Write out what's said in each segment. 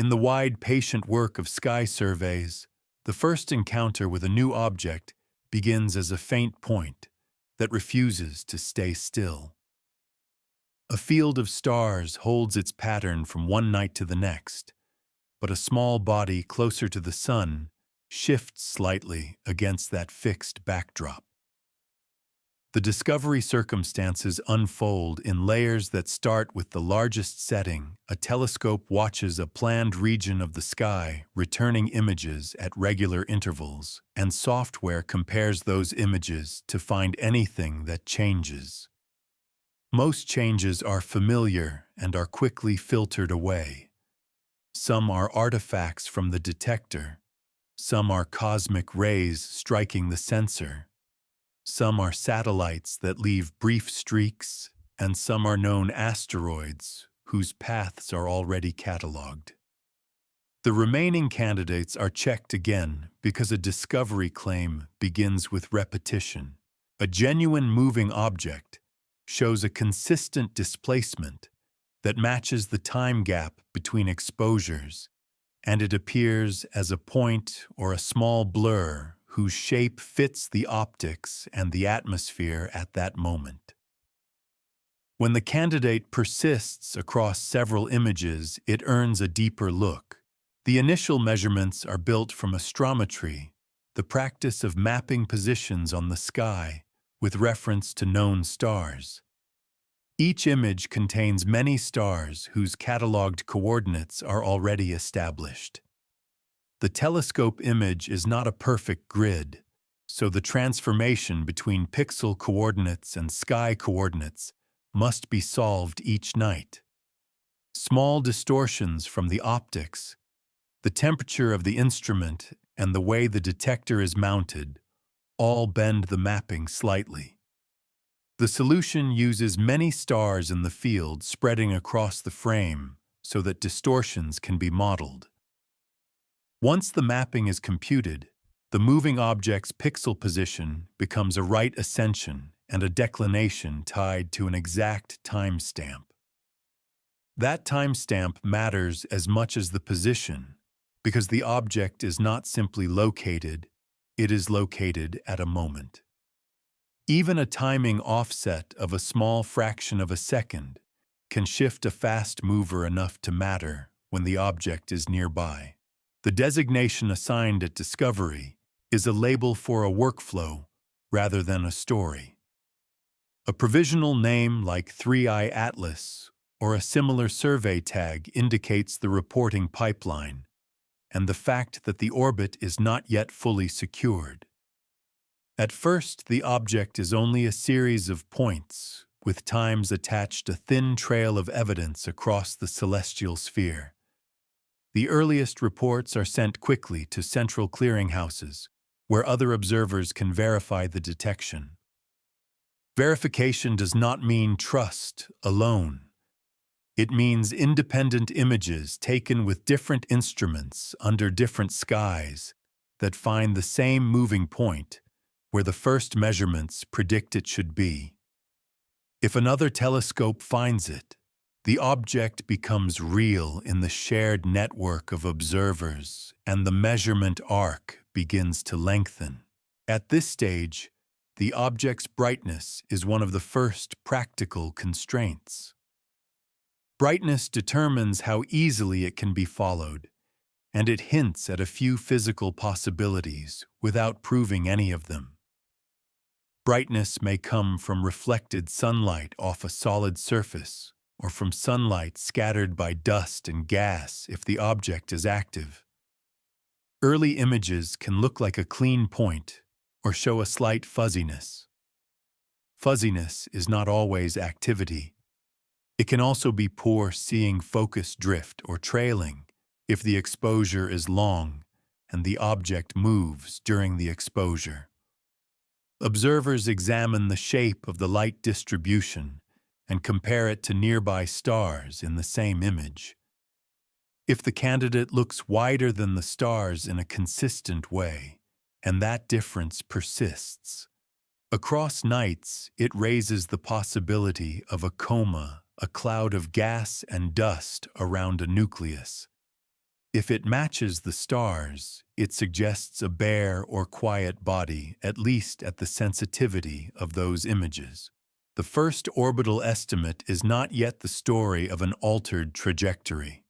In the wide, patient work of sky surveys, the first encounter with a new object begins as a faint point that refuses to stay still. A field of stars holds its pattern from one night to the next, but a small body closer to the sun shifts slightly against that fixed backdrop. The discovery circumstances unfold in layers that start with the largest setting. A telescope watches a planned region of the sky, returning images at regular intervals, and software compares those images to find anything that changes. Most changes are familiar and are quickly filtered away. Some are artifacts from the detector. Some are cosmic rays striking the sensor. Some are satellites that leave brief streaks, and some are known asteroids whose paths are already catalogued. The remaining candidates are checked again because a discovery claim begins with repetition. A genuine moving object shows a consistent displacement that matches the time gap between exposures, and it appears as a point or a small blur whose shape fits the optics and the atmosphere at that moment. When the candidate persists across several images, it earns a deeper look. The initial measurements are built from astrometry, the practice of mapping positions on the sky with reference to known stars. Each image contains many stars whose catalogued coordinates are already established. The telescope image is not a perfect grid, so the transformation between pixel coordinates and sky coordinates must be solved each night. Small distortions from the optics, the temperature of the instrument, and the way the detector is mounted all bend the mapping slightly. The solution uses many stars in the field spreading across the frame so that distortions can be modeled. Once the mapping is computed, the moving object's pixel position becomes a right ascension and a declination tied to an exact timestamp. That timestamp matters as much as the position because the object is not simply located, it is located at a moment. Even a timing offset of a small fraction of a second can shift a fast mover enough to matter when the object is nearby. The designation assigned at discovery is a label for a workflow rather than a story. A provisional name like 3i Atlas or a similar survey tag indicates the reporting pipeline and the fact that the orbit is not yet fully secured. At first, the object is only a series of points, with times attached a thin trail of evidence across the celestial sphere. The earliest reports are sent quickly to central clearinghouses, where other observers can verify the detection. Verification does not mean trust alone. It means independent images taken with different instruments under different skies that find the same moving point where the first measurements predict it should be. If another telescope finds it, the object becomes real in the shared network of observers, and the measurement arc begins to lengthen. At this stage, the object's brightness is one of the first practical constraints. Brightness determines how easily it can be followed, and it hints at a few physical possibilities without proving any of them. Brightness may come from reflected sunlight off a solid surface, or from sunlight scattered by dust and gas if the object is active. Early images can look like a clean point or show a slight fuzziness. Fuzziness is not always activity. It can also be poor seeing focus drift or trailing if the exposure is long and the object moves during the exposure. Observers examine the shape of the light distribution and compare it to nearby stars in the same image. If the candidate looks wider than the stars in a consistent way, and that difference persists, across nights it raises the possibility of a coma, a cloud of gas and dust around a nucleus. If it matches the stars, it suggests a bare or quiet body, at least at the sensitivity of those images. The first orbital estimate is not yet the story of an altered trajectory.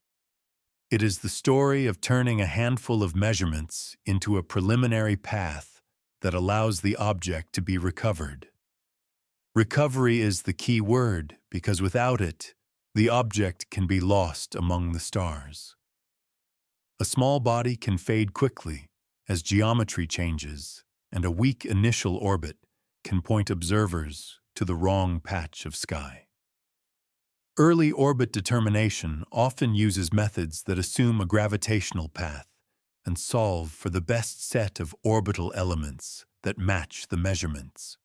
It is the story of turning a handful of measurements into a preliminary path that allows the object to be recovered. Recovery is the key word because without it, the object can be lost among the stars. A small body can fade quickly as geometry changes, and a weak initial orbit can point observers to the wrong patch of sky. Early orbit determination often uses methods that assume a gravitational path and solve for the best set of orbital elements that match the measurements.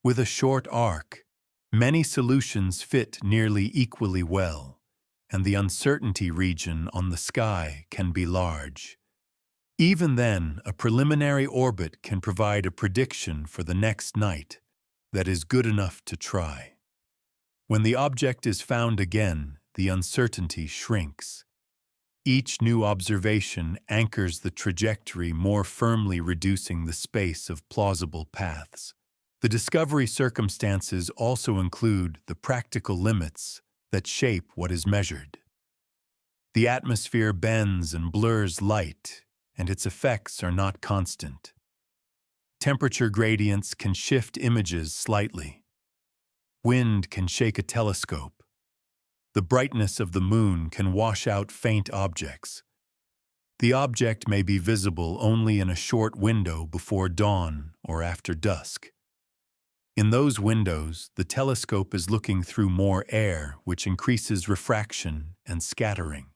With a short arc, many solutions fit nearly equally well, and the uncertainty region on the sky can be large. Even then, a preliminary orbit can provide a prediction for the next night that is good enough to try. When the object is found again, the uncertainty shrinks. Each new observation anchors the trajectory more firmly, reducing the space of plausible paths. The discovery circumstances also include the practical limits that shape what is measured. The atmosphere bends and blurs light, and its effects are not constant. Temperature gradients can shift images slightly. Wind can shake a telescope. The brightness of the moon can wash out faint objects. The object may be visible only in a short window before dawn or after dusk. In those windows, the telescope is looking through more air, which increases refraction and scattering.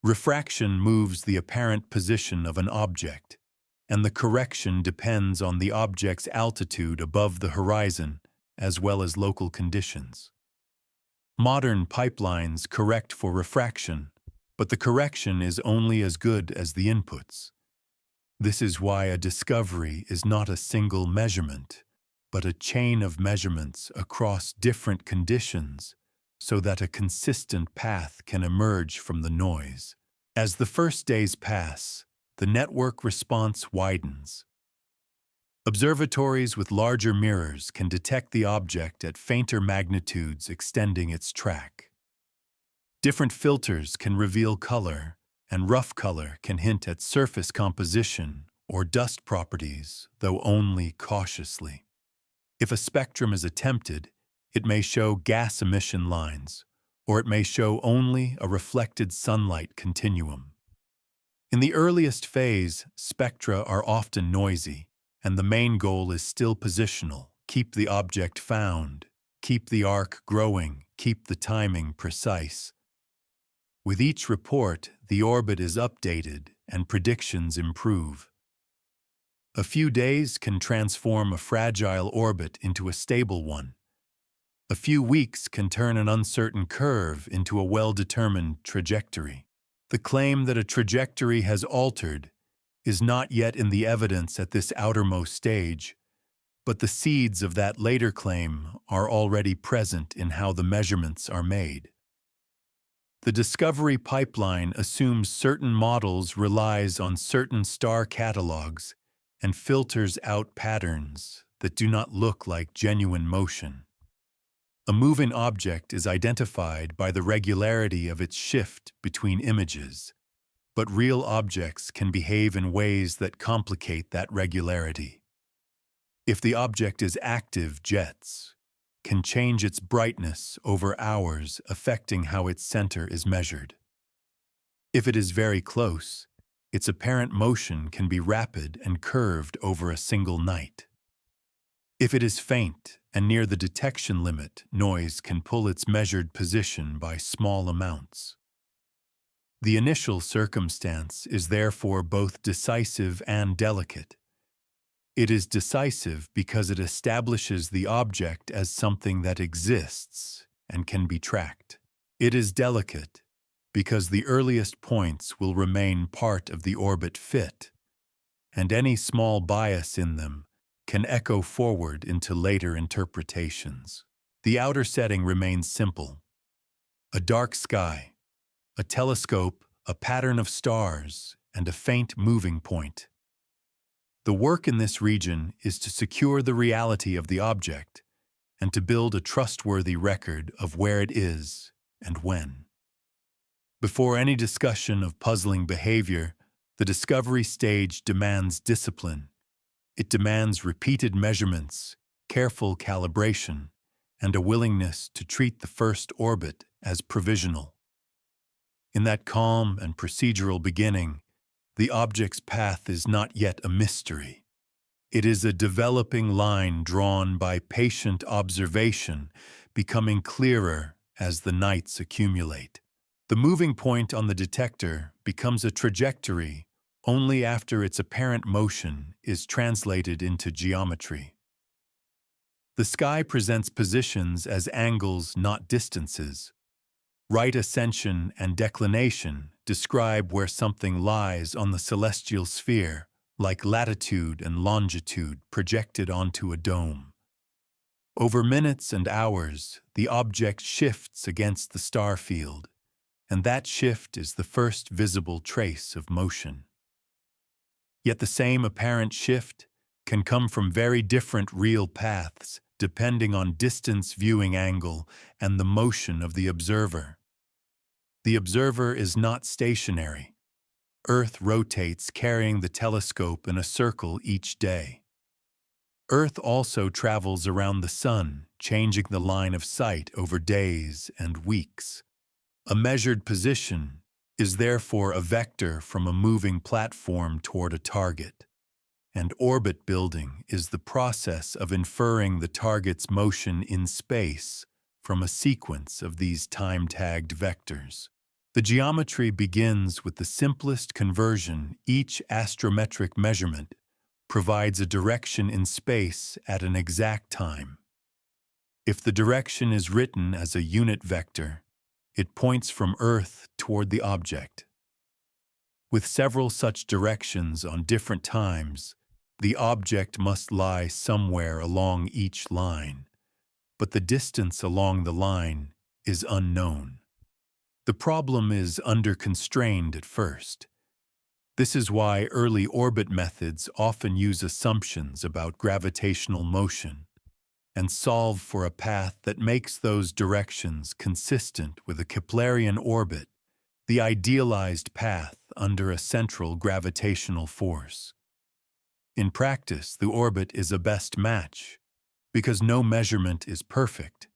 Refraction moves the apparent position of an object, and the correction depends on the object's altitude above the horizon as well as local conditions. Modern pipelines correct for refraction, but the correction is only as good as the inputs. This is why a discovery is not a single measurement, but a chain of measurements across different conditions so that a consistent path can emerge from the noise. As the first days pass, the network response widens. Observatories with larger mirrors can detect the object at fainter magnitudes, extending its track. Different filters can reveal color, and rough color can hint at surface composition or dust properties, though only cautiously. If a spectrum is attempted, it may show gas emission lines, or it may show only a reflected sunlight continuum. In the earliest phase, spectra are often noisy, and the main goal is still positional: keep the object found, keep the arc growing, keep the timing precise. With each report, the orbit is updated and predictions improve. A few days can transform a fragile orbit into a stable one. A few weeks can turn an uncertain curve into a well-determined trajectory. The claim that a trajectory has altered is not yet in the evidence at this outermost stage, but the seeds of that later claim are already present in how the measurements are made. The discovery pipeline assumes certain models, relies on certain star catalogs, and filters out patterns that do not look like genuine motion. A moving object is identified by the regularity of its shift between images, but real objects can behave in ways that complicate that regularity. If the object is active, jets can change its brightness over hours, affecting how its center is measured. If it is very close, its apparent motion can be rapid and curved over a single night. If it is faint and near the detection limit, noise can pull its measured position by small amounts. The initial circumstance is therefore both decisive and delicate. It is decisive because it establishes the object as something that exists and can be tracked. It is delicate because the earliest points will remain part of the orbit fit, and any small bias in them can echo forward into later interpretations. The outer setting remains simple: a dark sky, a telescope a pattern of stars, and a faint moving point. The work in this region is to secure the reality of the object and to build a trustworthy record of where it is and when. Before any discussion of puzzling behavior, the discovery stage demands discipline. It demands repeated measurements, careful calibration, and a willingness to treat the first orbit as provisional. In that calm and procedural beginning, the object's path is not yet a mystery. It is a developing line drawn by patient observation, becoming clearer as the nights accumulate. The moving point on the detector becomes a trajectory only after its apparent motion is translated into geometry. The sky presents positions as angles, not distances. Right ascension and declination describe where something lies on the celestial sphere, like latitude and longitude projected onto a dome. Over minutes and hours, the object shifts against the star field, and that shift is the first visible trace of motion. Yet the same apparent shift can come from very different real paths, depending on distance, viewing angle, and the motion of the observer. The observer is not stationary. Earth rotates, carrying the telescope in a circle each day. Earth also travels around the sun, changing the line of sight over days and weeks. A measured position is therefore a vector from a moving platform toward a target, and orbit building is the process of inferring the target's motion in space from a sequence of these time-tagged vectors. The geometry begins with the simplest conversion. Each astrometric measurement provides a direction in space at an exact time. If the direction is written as a unit vector, it points from Earth toward the object. With several such directions on different times, the object must lie somewhere along each line, but the distance along the line is unknown. The problem is under-constrained at first. This is why early orbit methods often use assumptions about gravitational motion and solve for a path that makes those directions consistent with a Keplerian orbit, the idealized path under a central gravitational force. In practice, the orbit is a best match because no measurement is perfect,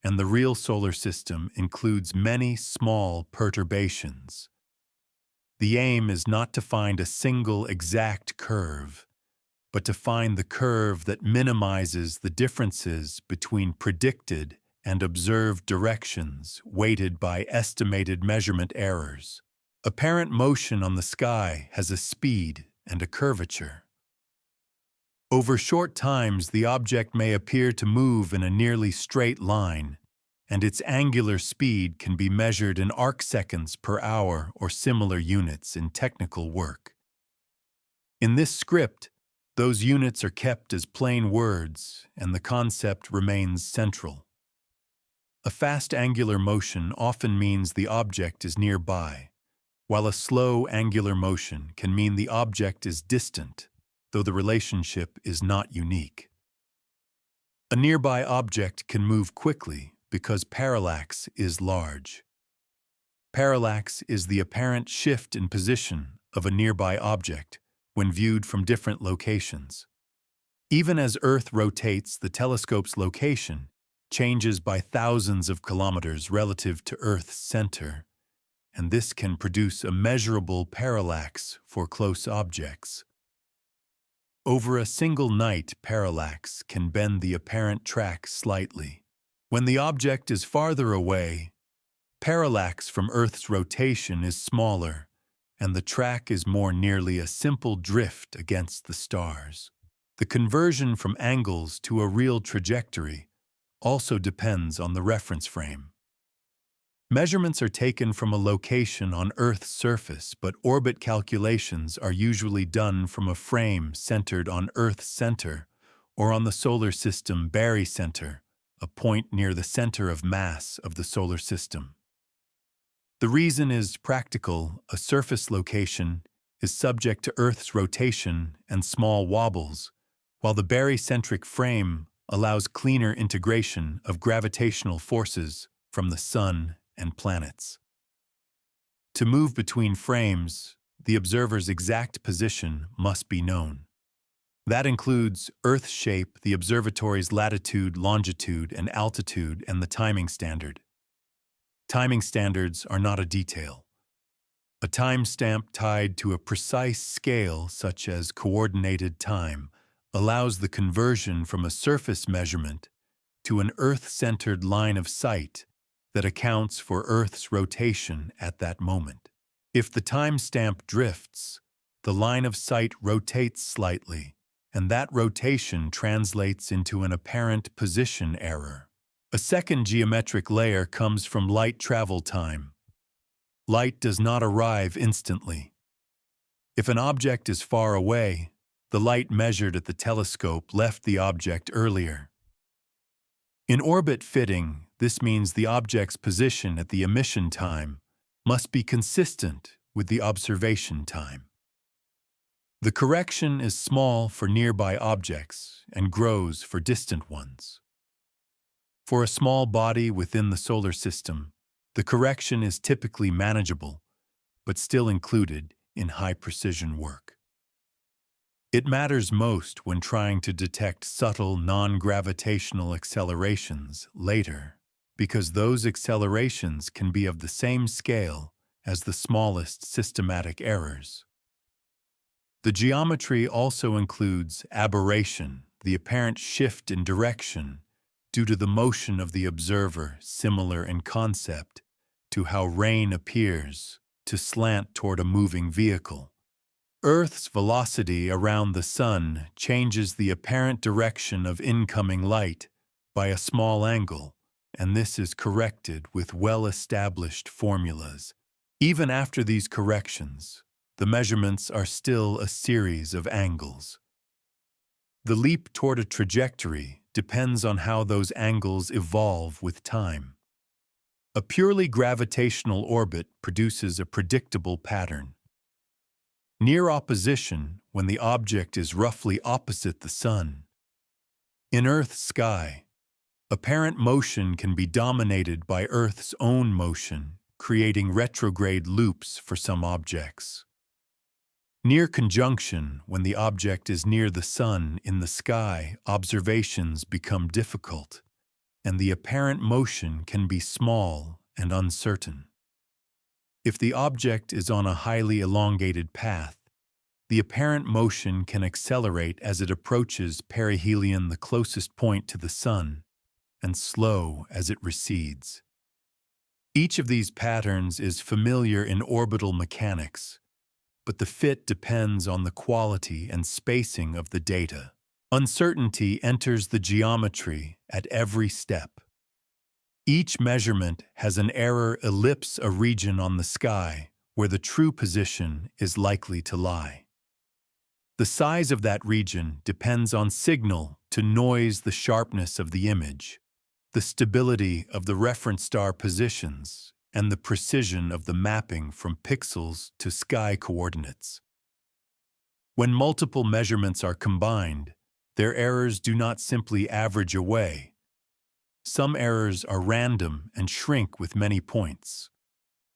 and the real solar system includes many small perturbations. The aim is not to find a single exact curve, but to find the curve that minimizes the differences between predicted and observed directions weighted by estimated measurement errors. Apparent motion on the sky has a speed and a curvature. Over short times, the object may appear to move in a nearly straight line, and its angular speed can be measured in arcseconds per hour or similar units in technical work. In this script, those units are kept as plain words, and the concept remains central. A fast angular motion often means the object is nearby, while a slow angular motion can mean the object is distant, though the relationship is not unique. A nearby object can move quickly because parallax is large. Parallax is the apparent shift in position of a nearby object when viewed from different locations. Even as Earth rotates, the telescope's location changes by thousands of kilometers relative to Earth's center, and this can produce a measurable parallax for close objects. Over a single night, parallax can bend the apparent track slightly. When the object is farther away, parallax from Earth's rotation is smaller, and the track is more nearly a simple drift against the stars. The conversion from angles to a real trajectory also depends on the reference frame. Measurements are taken from a location on Earth's surface, but orbit calculations are usually done from a frame centered on Earth's center or on the solar system barycenter, a point near the center of mass of the solar system. The reason is practical. A surface location is subject to Earth's rotation and small wobbles, while the barycentric frame allows cleaner integration of gravitational forces from the Sun and planets. To move between frames, the observer's exact position must be known. That includes Earth's shape, the observatory's latitude, longitude, and altitude, and the timing standard. Timing standards are not a detail. A timestamp tied to a precise scale, such as coordinated time, allows the conversion from a surface measurement to an Earth-centered line of sight that accounts for Earth's rotation at that moment. If the timestamp drifts, the line of sight rotates slightly, and that rotation translates into an apparent position error. A second geometric layer comes from light travel time. Light does not arrive instantly. If an object is far away, the light measured at the telescope left the object earlier. In orbit fitting, this means the object's position at the emission time must be consistent with the observation time. The correction is small for nearby objects and grows for distant ones. For a small body within the solar system, the correction is typically manageable, but still included in high-precision work. It matters most when trying to detect subtle non-gravitational accelerations later, because those accelerations can be of the same scale as the smallest systematic errors. The geometry also includes aberration, the apparent shift in direction due to the motion of the observer, similar in concept to how rain appears to slant toward a moving vehicle. Earth's velocity around the Sun changes the apparent direction of incoming light by a small angle, and this is corrected with well-established formulas. Even after these corrections, the measurements are still a series of angles. The leap toward a trajectory depends on how those angles evolve with time. A purely gravitational orbit produces a predictable pattern. Near opposition when the object is roughly opposite the Sun. In Earth's sky, apparent motion can be dominated by Earth's own motion, creating retrograde loops for some objects. Near conjunction, when the object is near the Sun in the sky, observations become difficult, and the apparent motion can be small and uncertain. If the object is on a highly elongated path, the apparent motion can accelerate as it approaches perihelion, the closest point to the Sun, and slow as it recedes. Each of these patterns is familiar in orbital mechanics, but the fit depends on the quality and spacing of the data. Uncertainty enters the geometry at every step. Each measurement has an error ellipse a region on the sky where the true position is likely to lie. The size of that region depends on signal to noise, the sharpness of the image, the stability of the reference star positions, and the precision of the mapping from pixels to sky coordinates. When multiple measurements are combined, their errors do not simply average away. Some errors are random and shrink with many points.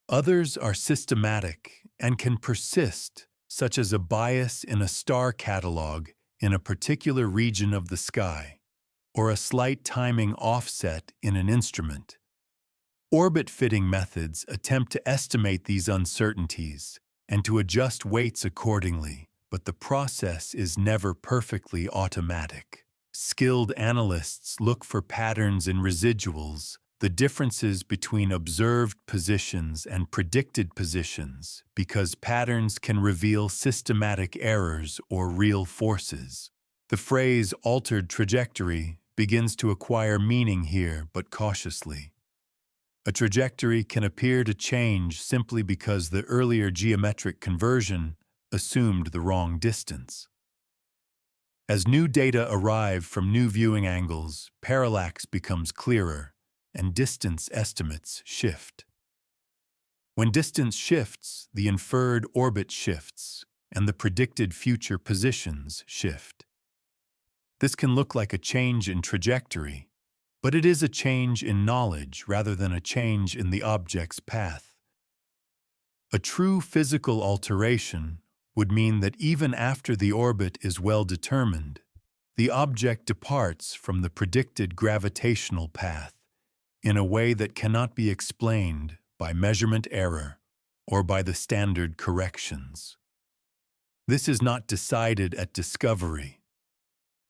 Others are systematic and can persist, such as a bias in a star catalog in a particular region of the sky, or a slight timing offset in an instrument. Orbit fitting methods attempt to estimate these uncertainties and to adjust weights accordingly, but the process is never perfectly automatic. Skilled analysts look for patterns in residuals, the differences between observed positions and predicted positions, because patterns can reveal systematic errors or real forces. The phrase altered trajectory begins to acquire meaning here, but cautiously. A trajectory can appear to change simply because the earlier geometric conversion assumed the wrong distance. As new data arrive from new viewing angles, parallax becomes clearer, and distance estimates shift. When distance shifts, the inferred orbit shifts, and the predicted future positions shift. This can look like a change in trajectory, but it is a change in knowledge rather than a change in the object's path. A true physical alteration would mean that even after the orbit is well determined, the object departs from the predicted gravitational path in a way that cannot be explained by measurement error or by the standard corrections. This is not decided at discovery.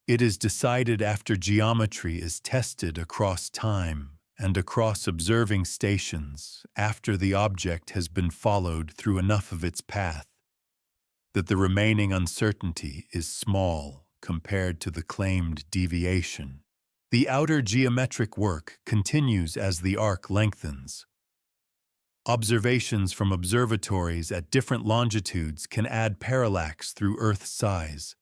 It is decided after geometry is tested across time and across observing stations after the object has been followed through enough of its path that the remaining uncertainty is small compared to the claimed deviation. The outer geometric work continues as the arc lengthens. Observations from observatories at different longitudes can add parallax through Earth's size.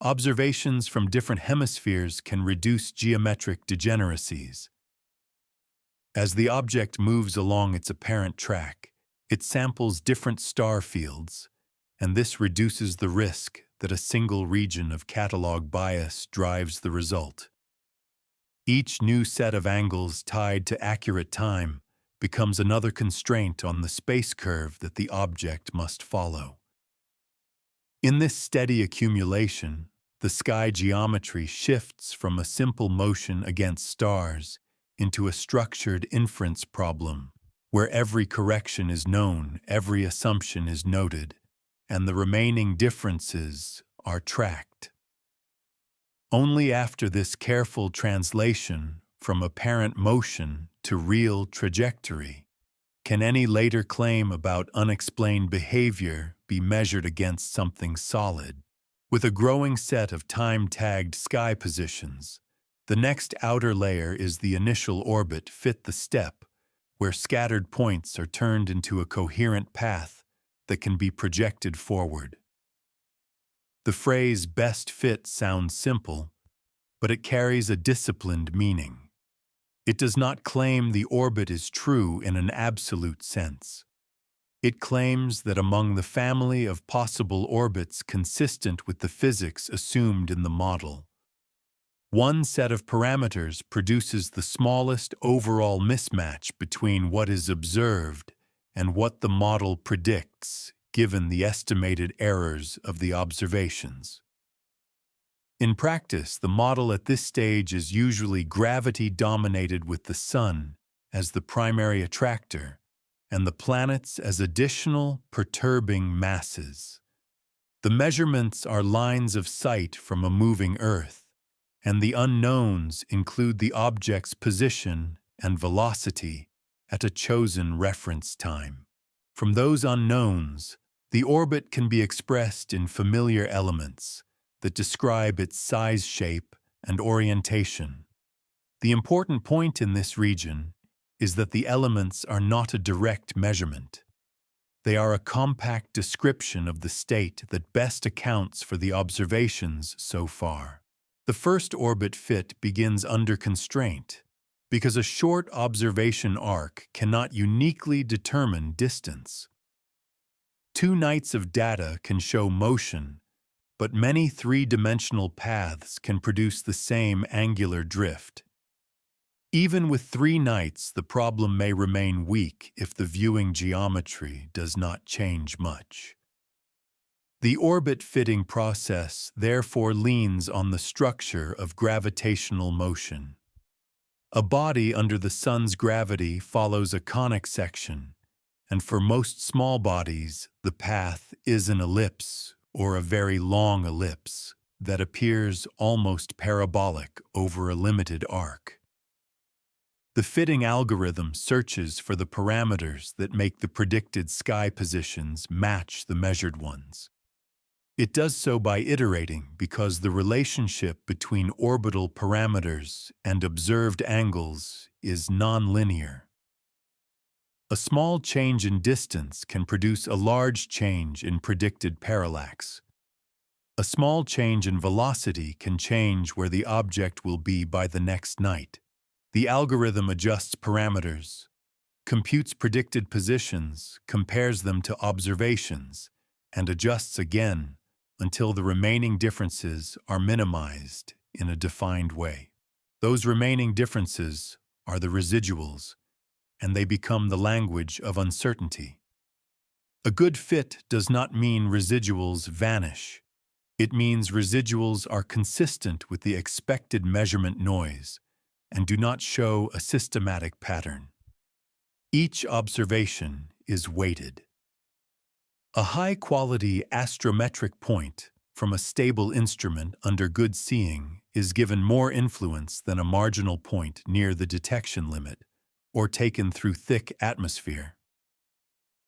Observations from different hemispheres can reduce geometric degeneracies. As the object moves along its apparent track, it samples different star fields, and this reduces the risk that a single region of catalog bias drives the result. Each new set of angles tied to accurate time becomes another constraint on the space curve that the object must follow. In this steady accumulation, the sky geometry shifts from a simple motion against stars into a structured inference problem, where every correction is known, every assumption is noted, and the remaining differences are tracked. Only after this careful translation from apparent motion to real trajectory can any later claim about unexplained behavior be measured against something solid. With a growing set of time-tagged sky positions, the next outer layer is the initial orbit fit the step, where scattered points are turned into a coherent path that can be projected forward. The phrase best fit sounds simple, but it carries a disciplined meaning. It does not claim the orbit is true in an absolute sense. It claims that among the family of possible orbits consistent with the physics assumed in the model, one set of parameters produces the smallest overall mismatch between what is observed and what the model predicts, given the estimated errors of the observations. In practice, the model at this stage is usually gravity-dominated with the Sun as the primary attractor and the planets as additional perturbing masses. The measurements are lines of sight from a moving Earth, and the unknowns include the object's position and velocity at a chosen reference time. From those unknowns, the orbit can be expressed in familiar elements that describe its size, shape, and orientation. The important point in this region is that the elements are not a direct measurement. They are a compact description of the state that best accounts for the observations so far. The first orbit fit begins under constraint because a short observation arc cannot uniquely determine distance. 2 nights of data can show motion, but many 3-dimensional paths can produce the same angular drift. Even with 3 nights, the problem may remain weak if the viewing geometry does not change much. The orbit fitting process therefore leans on the structure of gravitational motion. A body under the Sun's gravity follows a conic section, and for most small bodies, the path is an ellipse or a very long ellipse that appears almost parabolic over a limited arc. The fitting algorithm searches for the parameters that make the predicted sky positions match the measured ones. It does so by iterating because the relationship between orbital parameters and observed angles is nonlinear. A small change in distance can produce a large change in predicted parallax. A small change in velocity can change where the object will be by the next night. The algorithm adjusts parameters, computes predicted positions, compares them to observations, and adjusts again until the remaining differences are minimized in a defined way. Those remaining differences are the residuals, and they become the language of uncertainty. A good fit does not mean residuals vanish. It means residuals are consistent with the expected measurement noise and do not show a systematic pattern. Each observation is weighted. A high-quality astrometric point from a stable instrument under good seeing is given more influence than a marginal point near the detection limit or taken through thick atmosphere.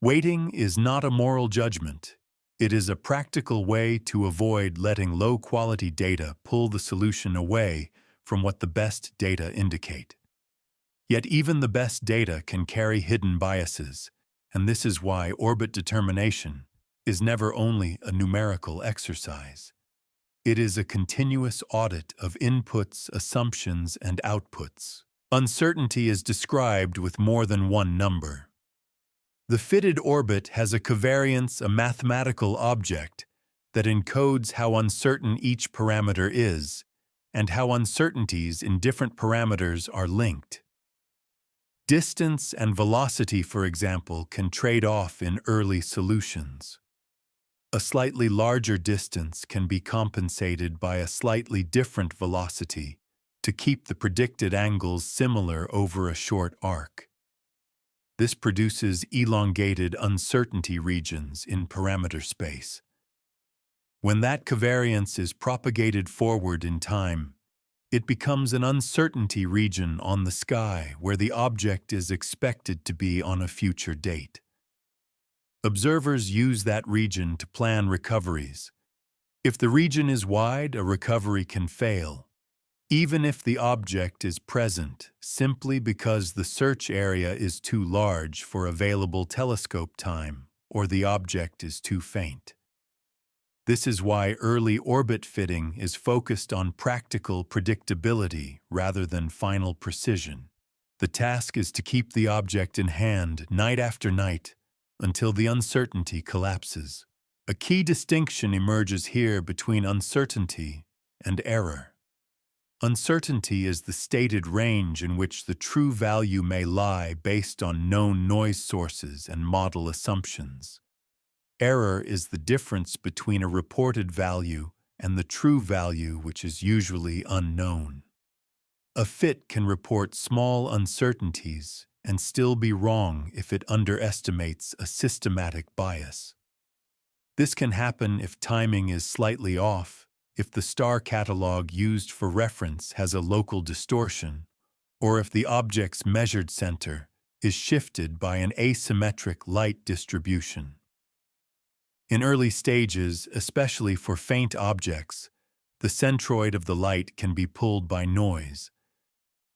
Weighting is not a moral judgment. It is a practical way to avoid letting low-quality data pull the solution away from what the best data indicate. Yet even the best data can carry hidden biases, and this is why orbit determination is never only a numerical exercise. It is a continuous audit of inputs, assumptions, and outputs. Uncertainty is described with more than one number. The fitted orbit has a covariance, a mathematical object, that encodes how uncertain each parameter is and how uncertainties in different parameters are linked. Distance and velocity, for example, can trade off in early solutions. A slightly larger distance can be compensated by a slightly different velocity to keep the predicted angles similar over a short arc. This produces elongated uncertainty regions in parameter space. When that covariance is propagated forward in time, it becomes an uncertainty region on the sky where the object is expected to be on a future date. Observers use that region to plan recoveries. If the region is wide, a recovery can fail, even if the object is present, simply because the search area is too large for available telescope time or the object is too faint. This is why early orbit fitting is focused on practical predictability rather than final precision. The task is to keep the object in hand night after night until the uncertainty collapses. A key distinction emerges here between uncertainty and error. Uncertainty is the stated range in which the true value may lie based on known noise sources and model assumptions. Error is the difference between a reported value and the true value, which is usually unknown. A fit can report small uncertainties and still be wrong if it underestimates a systematic bias. This can happen if timing is slightly off, if the star catalog used for reference has a local distortion, or if the object's measured center is shifted by an asymmetric light distribution. In early stages, especially for faint objects, the centroid of the light can be pulled by noise.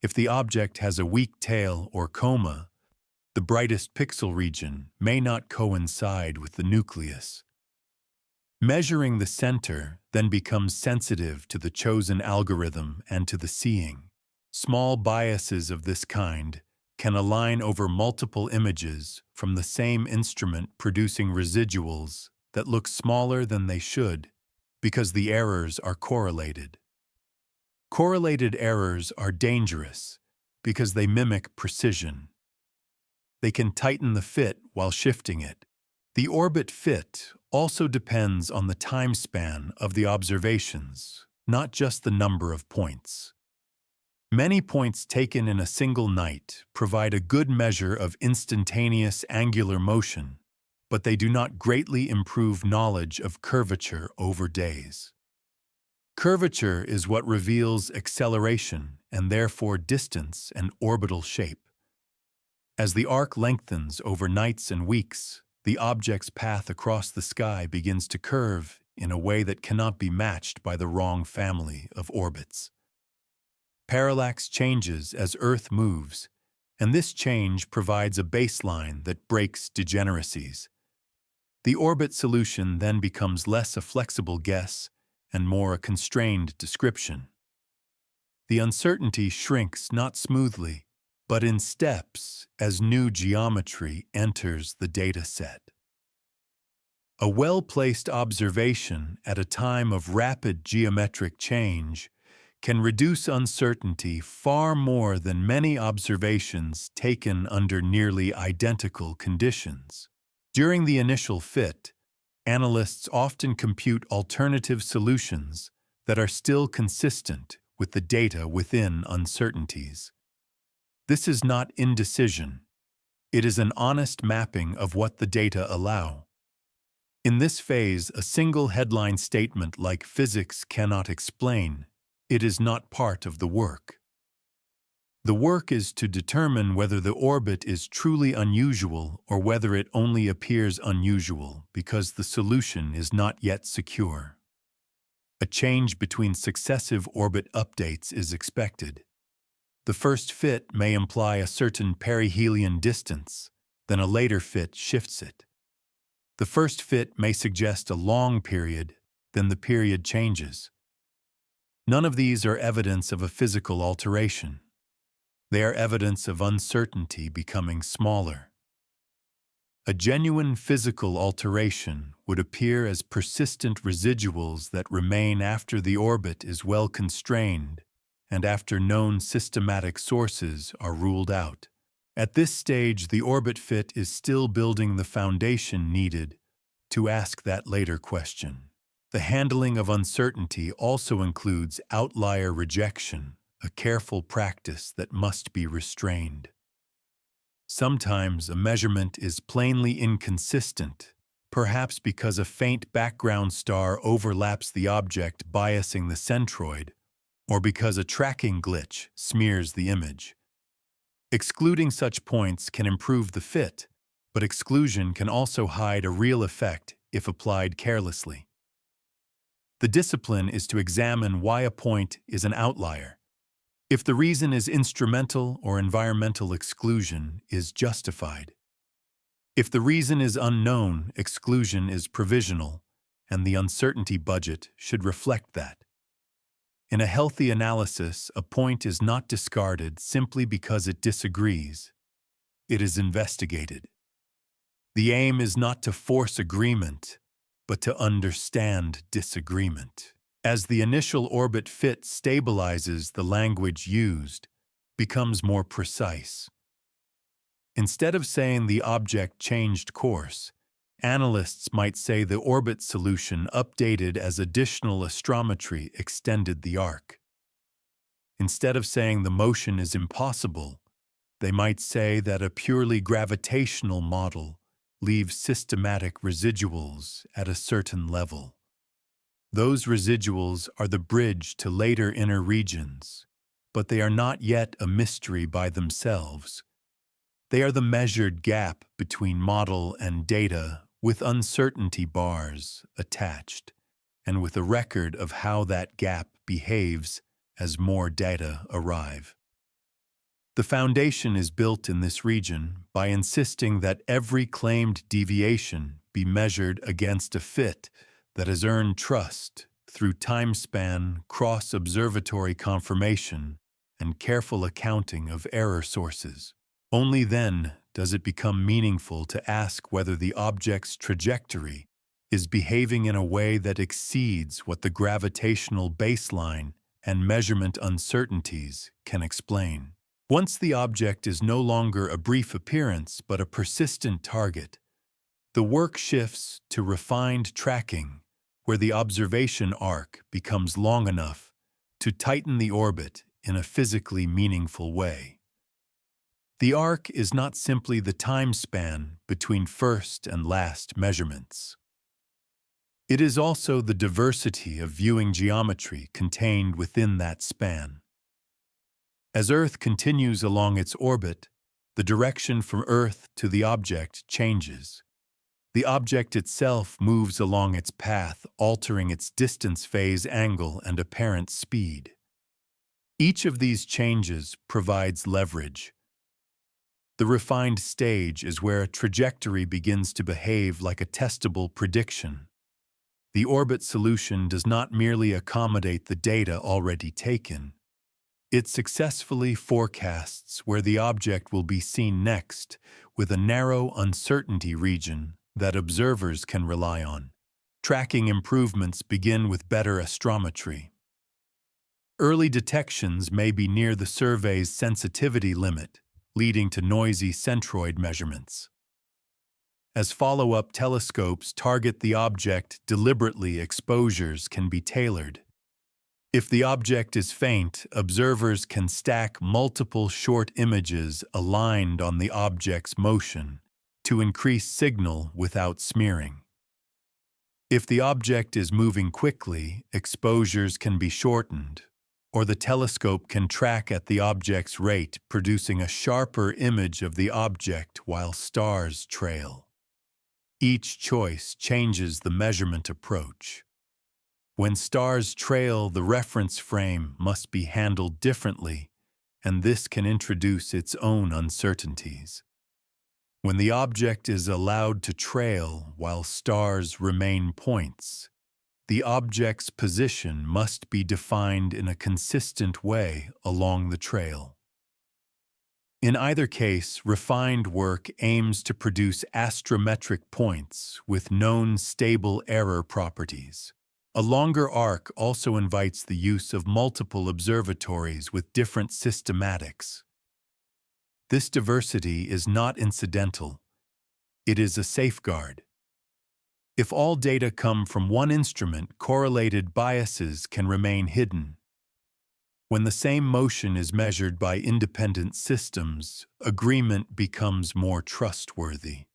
If the object has a weak tail or coma, the brightest pixel region may not coincide with the nucleus. Measuring the center then becomes sensitive to the chosen algorithm and to the seeing. Small biases of this kind can align over multiple images from the same instrument, producing residuals that look smaller than they should because the errors are correlated. Correlated errors are dangerous because they mimic precision. They can tighten the fit while shifting it. The orbit fit also depends on the time span of the observations, not just the number of points. Many points taken in a single night provide a good measure of instantaneous angular motion, but they do not greatly improve knowledge of curvature over days. Curvature is what reveals acceleration and therefore distance and orbital shape. As the arc lengthens over nights and weeks, the object's path across the sky begins to curve in a way that cannot be matched by the wrong family of orbits. Parallax changes as Earth moves, and this change provides a baseline that breaks degeneracies. The orbit solution then becomes less a flexible guess and more a constrained description. The uncertainty shrinks not smoothly, but in steps as new geometry enters the dataset. A well-placed observation at a time of rapid geometric change can reduce uncertainty far more than many observations taken under nearly identical conditions. During the initial fit, analysts often compute alternative solutions that are still consistent with the data within uncertainties. This is not indecision. It is an honest mapping of what the data allow. In this phase, a single headline statement like "physics cannot explain" it is not part of the work. The work is to determine whether the orbit is truly unusual or whether it only appears unusual because the solution is not yet secure. A change between successive orbit updates is expected. The first fit may imply a certain perihelion distance, then a later fit shifts it. The first fit may suggest a long period, then the period changes. None of these are evidence of a physical alteration. They are evidence of uncertainty becoming smaller. A genuine physical alteration would appear as persistent residuals that remain after the orbit is well constrained and after known systematic sources are ruled out. At this stage, the orbit fit is still building the foundation needed to ask that later question. The handling of uncertainty also includes outlier rejection, a careful practice that must be restrained. Sometimes a measurement is plainly inconsistent, perhaps because a faint background star overlaps the object biasing the centroid, or because a tracking glitch smears the image. Excluding such points can improve the fit, but exclusion can also hide a real effect if applied carelessly. The discipline is to examine why a point is an outlier. If the reason is instrumental or environmental exclusion is justified. If the reason is unknown, exclusion is provisional, and the uncertainty budget should reflect that. In a healthy analysis, a point is not discarded simply because it disagrees. It is investigated. The aim is not to force agreement, but to understand disagreement. As the initial orbit fit stabilizes, the language used becomes more precise. Instead of saying the object changed course, analysts might say the orbit solution updated as additional astrometry extended the arc. Instead of saying the motion is impossible, they might say that a purely gravitational model leaves systematic residuals at a certain level. Those residuals are the bridge to later inner regions, but they are not yet a mystery by themselves. They are the measured gap between model and data, with uncertainty bars attached, and with a record of how that gap behaves as more data arrive. The foundation is built in this region by insisting that every claimed deviation be measured against a fit that has earned trust through time-span, cross-observatory confirmation, and careful accounting of error sources. Only then does it become meaningful to ask whether the object's trajectory is behaving in a way that exceeds what the gravitational baseline and measurement uncertainties can explain. Once the object is no longer a brief appearance but a persistent target, the work shifts to refined tracking, where the observation arc becomes long enough to tighten the orbit in a physically meaningful way. The arc is not simply the time span between first and last measurements. It is also the diversity of viewing geometry contained within that span. As Earth continues along its orbit, the direction from Earth to the object changes. The object itself moves along its path, altering its distance phase angle and apparent speed. Each of these changes provides leverage. The refined stage is where a trajectory begins to behave like a testable prediction. The orbit solution does not merely accommodate the data already taken. It successfully forecasts where the object will be seen next with a narrow uncertainty region that observers can rely on. Tracking improvements begin with better astrometry. Early detections may be near the survey's sensitivity limit, leading to noisy centroid measurements. As follow-up telescopes target the object deliberately, exposures can be tailored. If the object is faint, observers can stack multiple short images aligned on the object's motion to increase signal without smearing. If the object is moving quickly, exposures can be shortened, or the telescope can track at the object's rate, producing a sharper image of the object while stars trail. Each choice changes the measurement approach. When stars trail, the reference frame must be handled differently, and this can introduce its own uncertainties. When the object is allowed to trail while stars remain points, the object's position must be defined in a consistent way along the trail. In either case, refined work aims to produce astrometric points with known stable error properties. A longer arc also invites the use of multiple observatories with different systematics. This diversity is not incidental. It is a safeguard. If all data come from one instrument, correlated biases can remain hidden. When the same motion is measured by independent systems, agreement becomes more trustworthy.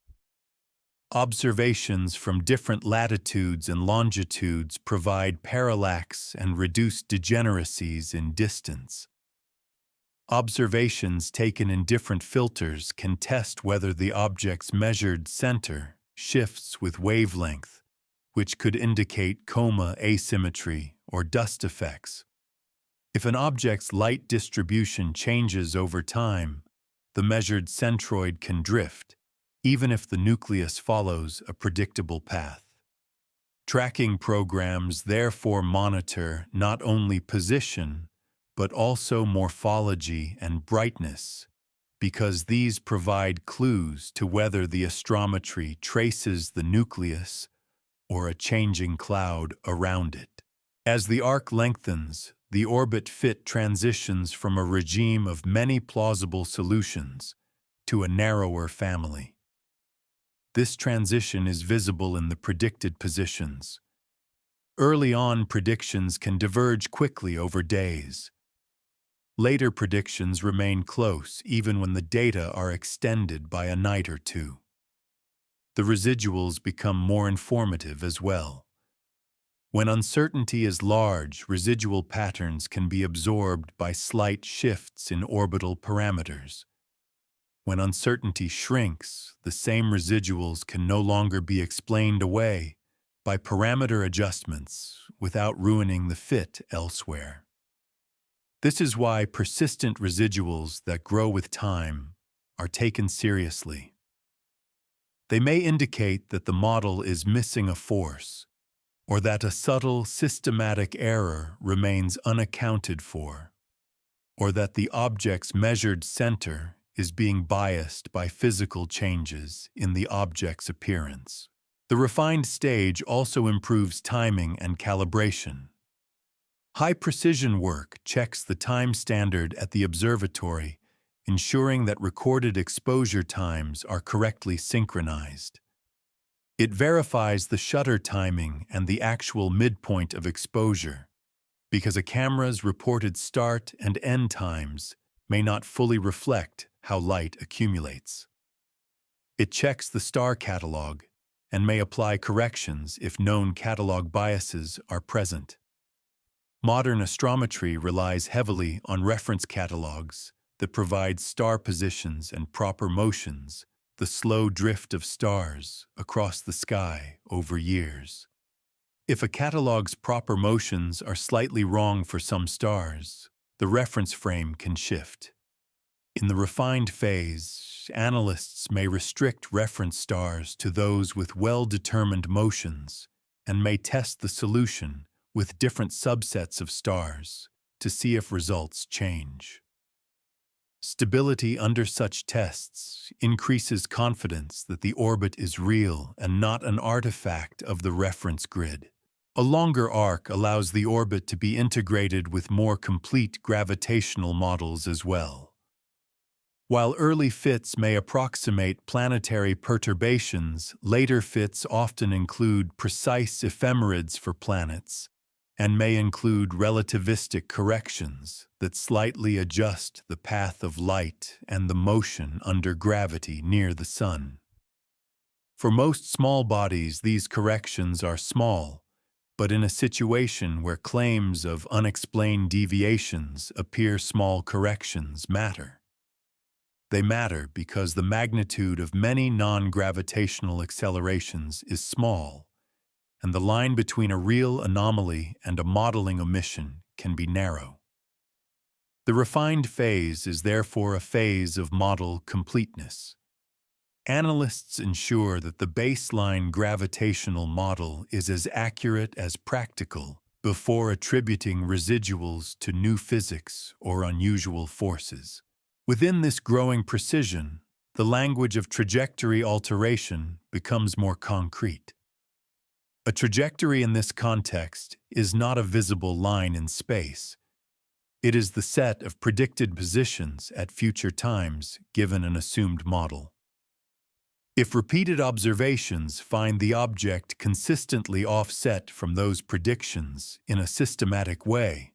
Observations from different latitudes and longitudes provide parallax and reduce degeneracies in distance. Observations taken in different filters can test whether the object's measured center shifts with wavelength, which could indicate coma asymmetry or dust effects. If an object's light distribution changes over time, the measured centroid can drift, even if the nucleus follows a predictable path. Tracking programs therefore monitor not only position, but also morphology and brightness, because these provide clues to whether the astrometry traces the nucleus or a changing cloud around it. As the arc lengthens, the orbit fit transitions from a regime of many plausible solutions to a narrower family. This transition is visible in the predicted positions. Early on, predictions can diverge quickly over days. Later predictions remain close even when the data are extended by a night or two. The residuals become more informative as well. When uncertainty is large, residual patterns can be absorbed by slight shifts in orbital parameters. When uncertainty shrinks, the same residuals can no longer be explained away by parameter adjustments without ruining the fit elsewhere. This is why persistent residuals that grow with time are taken seriously. They may indicate that the model is missing a force, or that a subtle systematic error remains unaccounted for, or that the object's measured center is being biased by physical changes in the object's appearance. The refined stage also improves timing and calibration. High-precision work checks the time standard at the observatory, ensuring that recorded exposure times are correctly synchronized. It verifies the shutter timing and the actual midpoint of exposure, because a camera's reported start and end times may not fully reflect how light accumulates. It checks the star catalog and may apply corrections if known catalog biases are present. Modern astrometry relies heavily on reference catalogs that provide star positions and proper motions, the slow drift of stars across the sky over years. If a catalog's proper motions are slightly wrong for some stars, the reference frame can shift. In the refined phase, analysts may restrict reference stars to those with well-determined motions and may test the solution with different subsets of stars to see if results change. Stability under such tests increases confidence that the orbit is real and not an artifact of the reference grid. A longer arc allows the orbit to be integrated with more complete gravitational models as well. While early fits may approximate planetary perturbations, later fits often include precise ephemerids for planets and may include relativistic corrections that slightly adjust the path of light and the motion under gravity near the Sun. For most small bodies, these corrections are small, but in a situation where claims of unexplained deviations appear, small corrections matter. They matter because the magnitude of many non-gravitational accelerations is small, and the line between a real anomaly and a modeling omission can be narrow. The refined phase is therefore a phase of model completeness. Analysts ensure that the baseline gravitational model is as accurate as practical before attributing residuals to new physics or unusual forces. Within this growing precision, the language of trajectory alteration becomes more concrete. A trajectory in this context is not a visible line in space. It is the set of predicted positions at future times given an assumed model. If repeated observations find the object consistently offset from those predictions in a systematic way,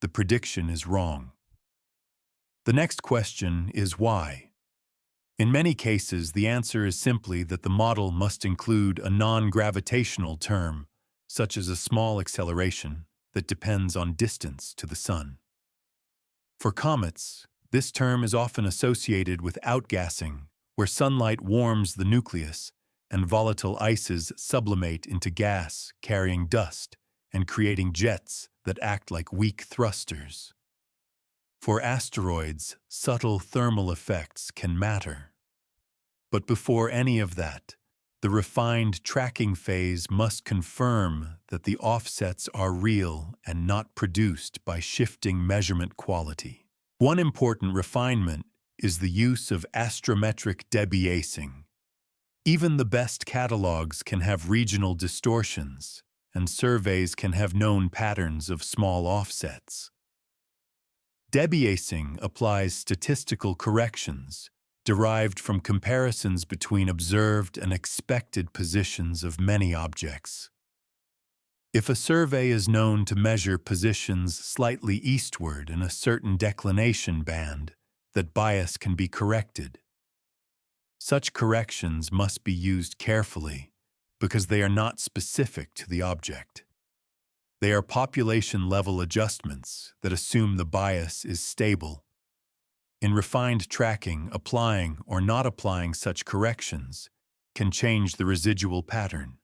the prediction is wrong. The next question is why. In many cases, the answer is simply that the model must include a non-gravitational term, such as a small acceleration that depends on distance to the Sun. For comets, this term is often associated with outgassing, where sunlight warms the nucleus and volatile ices sublimate into gas, carrying dust and creating jets that act like weak thrusters. For asteroids, subtle thermal effects can matter. But before any of that, the refined tracking phase must confirm that the offsets are real and not produced by shifting measurement quality. One important refinement is the use of astrometric debiasing. Even the best catalogs can have regional distortions, and surveys can have known patterns of small offsets. Debiasing applies statistical corrections derived from comparisons between observed and expected positions of many objects. If a survey is known to measure positions slightly eastward in a certain declination band, that bias can be corrected. Such corrections must be used carefully because they are not specific to the object. They are population-level adjustments that assume the bias is stable. In refined tracking, applying or not applying such corrections can change the residual pattern.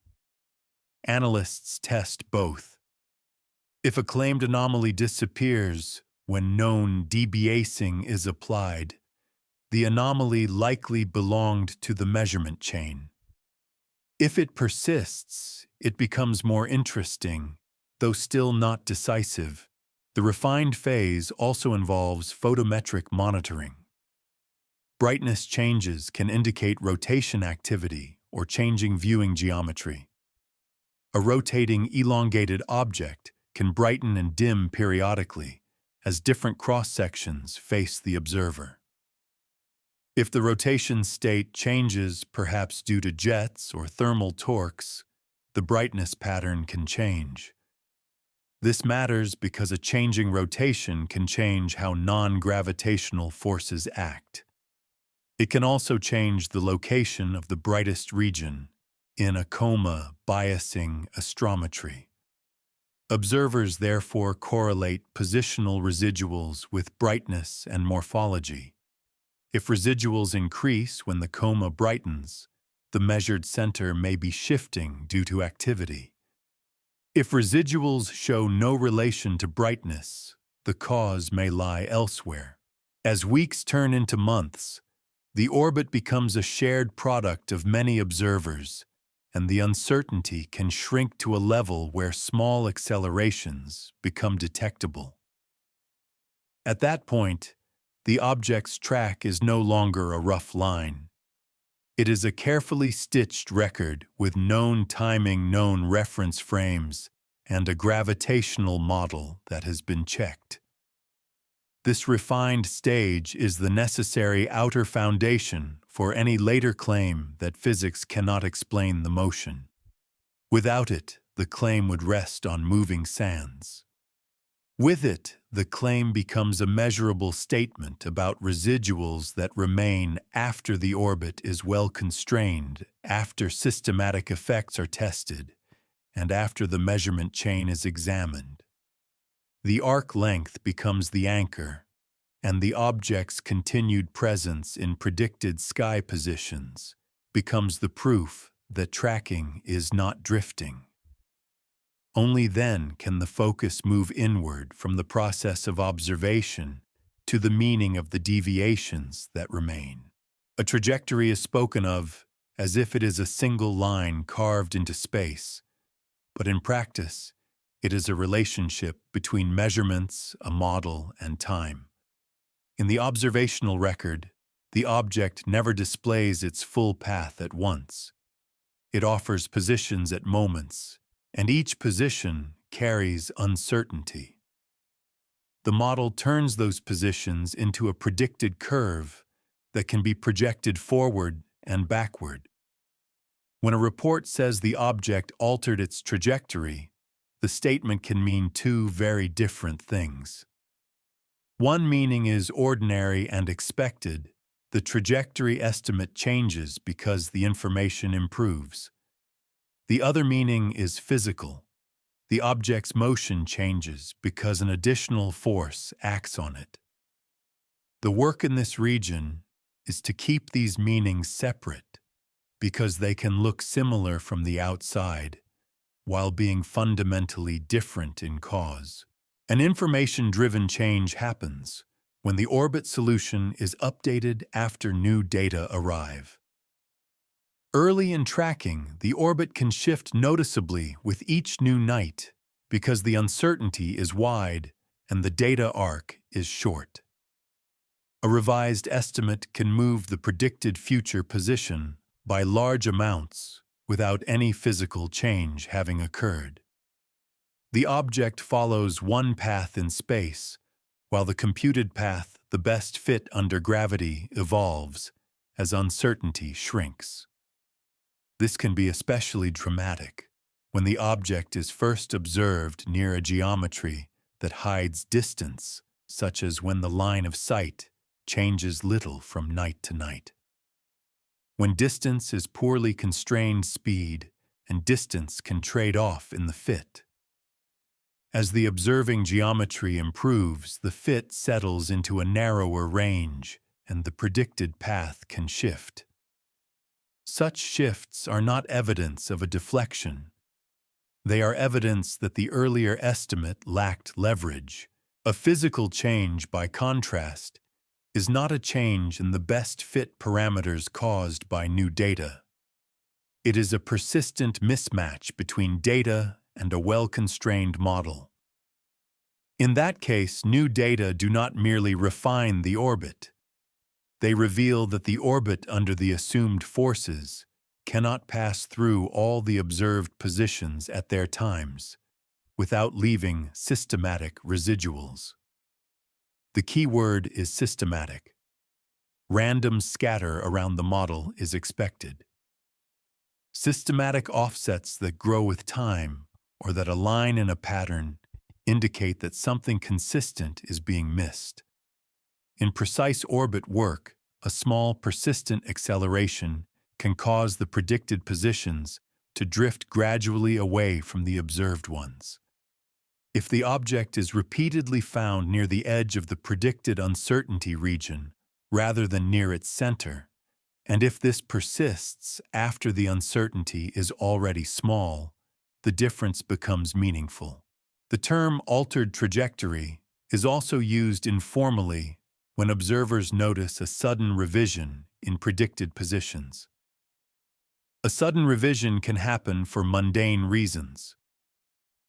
Analysts test both. If a claimed anomaly disappears when known debiasing is applied, the anomaly likely belonged to the measurement chain. If it persists, it becomes more interesting, though still not decisive. The refined phase also involves photometric monitoring. Brightness changes can indicate rotation activity or changing viewing geometry. A rotating, elongated object can brighten and dim periodically as different cross-sections face the observer. If the rotation state changes, perhaps due to jets or thermal torques, the brightness pattern can change. This matters because a changing rotation can change how non-gravitational forces act. It can also change the location of the brightest region in a coma biasing astrometry. Observers therefore correlate positional residuals with brightness and morphology. If residuals increase when the coma brightens, the measured center may be shifting due to activity. If residuals show no relation to brightness, the cause may lie elsewhere. As weeks turn into months, the orbit becomes a shared product of many observers, and the uncertainty can shrink to a level where small accelerations become detectable. At that point, the object's track is no longer a rough line. It is a carefully stitched record with known timing, known reference frames, and a gravitational model that has been checked. This refined stage is the necessary outer foundation for any later claim that physics cannot explain the motion. Without it, the claim would rest on moving sands. With it, the claim becomes a measurable statement about residuals that remain after the orbit is well constrained, after systematic effects are tested, and after the measurement chain is examined. The arc length becomes the anchor, and the object's continued presence in predicted sky positions becomes the proof that tracking is not drifting. Only then can the focus move inward from the process of observation to the meaning of the deviations that remain. A trajectory is spoken of as if it is a single line carved into space, but in practice, it is a relationship between measurements, a model, and time. In the observational record, the object never displays its full path at once. It offers positions at moments, and each position carries uncertainty. The model turns those positions into a predicted curve that can be projected forward and backward. When a report says the object altered its trajectory, the statement can mean two very different things. One meaning is ordinary and expected. The trajectory estimate changes because the information improves. The other meaning is physical. The object's motion changes because an additional force acts on it. The work in this region is to keep these meanings separate because they can look similar from the outside while being fundamentally different in cause. An information-driven change happens when the orbit solution is updated after new data arrive. Early in tracking, the orbit can shift noticeably with each new night because the uncertainty is wide and the data arc is short. A revised estimate can move the predicted future position by large amounts without any physical change having occurred. The object follows one path in space, while the computed path, the best fit under gravity, evolves as uncertainty shrinks. This can be especially dramatic when the object is first observed near a geometry that hides distance, such as when the line of sight changes little from night to night. When distance is poorly constrained, speed and distance can trade off in the fit. As the observing geometry improves, the fit settles into a narrower range and the predicted path can shift. Such shifts are not evidence of a deflection. They are evidence that the earlier estimate lacked leverage. A physical change, by contrast, is not a change in the best fit parameters caused by new data. It is a persistent mismatch between data and a well-constrained model. In that case, new data do not merely refine the orbit. They reveal that the orbit under the assumed forces cannot pass through all the observed positions at their times without leaving systematic residuals. The key word is systematic. Random scatter around the model is expected. Systematic offsets that grow with time or that align in a pattern indicate that something consistent is being missed. In precise orbit work, a small persistent acceleration can cause the predicted positions to drift gradually away from the observed ones. If the object is repeatedly found near the edge of the predicted uncertainty region rather than near its center, and if this persists after the uncertainty is already small, the difference becomes meaningful. The term altered trajectory is also used informally when observers notice a sudden revision in predicted positions. A sudden revision can happen for mundane reasons.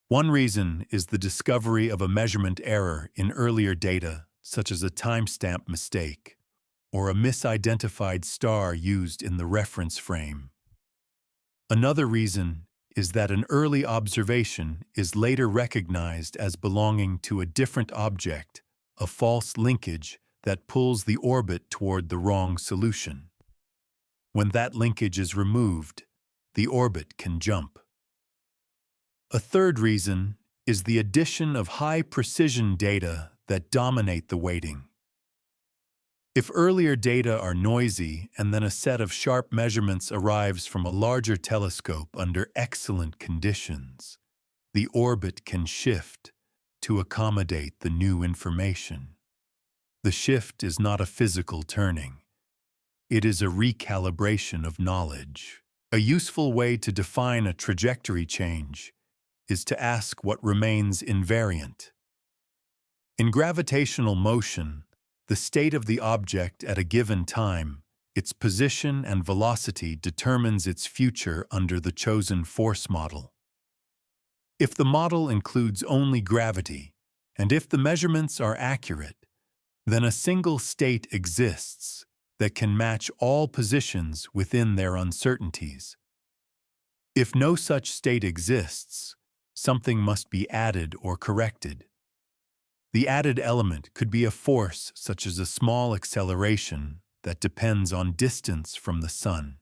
One reason is the discovery of a measurement error in earlier data such as a timestamp mistake or a misidentified star used in the reference frame. Another reason is that an early observation is later recognized as belonging to a different object, a false linkage that pulls the orbit toward the wrong solution. When that linkage is removed, the orbit can jump. A third reason is the addition of high-precision data that dominate the weighting. If earlier data are noisy and then a set of sharp measurements arrives from a larger telescope under excellent conditions, the orbit can shift to accommodate the new information. The shift is not a physical turning. It is a recalibration of knowledge. A useful way to define a trajectory change is to ask what remains invariant. In gravitational motion, the state of the object at a given time, its position and velocity determines its future under the chosen force model. If the model includes only gravity, and if the measurements are accurate, then a single state exists that can match all positions within their uncertainties. If no such state exists, something must be added or corrected. The added element could be a force such as a small acceleration that depends on distance from the sun.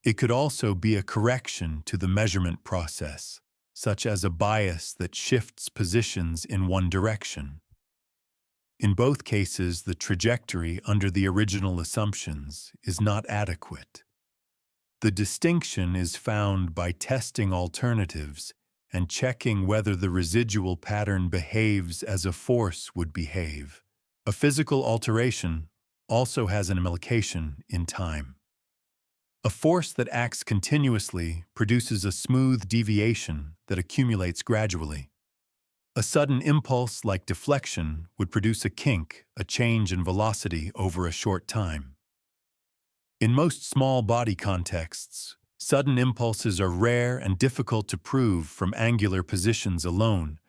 It could also be a correction to the measurement process, such as a bias that shifts positions in one direction. In both cases, the trajectory under the original assumptions is not adequate. The distinction is found by testing alternatives and checking whether the residual pattern behaves as a force would behave. A physical alteration also has an implication in time. A force that acts continuously produces a smooth deviation that accumulates gradually. A sudden impulse like deflection would produce a kink, a change in velocity over a short time. In most small body contexts, sudden impulses are rare and difficult to prove from angular positions alone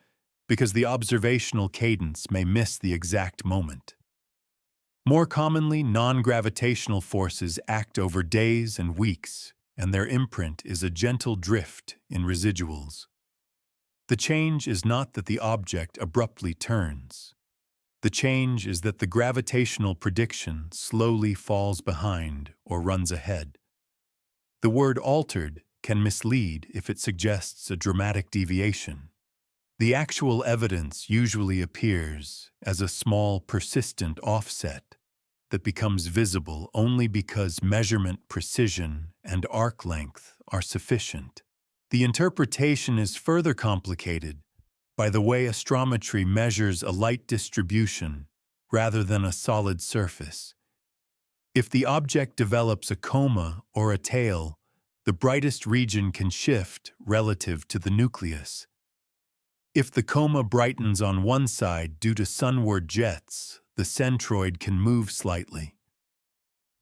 because the observational cadence may miss the exact moment. More commonly, non-gravitational forces act over days and weeks, and their imprint is a gentle drift in residuals. The change is not that the object abruptly turns. The change is that the gravitational prediction slowly falls behind or runs ahead. The word altered can mislead if it suggests a dramatic deviation. The actual evidence usually appears as a small, persistent offset that becomes visible only because measurement precision and arc length are sufficient. The interpretation is further complicated by the way astrometry measures a light distribution rather than a solid surface. If the object develops a coma or a tail, the brightest region can shift relative to the nucleus. If the coma brightens on one side due to sunward jets, the centroid can move slightly.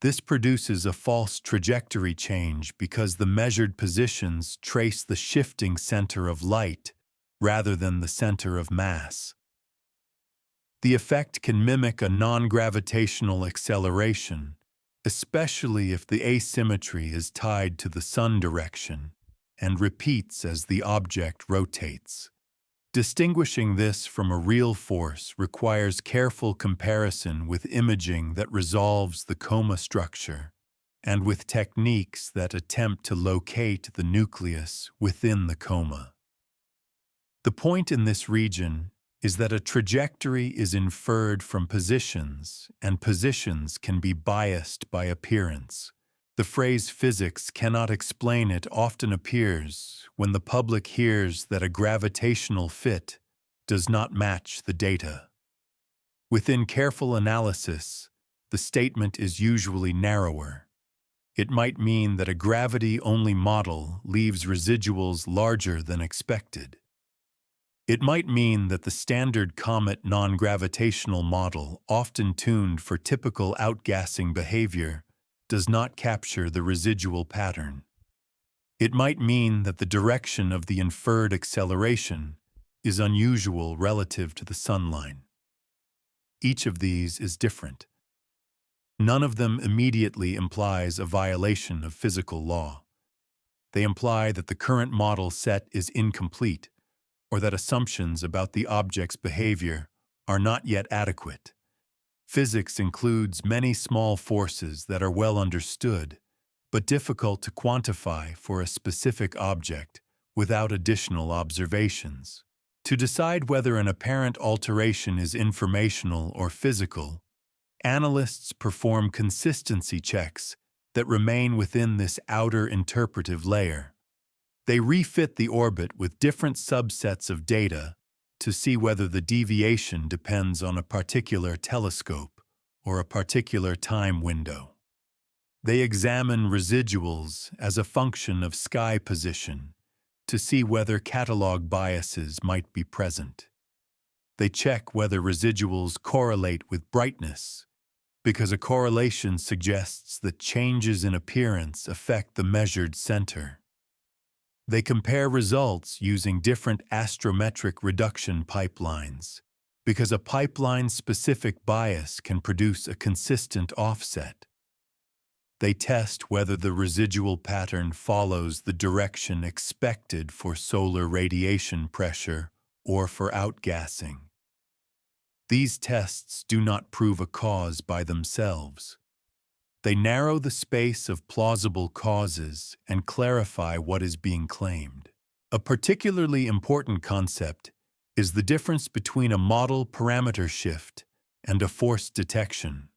This produces a false trajectory change because the measured positions trace the shifting center of light rather than the center of mass. The effect can mimic a non-gravitational acceleration, especially if the asymmetry is tied to the sun direction and repeats as the object rotates. Distinguishing this from a real force requires careful comparison with imaging that resolves the coma structure and with techniques that attempt to locate the nucleus within the coma. The point in this region is that a trajectory is inferred from positions, and positions can be biased by appearance. The phrase physics cannot explain it often appears when the public hears that a gravitational fit does not match the data. Within careful analysis, the statement is usually narrower. It might mean that a gravity-only model leaves residuals larger than expected. It might mean that the standard comet non-gravitational model, often tuned for typical outgassing behavior, does not capture the residual pattern. It might mean that the direction of the inferred acceleration is unusual relative to the sunline. each of these is different. None of them immediately implies a violation of physical law. They imply that the current model set is incomplete, or that assumptions about the object's behavior are not yet adequate. Physics includes many small forces that are well understood, but difficult to quantify for a specific object without additional observations. To decide whether an apparent alteration is informational or physical, analysts perform consistency checks that remain within this outer interpretive layer. They refit the orbit with different subsets of data to see whether the deviation depends on a particular telescope or a particular time window. They examine residuals as a function of sky position to see whether catalog biases might be present. They check whether residuals correlate with brightness, because a correlation suggests that changes in appearance affect the measured center. They compare results using different astrometric reduction pipelines, because a pipeline-specific bias can produce a consistent offset. They test whether the residual pattern follows the direction expected for solar radiation pressure or for outgassing. These tests do not prove a cause by themselves. They narrow the space of plausible causes and clarify what is being claimed. A particularly important concept is the difference between a model parameter shift and a force detection.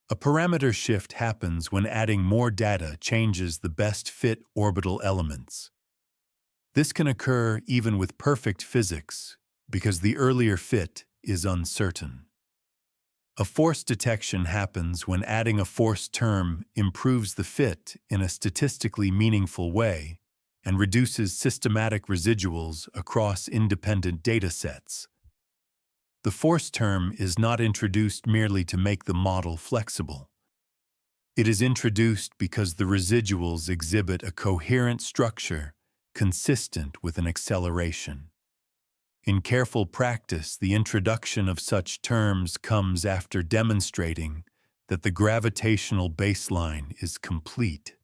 A parameter shift happens when adding more data changes the best fit orbital elements. This can occur even with perfect physics because the earlier fit is uncertain. A force detection happens when adding a force term improves the fit in a statistically meaningful way and reduces systematic residuals across independent datasets. The force term is not introduced merely to make the model flexible. It is introduced because the residuals exhibit a coherent structure consistent with an acceleration. In careful practice, the introduction of such terms comes after demonstrating that the gravitational baseline is complete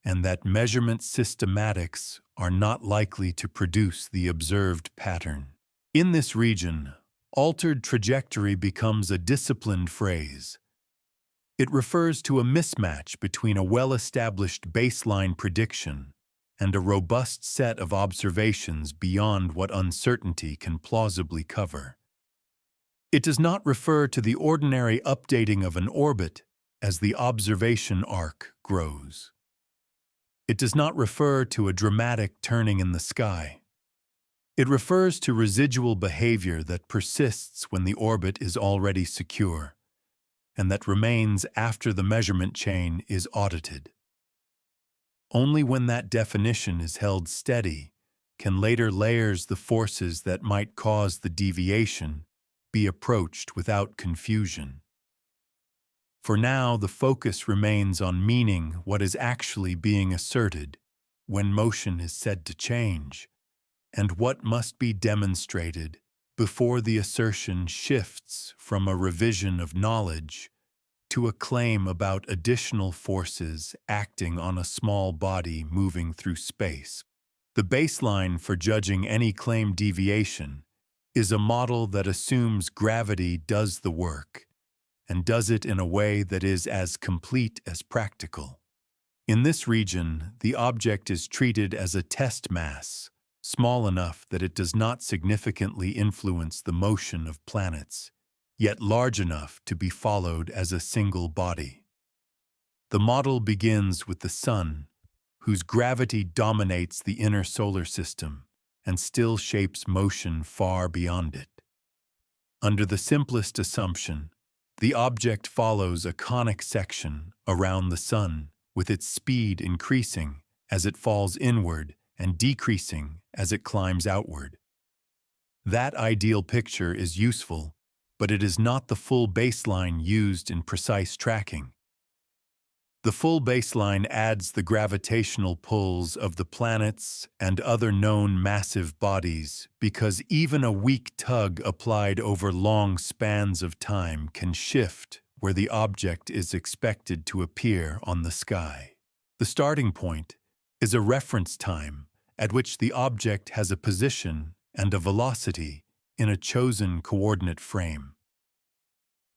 and that measurement systematics are not likely to produce the observed pattern. In this region, altered trajectory becomes a disciplined phrase. It refers to a mismatch between a well-established baseline prediction and a robust set of observations beyond what uncertainty can plausibly cover. It does not refer to the ordinary updating of an orbit as the observation arc grows. It does not refer to a dramatic turning in the sky. It refers to residual behavior that persists when the orbit is already secure, and that remains after the measurement chain is audited. Only when that definition is held steady can later layers the forces that might cause the deviation be approached without confusion. For now, the focus remains on meaning what is actually being asserted when motion is said to change, and what must be demonstrated before the assertion shifts from a revision of knowledge to a claim about additional forces acting on a small body moving through space. The baseline for judging any claimed deviation is a model that assumes gravity does the work, and does it in a way that is as complete as practical. In this region, the object is treated as a test mass, small enough that it does not significantly influence the motion of planets, yet large enough to be followed as a single body. The model begins with the Sun, whose gravity dominates the inner solar system and still shapes motion far beyond it. Under the simplest assumption, the object follows a conic section around the Sun, with its speed increasing as it falls inward and decreasing as it climbs outward. That ideal picture is useful, but it is not the full baseline used in precise tracking. The full baseline adds the gravitational pulls of the planets and other known massive bodies because even a weak tug applied over long spans of time can shift where the object is expected to appear on the sky. The starting point is a reference time at which the object has a position and a velocity in a chosen coordinate frame.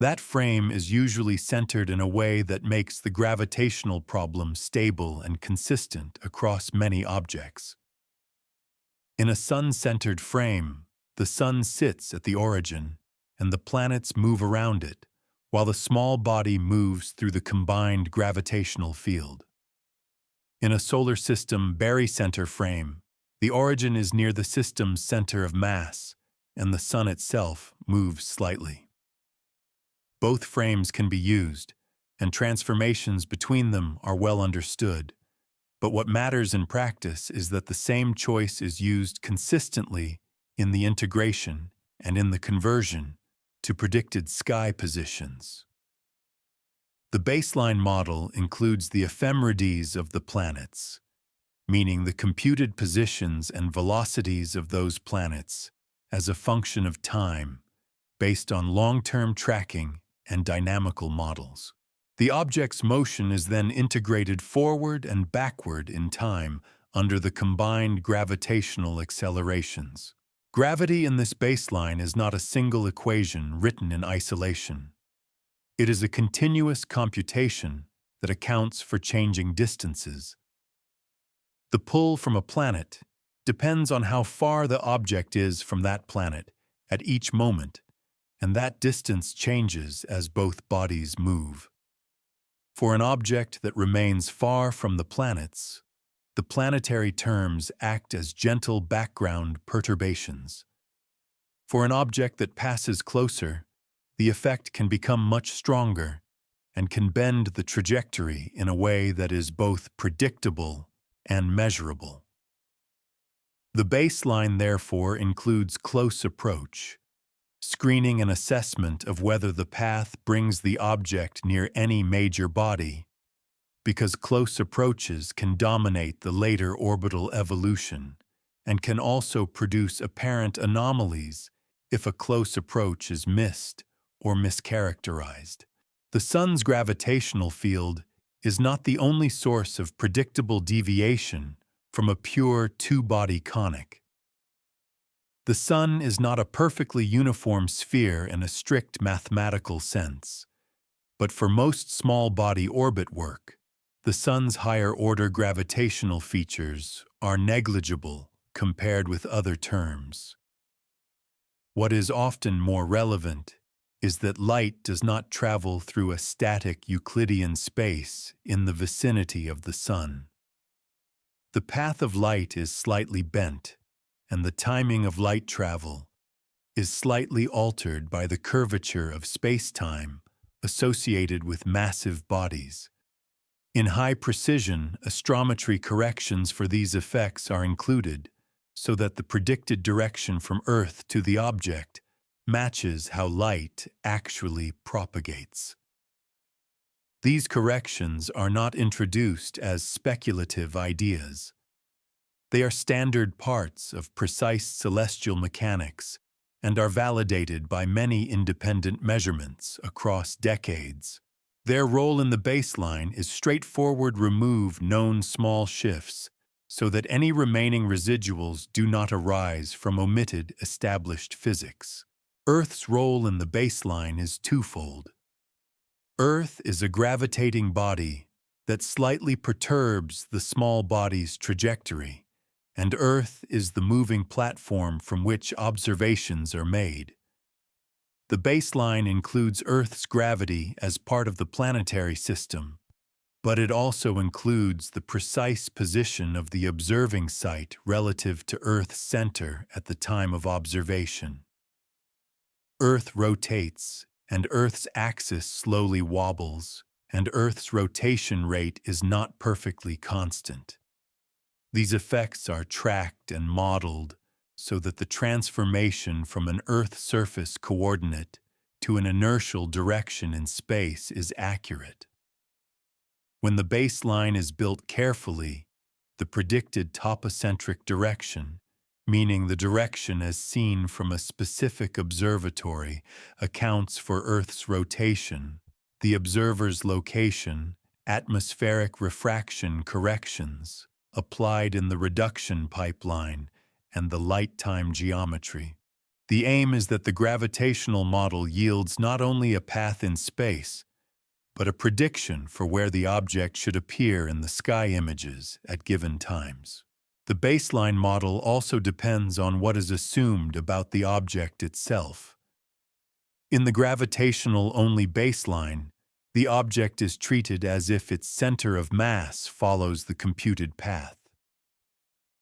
That frame is usually centered in a way that makes the gravitational problem stable and consistent across many objects. In a sun-centered frame, the sun sits at the origin, and the planets move around it, while the small body moves through the combined gravitational field. In a solar system barycenter frame, the origin is near the system's center of mass, and the sun itself moves slightly. Both frames can be used, and transformations between them are well understood, but what matters in practice is that the same choice is used consistently in the integration and in the conversion to predicted sky positions. The baseline model includes the ephemerides of the planets, meaning the computed positions and velocities of those planets as a function of time based on long-term tracking and dynamical models. The object's motion is then integrated forward and backward in time under the combined gravitational accelerations. Gravity in this baseline is not a single equation written in isolation. It is a continuous computation that accounts for changing distances. The pull from a planet depends on how far the object is from that planet at each moment, and that distance changes as both bodies move. For an object that remains far from the planets, the planetary terms act as gentle background perturbations. For an object that passes closer, the effect can become much stronger and can bend the trajectory in a way that is both predictable and measurable. The baseline, therefore, includes close approach, screening and assessment of whether the path brings the object near any major body, because close approaches can dominate the later orbital evolution and can also produce apparent anomalies if a close approach is missed or mischaracterized. The sun's gravitational field is not the only source of predictable deviation from a pure two-body conic. The sun is not a perfectly uniform sphere in a strict mathematical sense, but for most small-body orbit work, the sun's higher-order gravitational features are negligible compared with other terms. What is often more relevant is that light does not travel through a static Euclidean space in the vicinity of the sun. The path of light is slightly bent, and the timing of light travel is slightly altered by the curvature of space-time associated with massive bodies. In high-precision, astrometry corrections for these effects are included so that the predicted direction from Earth to the object matches how light actually propagates. These corrections are not introduced as speculative ideas. They are standard parts of precise celestial mechanics and are validated by many independent measurements across decades. Their role in the baseline is straightforward: remove known small shifts so that any remaining residuals do not arise from omitted established physics. Earth's role in the baseline is twofold. Earth is a gravitating body that slightly perturbs the small body's trajectory, and Earth is the moving platform from which observations are made. The baseline includes Earth's gravity as part of the planetary system, but it also includes the precise position of the observing site relative to Earth's center at the time of observation. Earth rotates, and Earth's axis slowly wobbles, and Earth's rotation rate is not perfectly constant. These effects are tracked and modeled so that the transformation from an Earth surface coordinate to an inertial direction in space is accurate. When the baseline is built carefully, the predicted topocentric direction, meaning the direction as seen from a specific observatory, accounts for Earth's rotation, the observer's location, atmospheric refraction corrections, applied in the reduction pipeline, and the light-time geometry. The aim is that the gravitational model yields not only a path in space, but a prediction for where the object should appear in the sky images at given times. The baseline model also depends on what is assumed about the object itself. In the gravitational-only baseline, the object is treated as if its center of mass follows the computed path.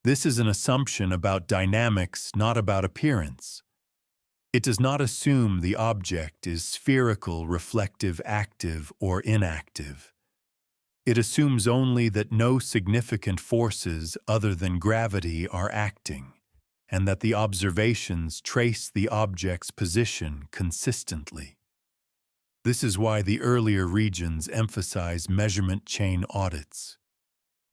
This is an assumption about dynamics, not about appearance. It does not assume the object is spherical, reflective, active, or inactive. It assumes only that no significant forces other than gravity are acting, and that the observations trace the object's position consistently. This is why the earlier regions emphasize measurement chain audits.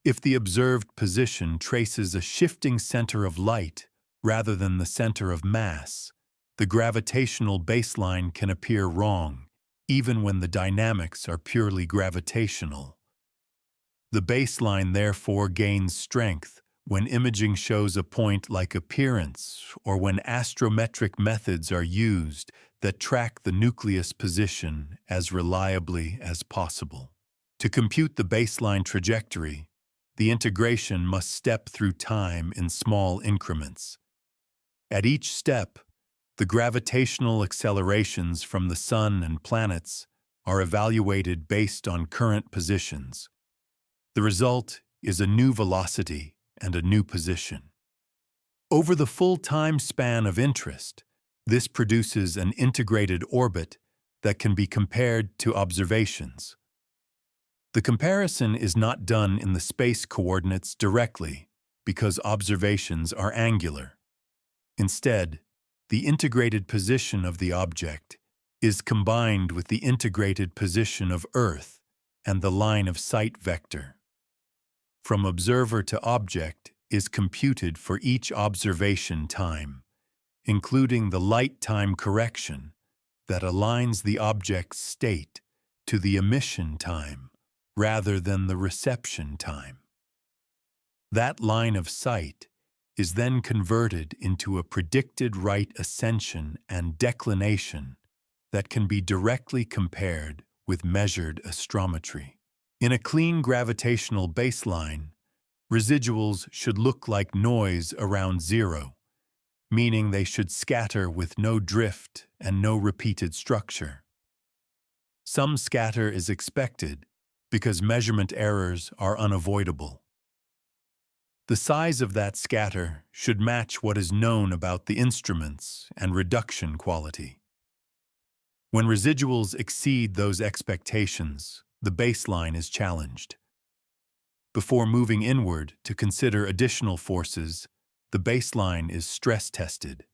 If the observed position traces a shifting center of light rather than the center of mass, the gravitational baseline can appear wrong, even when the dynamics are purely gravitational. The baseline therefore gains strength when imaging shows a point-like appearance or when astrometric methods are used that track the nucleus position as reliably as possible. To compute the baseline trajectory, the integration must step through time in small increments. At each step, the gravitational accelerations from the Sun and planets are evaluated based on current positions. The result is a new velocity and a new position. Over the full time span of interest, this produces an integrated orbit that can be compared to observations. The comparison is not done in the space coordinates directly because observations are angular. Instead, the integrated position of the object is combined with the integrated position of Earth and the line of sight vector. From observer to object is computed for each observation time, including the light time correction that aligns the object's state to the emission time rather than the reception time. That line of sight is then converted into a predicted right ascension and declination that can be directly compared with measured astrometry. In a clean gravitational baseline, residuals should look like noise around zero, meaning they should scatter with no drift and no repeated structure. Some scatter is expected because measurement errors are unavoidable. The size of that scatter should match what is known about the instruments and reduction quality. When residuals exceed those expectations, the baseline is challenged. Before moving inward to consider additional forces, the baseline is stress-tested.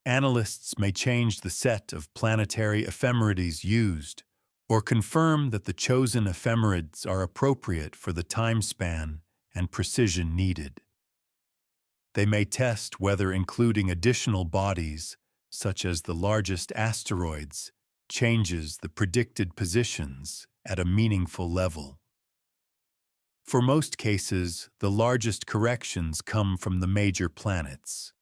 Analysts may change the set of planetary ephemerides used or confirm that the chosen ephemerides are appropriate for the time span and precision needed. They may test whether including additional bodies, such as the largest asteroids, changes the predicted positions at a meaningful level. For most cases, the largest corrections come from the major planets.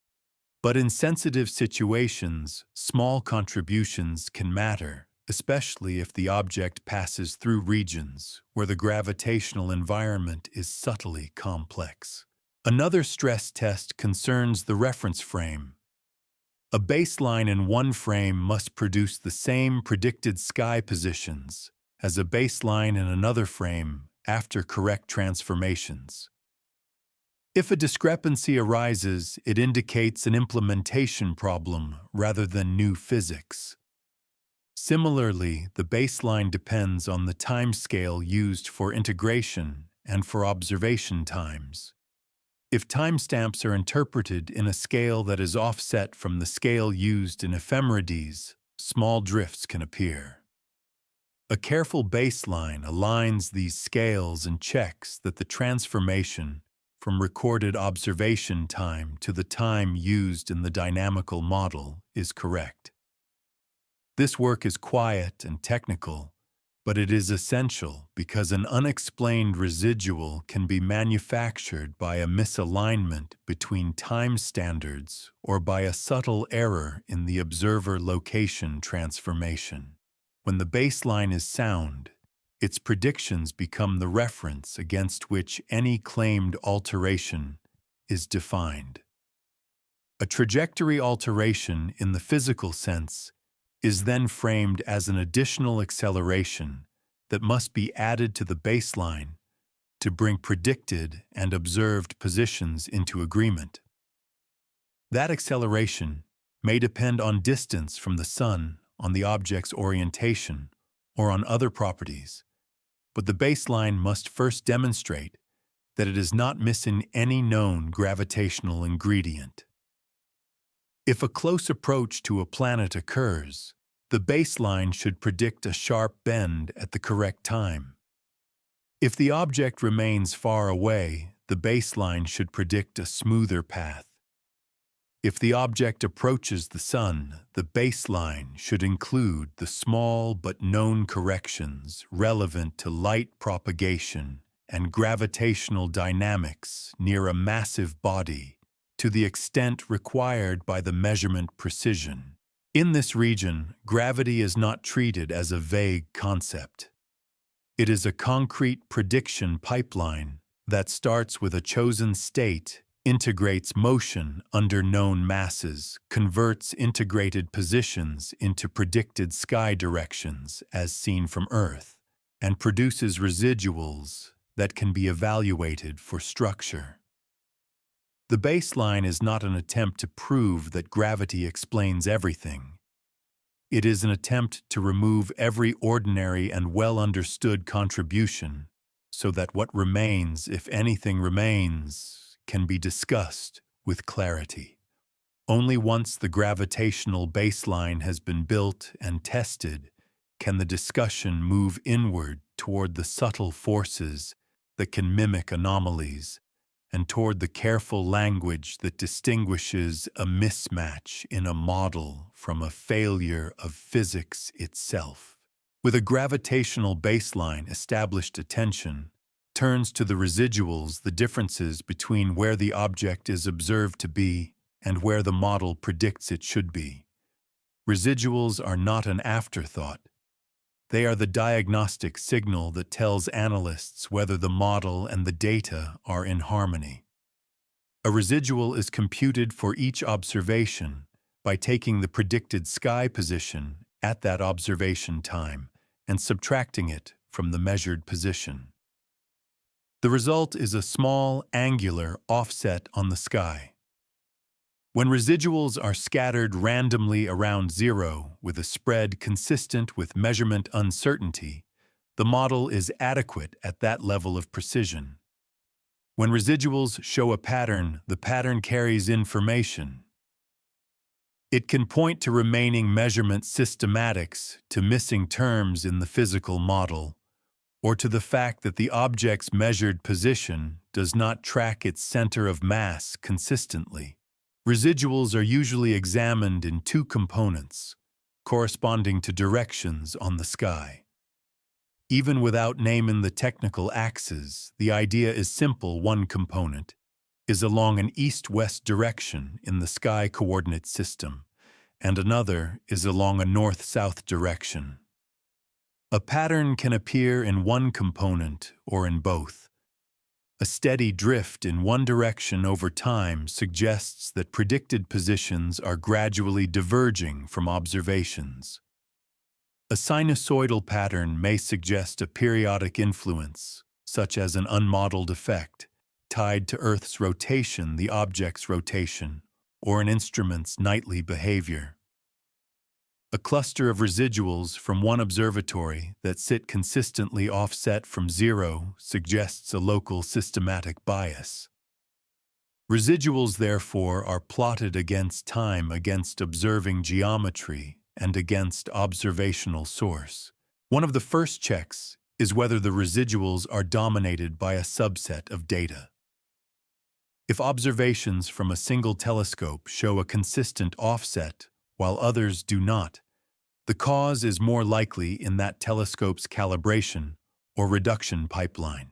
But in sensitive situations, small contributions can matter, especially if the object passes through regions where the gravitational environment is subtly complex. Another stress test concerns the reference frame. A baseline in one frame must produce the same predicted sky positions as a baseline in another frame after correct transformations. If a discrepancy arises, it indicates an implementation problem rather than new physics. Similarly, the baseline depends on the timescale used for integration and for observation times. If timestamps are interpreted in a scale that is offset from the scale used in ephemerides, small drifts can appear. A careful baseline aligns these scales and checks that the transformation from recorded observation time to the time used in the dynamical model is correct. This work is quiet and technical, but it is essential because an unexplained residual can be manufactured by a misalignment between time standards or by a subtle error in the observer location transformation. When the baseline is sound, its predictions become the reference against which any claimed alteration is defined. A trajectory alteration in the physical sense is then framed as an additional acceleration that must be added to the baseline to bring predicted and observed positions into agreement. That acceleration may depend on distance from the Sun, on the object's orientation, or on other properties, but the baseline must first demonstrate that it is not missing any known gravitational ingredient. If a close approach to a planet occurs, the baseline should predict a sharp bend at the correct time. If the object remains far away, the baseline should predict a smoother path. If the object approaches the Sun, the baseline should include the small but known corrections relevant to light propagation and gravitational dynamics near a massive body, to the extent required by the measurement precision. In this region, gravity is not treated as a vague concept. It is a concrete prediction pipeline that starts with a chosen state, integrates motion under known masses, converts integrated positions into predicted sky directions as seen from Earth, and produces residuals that can be evaluated for structure. The baseline is not an attempt to prove that gravity explains everything. It is an attempt to remove every ordinary and well-understood contribution so that what remains, if anything remains, can be discussed with clarity. Only once the gravitational baseline has been built and tested can the discussion move inward toward the subtle forces that can mimic anomalies, and toward the careful language that distinguishes a mismatch in a model from a failure of physics itself. With a gravitational baseline established, attention turns to the residuals, the differences between where the object is observed to be and where the model predicts it should be. Residuals are not an afterthought. They are the diagnostic signal that tells analysts whether the model and the data are in harmony. A residual is computed for each observation by taking the predicted sky position at that observation time and subtracting it from the measured position. The result is a small, angular offset on the sky. When residuals are scattered randomly around zero with a spread consistent with measurement uncertainty, the model is adequate at that level of precision. When residuals show a pattern, the pattern carries information. It can point to remaining measurement systematics, to missing terms in the physical model, or to the fact that the object's measured position does not track its center of mass consistently. Residuals are usually examined in two components, corresponding to directions on the sky. Even without naming the technical axes, the idea is simple. One component is along an east-west direction in the sky coordinate system, and another is along a north-south direction. A pattern can appear in one component or in both. A steady drift in one direction over time suggests that predicted positions are gradually diverging from observations. A sinusoidal pattern may suggest a periodic influence, such as an unmodeled effect, tied to Earth's rotation, the object's rotation, or an instrument's nightly behavior. A cluster of residuals from one observatory that sit consistently offset from zero suggests a local systematic bias. Residuals, therefore, are plotted against time, against observing geometry, and against observational source. One of the first checks is whether the residuals are dominated by a subset of data. If observations from a single telescope show a consistent offset while others do not, the cause is more likely in that telescope's calibration or reduction pipeline.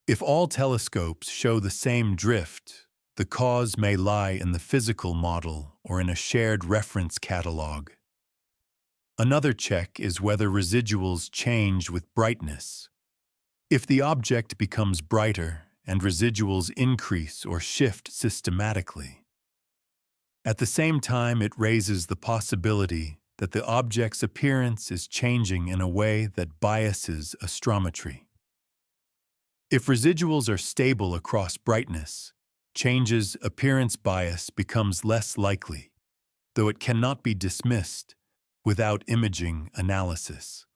If all telescopes show the same drift, the cause may lie in the physical model or in a shared reference catalog. Another check is whether residuals change with brightness. If the object becomes brighter and residuals increase or shift systematically, at the same time it raises the possibility that the object's appearance is changing in a way that biases astrometry. If residuals are stable across brightness, changes appearance bias becomes less likely, though it cannot be dismissed without imaging analysis.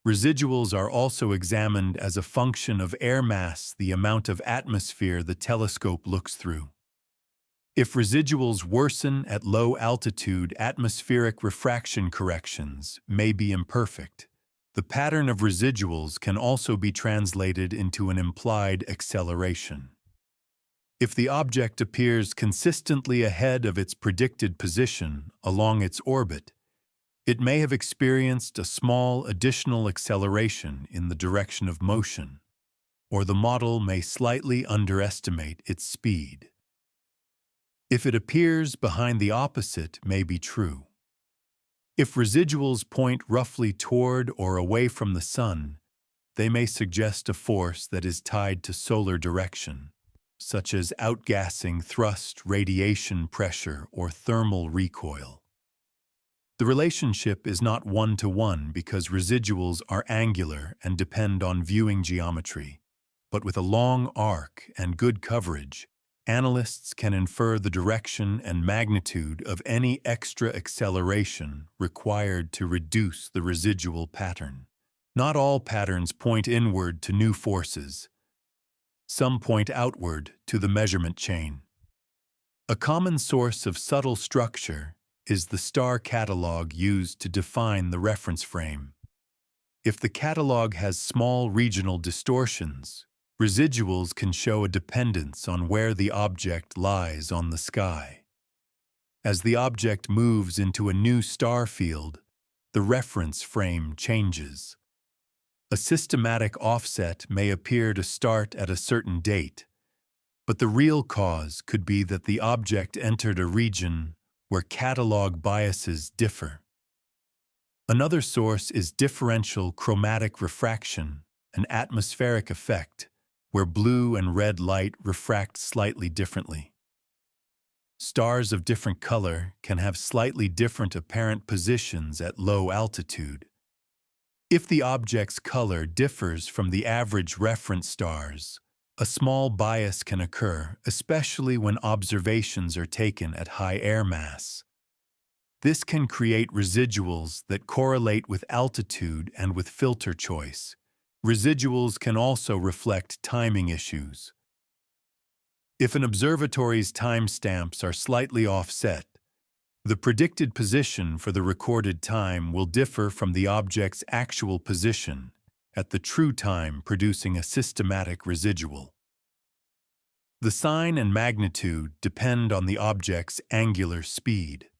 Residuals are also examined as a function of air mass, the amount of atmosphere the telescope looks through. If residuals worsen at low altitude, atmospheric refraction corrections may be imperfect. The pattern of residuals can also be translated into an implied acceleration. If the object appears consistently ahead of its predicted position along its orbit, it may have experienced a small additional acceleration in the direction of motion, or the model may slightly underestimate its speed. If it appears behind the opposite may be true. If residuals point roughly toward or away from the Sun, they may suggest a force that is tied to solar direction, such as outgassing thrust, radiation pressure, or thermal recoil. The relationship is not one-to-one because residuals are angular and depend on viewing geometry, but with a long arc and good coverage, analysts can infer the direction and magnitude of any extra acceleration required to reduce the residual pattern. Not all patterns point inward to new forces. Some point outward to the measurement chain. A common source of subtle structure is the star catalog used to define the reference frame. If the catalog has small regional distortions, residuals can show a dependence on where the object lies on the sky. As the object moves into a new star field, the reference frame changes. A systematic offset may appear to start at a certain date, but the real cause could be that the object entered a region where catalog biases differ. Another source is differential chromatic refraction, an atmospheric effect where blue and red light refract slightly differently. Stars of different color can have slightly different apparent positions at low altitude. If the object's color differs from the average reference stars, a small bias can occur, especially when observations are taken at high air mass. This can create residuals that correlate with altitude and with filter choice. Residuals can also reflect timing issues. If an observatory's timestamps are slightly offset, the predicted position for the recorded time will differ from the object's actual position at the true time, producing a systematic residual. The sign and magnitude depend on the object's angular speed.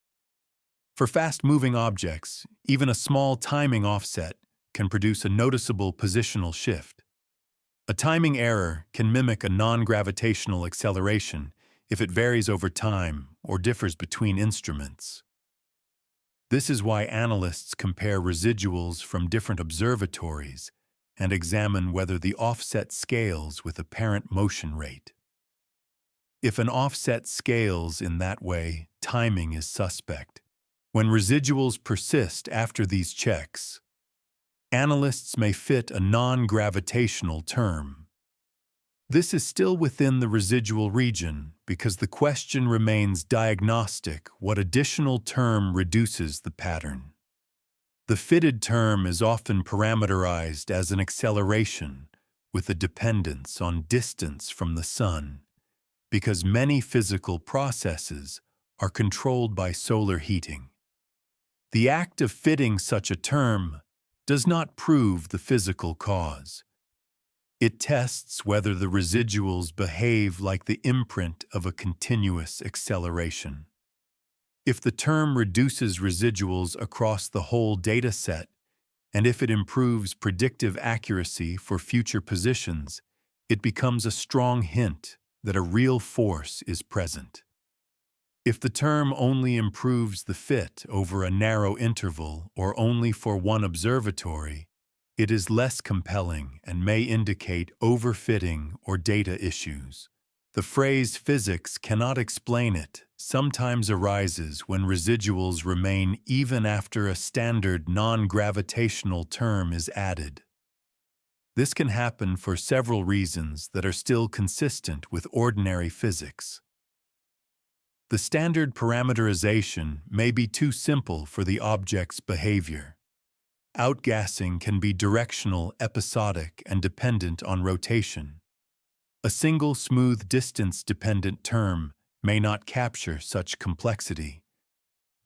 For fast-moving objects, even a small timing offset can produce a noticeable positional shift. A timing error can mimic a non-gravitational acceleration if it varies over time or differs between instruments. This is why analysts compare residuals from different observatories and examine whether the offset scales with apparent motion rate. If an offset scales in that way, timing is suspect. When residuals persist after these checks, analysts may fit a non-gravitational term. This is still within the residual region because the question remains diagnostic: what additional term reduces the pattern? The fitted term is often parameterized as an acceleration with a dependence on distance from the Sun, because many physical processes are controlled by solar heating. The act of fitting such a term does not prove the physical cause. It tests whether the residuals behave like the imprint of a continuous acceleration. If the term reduces residuals across the whole data set, and if it improves predictive accuracy for future positions, it becomes a strong hint that a real force is present. If the term only improves the fit over a narrow interval or only for one observatory, it is less compelling and may indicate overfitting or data issues. The phrase "physics cannot explain it" sometimes arises when residuals remain even after a standard non-gravitational term is added. This can happen for several reasons that are still consistent with ordinary physics. The standard parameterization may be too simple for the object's behavior. Outgassing can be directional, episodic, and dependent on rotation. A single smooth distance-dependent term may not capture such complexity.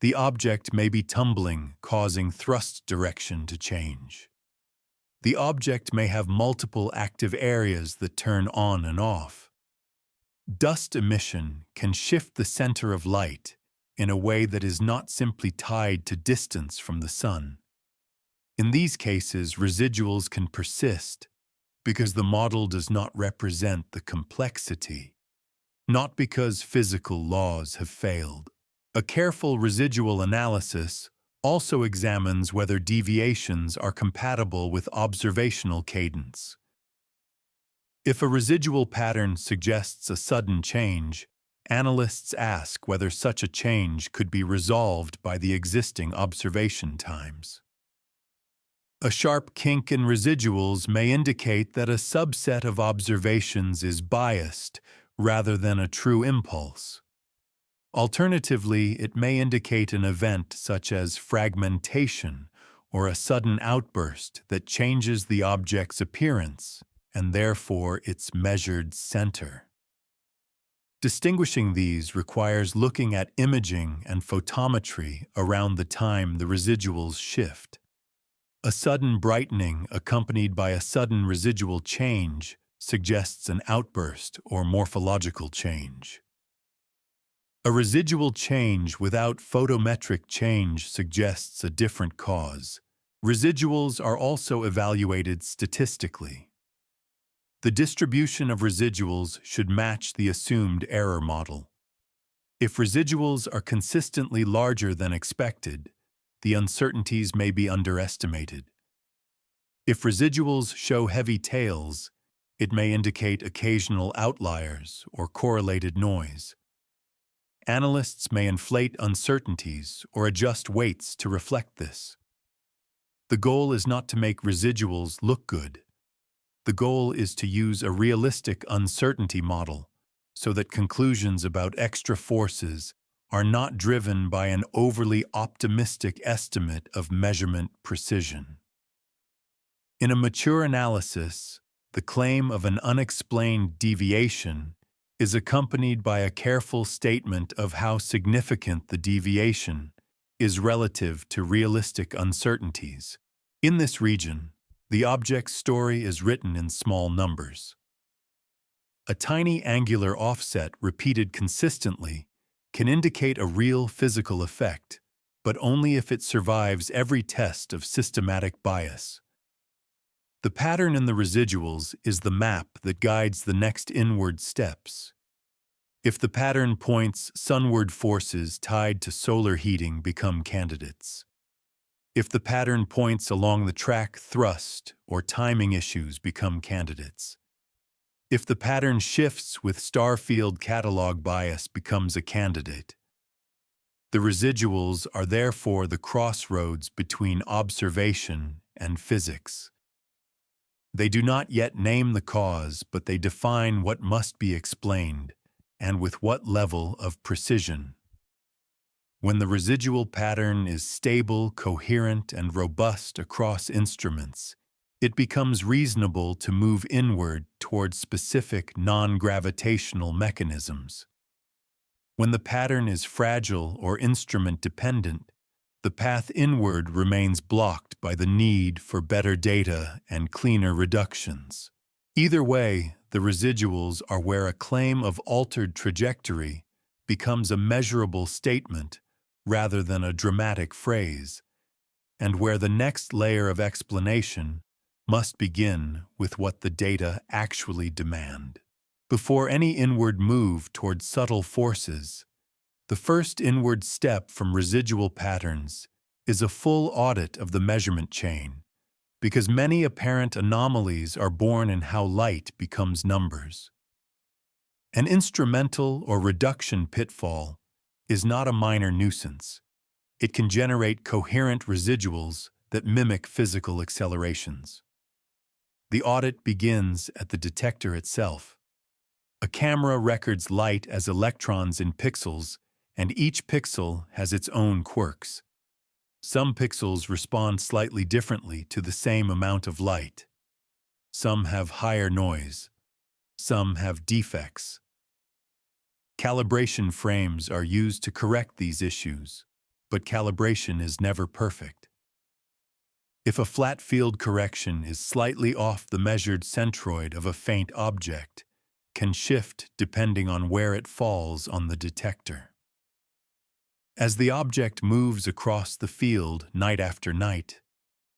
The object may be tumbling, causing thrust direction to change. The object may have multiple active areas that turn on and off. Dust emission can shift the center of light in a way that is not simply tied to distance from the sun. In these cases, residuals can persist because the model does not represent the complexity, not because physical laws have failed. A careful residual analysis also examines whether deviations are compatible with observational cadence. If a residual pattern suggests a sudden change, analysts ask whether such a change could be resolved by the existing observation times. A sharp kink in residuals may indicate that a subset of observations is biased rather than a true impulse. Alternatively, it may indicate an event such as fragmentation or a sudden outburst that changes the object's appearance and therefore its measured center. Distinguishing these requires looking at imaging and photometry around the time the residuals shift. A sudden brightening accompanied by a sudden residual change suggests an outburst or morphological change. A residual change without photometric change suggests a different cause. Residuals are also evaluated statistically. The distribution of residuals should match the assumed error model. If residuals are consistently larger than expected, the uncertainties may be underestimated. If residuals show heavy tails, it may indicate occasional outliers or correlated noise. Analysts may inflate uncertainties or adjust weights to reflect this. The goal is not to make residuals look good. The goal is to use a realistic uncertainty model so that conclusions about extra forces are not driven by an overly optimistic estimate of measurement precision. In a mature analysis, the claim of an unexplained deviation is accompanied by a careful statement of how significant the deviation is relative to realistic uncertainties. In this region, the object's story is written in small numbers. A tiny angular offset repeated consistently can indicate a real physical effect, but only if it survives every test of systematic bias. The pattern in the residuals is the map that guides the next inward steps. If the pattern points, sunward forces tied to solar heating become candidates. If the pattern points along the track, thrust or timing issues become candidates. If the pattern shifts with starfield catalog bias becomes a candidate. The residuals are therefore the crossroads between observation and physics. They do not yet name the cause, but they define what must be explained and with what level of precision. When the residual pattern is stable, coherent, and robust across instruments, it becomes reasonable to move inward towards specific non-gravitational mechanisms. When the pattern is fragile or instrument-dependent, The path inward remains blocked by the need for better data and cleaner reductions. Either way, the residuals are where a claim of altered trajectory becomes a measurable statement rather than a dramatic phrase, and where the next layer of explanation must begin with what the data actually demand. Before any inward move toward subtle forces, the first inward step from residual patterns is a full audit of the measurement chain, because many apparent anomalies are born in how light becomes numbers. An instrumental or reduction pitfall is not a minor nuisance. It can generate coherent residuals that mimic physical accelerations. The audit begins at the detector itself. A camera records light as electrons in pixels, and each pixel has its own quirks. Some pixels respond slightly differently to the same amount of light. Some have higher noise. Some have defects. Calibration frames are used to correct these issues, but calibration is never perfect. If a flat field correction is slightly off, the measured centroid of a faint object can shift depending on where it falls on the detector. As the object moves across the field night after night,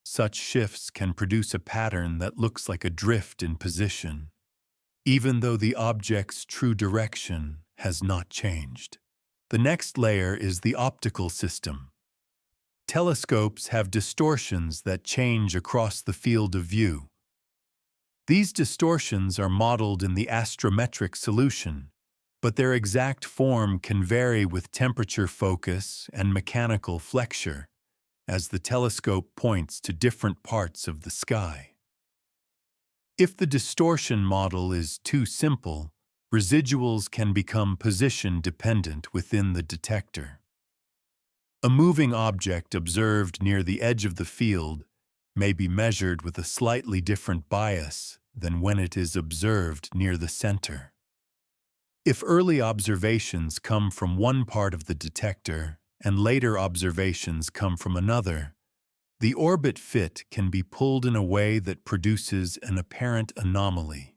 such shifts can produce a pattern that looks like a drift in position, even though the object's true direction has not changed. The next layer is the optical system. Telescopes have distortions that change across the field of view. These distortions are modeled in the astrometric solution, but their exact form can vary with temperature focus and mechanical flexure, as the telescope points to different parts of the sky. If the distortion model is too simple, residuals can become position-dependent within the detector. A moving object observed near the edge of the field may be measured with a slightly different bias than when it is observed near the center. If early observations come from one part of the detector and later observations come from another, the orbit fit can be pulled in a way that produces an apparent anomaly.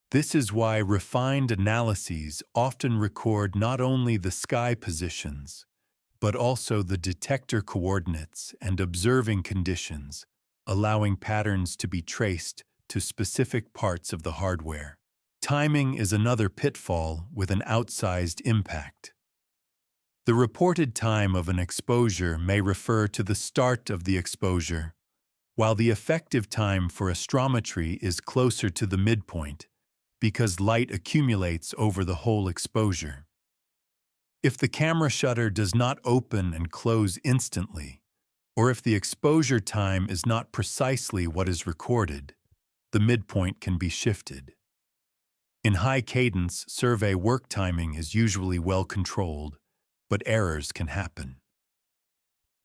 This is why refined analyses often record not only the sky positions, but also the detector coordinates and observing conditions, allowing patterns to be traced to specific parts of the hardware. Timing is another pitfall with an outsized impact. The reported time of an exposure may refer to the start of the exposure, while the effective time for astrometry is closer to the midpoint, because light accumulates over the whole exposure. If the camera shutter does not open and close instantly, or if the exposure time is not precisely what is recorded, the midpoint can be shifted. In high cadence survey, work timing is usually well controlled, but errors can happen.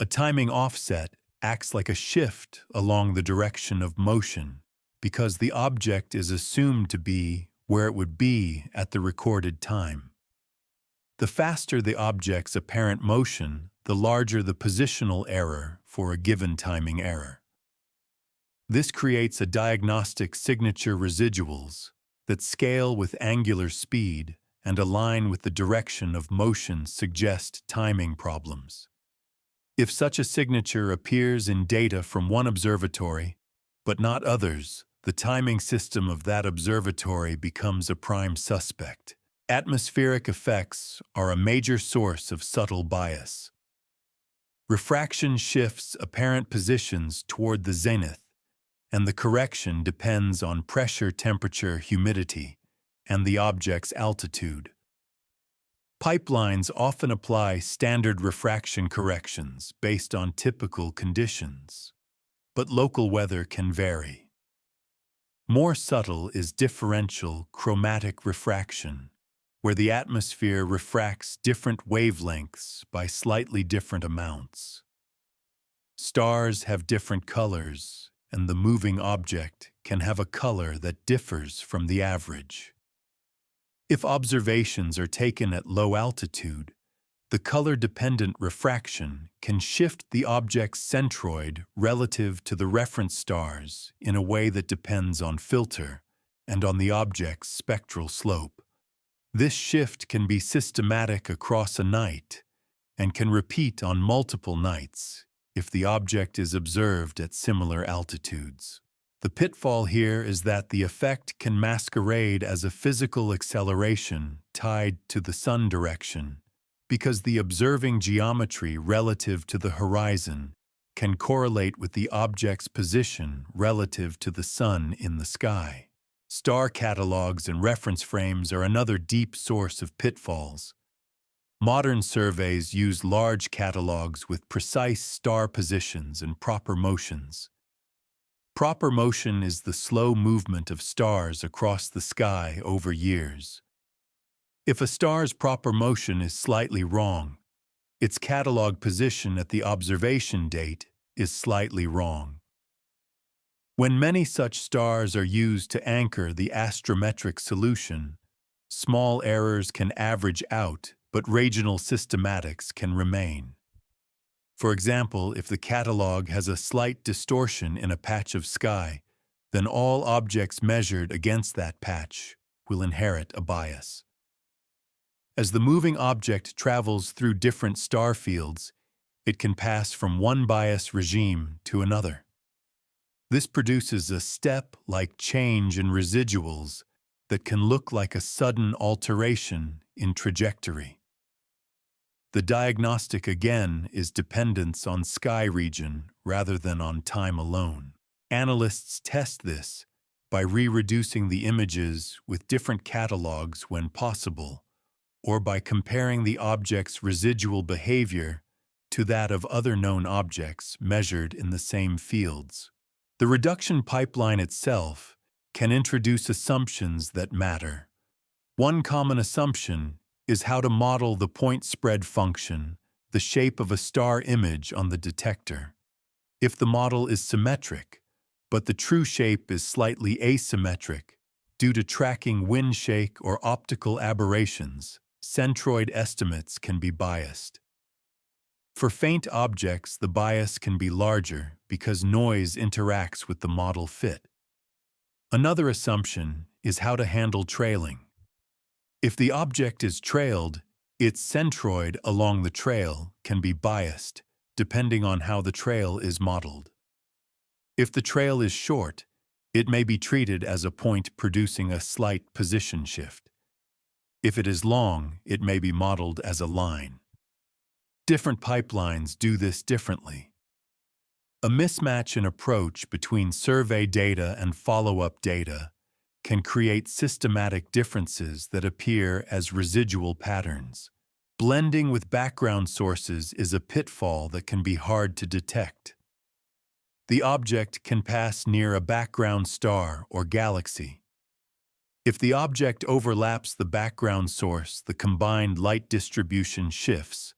A timing offset acts like a shift along the direction of motion because the object is assumed to be where it would be at the recorded time. The faster the object's apparent motion, the larger the positional error for a given timing error. This creates a diagnostic signature residuals that scale with angular speed and align with the direction of motion suggest timing problems. If such a signature appears in data from one observatory, but not others, the timing system of that observatory becomes a prime suspect. Atmospheric effects are a major source of subtle bias. Refraction shifts apparent positions toward the zenith, and the correction depends on pressure, temperature, humidity, and the object's altitude. Pipelines often apply standard refraction corrections based on typical conditions, but local weather can vary. More subtle is differential chromatic refraction, where the atmosphere refracts different wavelengths by slightly different amounts. Stars have different colors, and the moving object can have a color that differs from the average. If observations are taken at low altitude, The color-dependent refraction can shift the object's centroid relative to the reference stars in a way that depends on filter and on the object's spectral slope. This shift can be systematic across a night and can repeat on multiple nights if the object is observed at similar altitudes. The pitfall here is that the effect can masquerade as a physical acceleration tied to the sun direction, because the observing geometry relative to the horizon can correlate with the object's position relative to the sun in the sky. Star catalogs and reference frames are another deep source of pitfalls. Modern surveys use large catalogs with precise star positions and proper motions. Proper motion is the slow movement of stars across the sky over years. If a star's proper motion is slightly wrong, its catalog position at the observation date is slightly wrong. When many such stars are used to anchor the astrometric solution, small errors can average out, but regional systematics can remain. For example, if the catalog has a slight distortion in a patch of sky, then all objects measured against that patch will inherit a bias. As the moving object travels through different star fields, it can pass from one bias regime to another. This produces a step-like change in residuals that can look like a sudden alteration in trajectory. The diagnostic again is dependence on sky region rather than on time alone. Analysts test this by re-reducing the images with different catalogs when possible, or by comparing the object's residual behavior to that of other known objects measured in the same fields. The reduction pipeline itself can introduce assumptions that matter. One common assumption is how to model the point spread function, the shape of a star image on the detector. If the model is symmetric, but the true shape is slightly asymmetric due to tracking wind shake or optical aberrations, centroid estimates can be biased. For faint objects, the bias can be larger because noise interacts with the model fit. Another assumption is how to handle trailing. If the object is trailed, its centroid along the trail can be biased, depending on how the trail is modeled. If the trail is short, it may be treated as a point producing a slight position shift. If it is long, it may be modeled as a line. Different pipelines do this differently. A mismatch in approach between survey data and follow-up data can create systematic differences that appear as residual patterns. Blending with background sources is a pitfall that can be hard to detect. The object can pass near a background star or galaxy. If the object overlaps the background source, the combined light distribution shifts,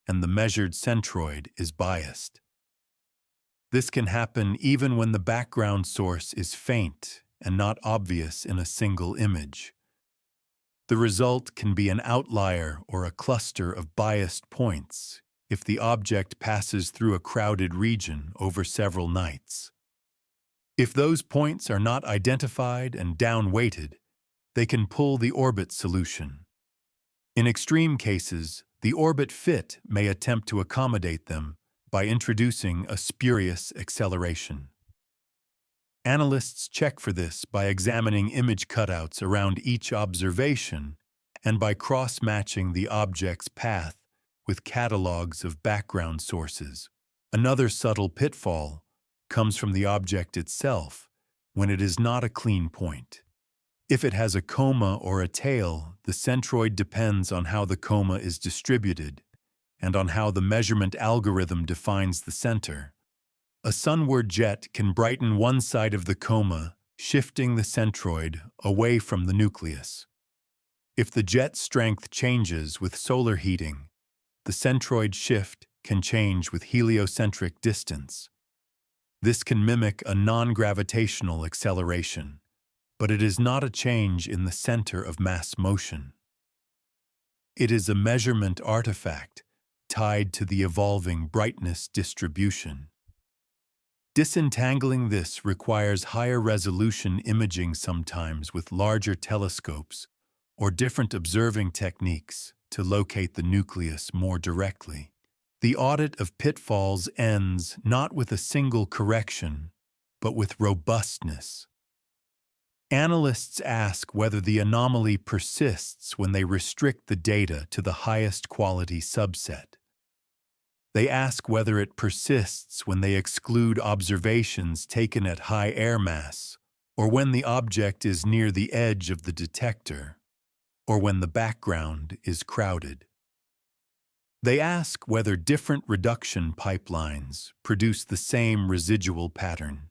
and the measured centroid is biased. This can happen even when the background source is faint and not obvious in a single image. The result can be an outlier or a cluster of biased points if the object passes through a crowded region over several nights. If those points are not identified and down-weighted, they can pull the orbit solution. In extreme cases, the orbit fit may attempt to accommodate them by introducing a spurious acceleration. Analysts check for this by examining image cutouts around each observation and by cross-matching the object's path with catalogs of background sources. Another subtle pitfall comes from the object itself when it is not a clean point. If it has a coma or a tail, the centroid depends on how the coma is distributed and on how the measurement algorithm defines the center. A sunward jet can brighten one side of the coma, shifting the centroid away from the nucleus. If the jet strength changes with solar heating, the centroid shift can change with heliocentric distance. This can mimic a non-gravitational acceleration, but it is not a change in the center of mass motion. It is a measurement artifact tied to the evolving brightness distribution. Disentangling this requires higher resolution imaging, sometimes with larger telescopes or different observing techniques to locate the nucleus more directly. The audit of pitfalls ends not with a single correction, but with robustness. Analysts ask whether the anomaly persists when they restrict the data to the highest quality subset. They ask whether it persists when they exclude observations taken at high air mass, or when the object is near the edge of the detector, or when the background is crowded. They ask whether different reduction pipelines produce the same residual pattern.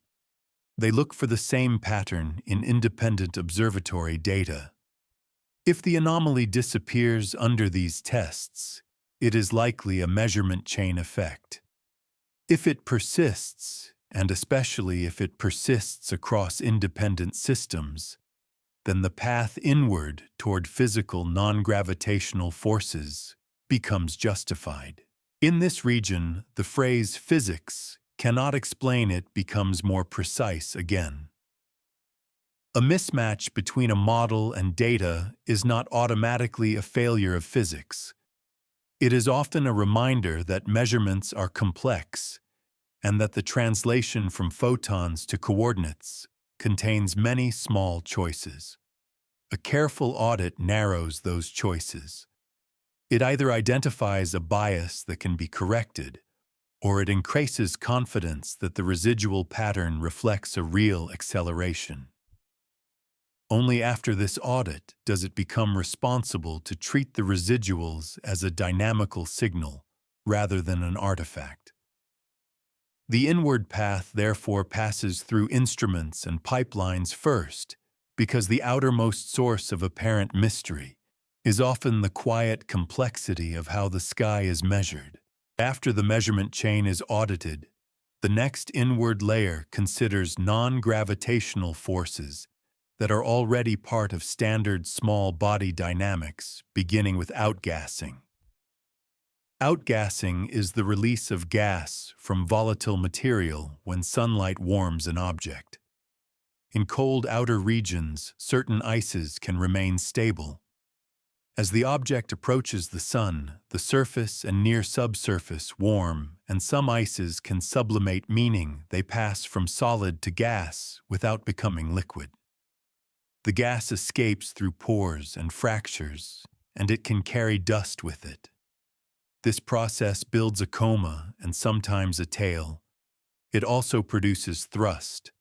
They look for the same pattern in independent observatory data. If the anomaly disappears under these tests, it is likely a measurement chain effect. If it persists, and especially if it persists across independent systems, then the path inward toward physical non-gravitational forces becomes justified. In this region, the phrase physics cannot explain it becomes more precise again. A mismatch between a model and data is not automatically a failure of physics. It is often a reminder that measurements are complex and that the translation from photons to coordinates contains many small choices. A careful audit narrows those choices. It either identifies a bias that can be corrected, or it increases confidence that the residual pattern reflects a real acceleration. Only after this audit does it become responsible to treat the residuals as a dynamical signal rather than an artifact. The inward path therefore passes through instruments and pipelines first, because the outermost source of apparent mystery is often the quiet complexity of how the sky is measured. After the measurement chain is audited, the next inward layer considers non-gravitational forces that are already part of standard small body dynamics, beginning with outgassing. Outgassing is the release of gas from volatile material when sunlight warms an object. In cold outer regions, certain ices can remain stable. As the object approaches the sun, the surface and near subsurface warm, and some ices can sublimate, meaning they pass from solid to gas without becoming liquid. The gas escapes through pores and fractures, and it can carry dust with it. This process builds a coma and sometimes a tail. It also produces thrust.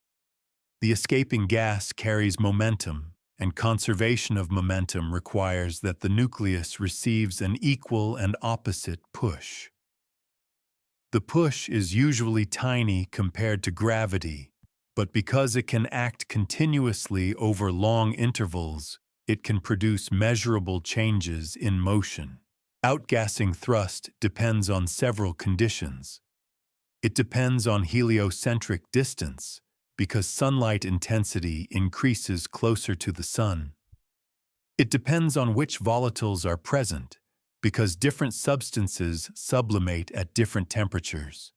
The escaping gas carries momentum, and conservation of momentum requires that the nucleus receives an equal and opposite push. The push is usually tiny compared to gravity, but because it can act continuously over long intervals, it can produce measurable changes in motion. Outgassing thrust depends on several conditions. It depends on heliocentric distance, because sunlight intensity increases closer to the sun. It depends on which volatiles are present, because different substances sublimate at different temperatures.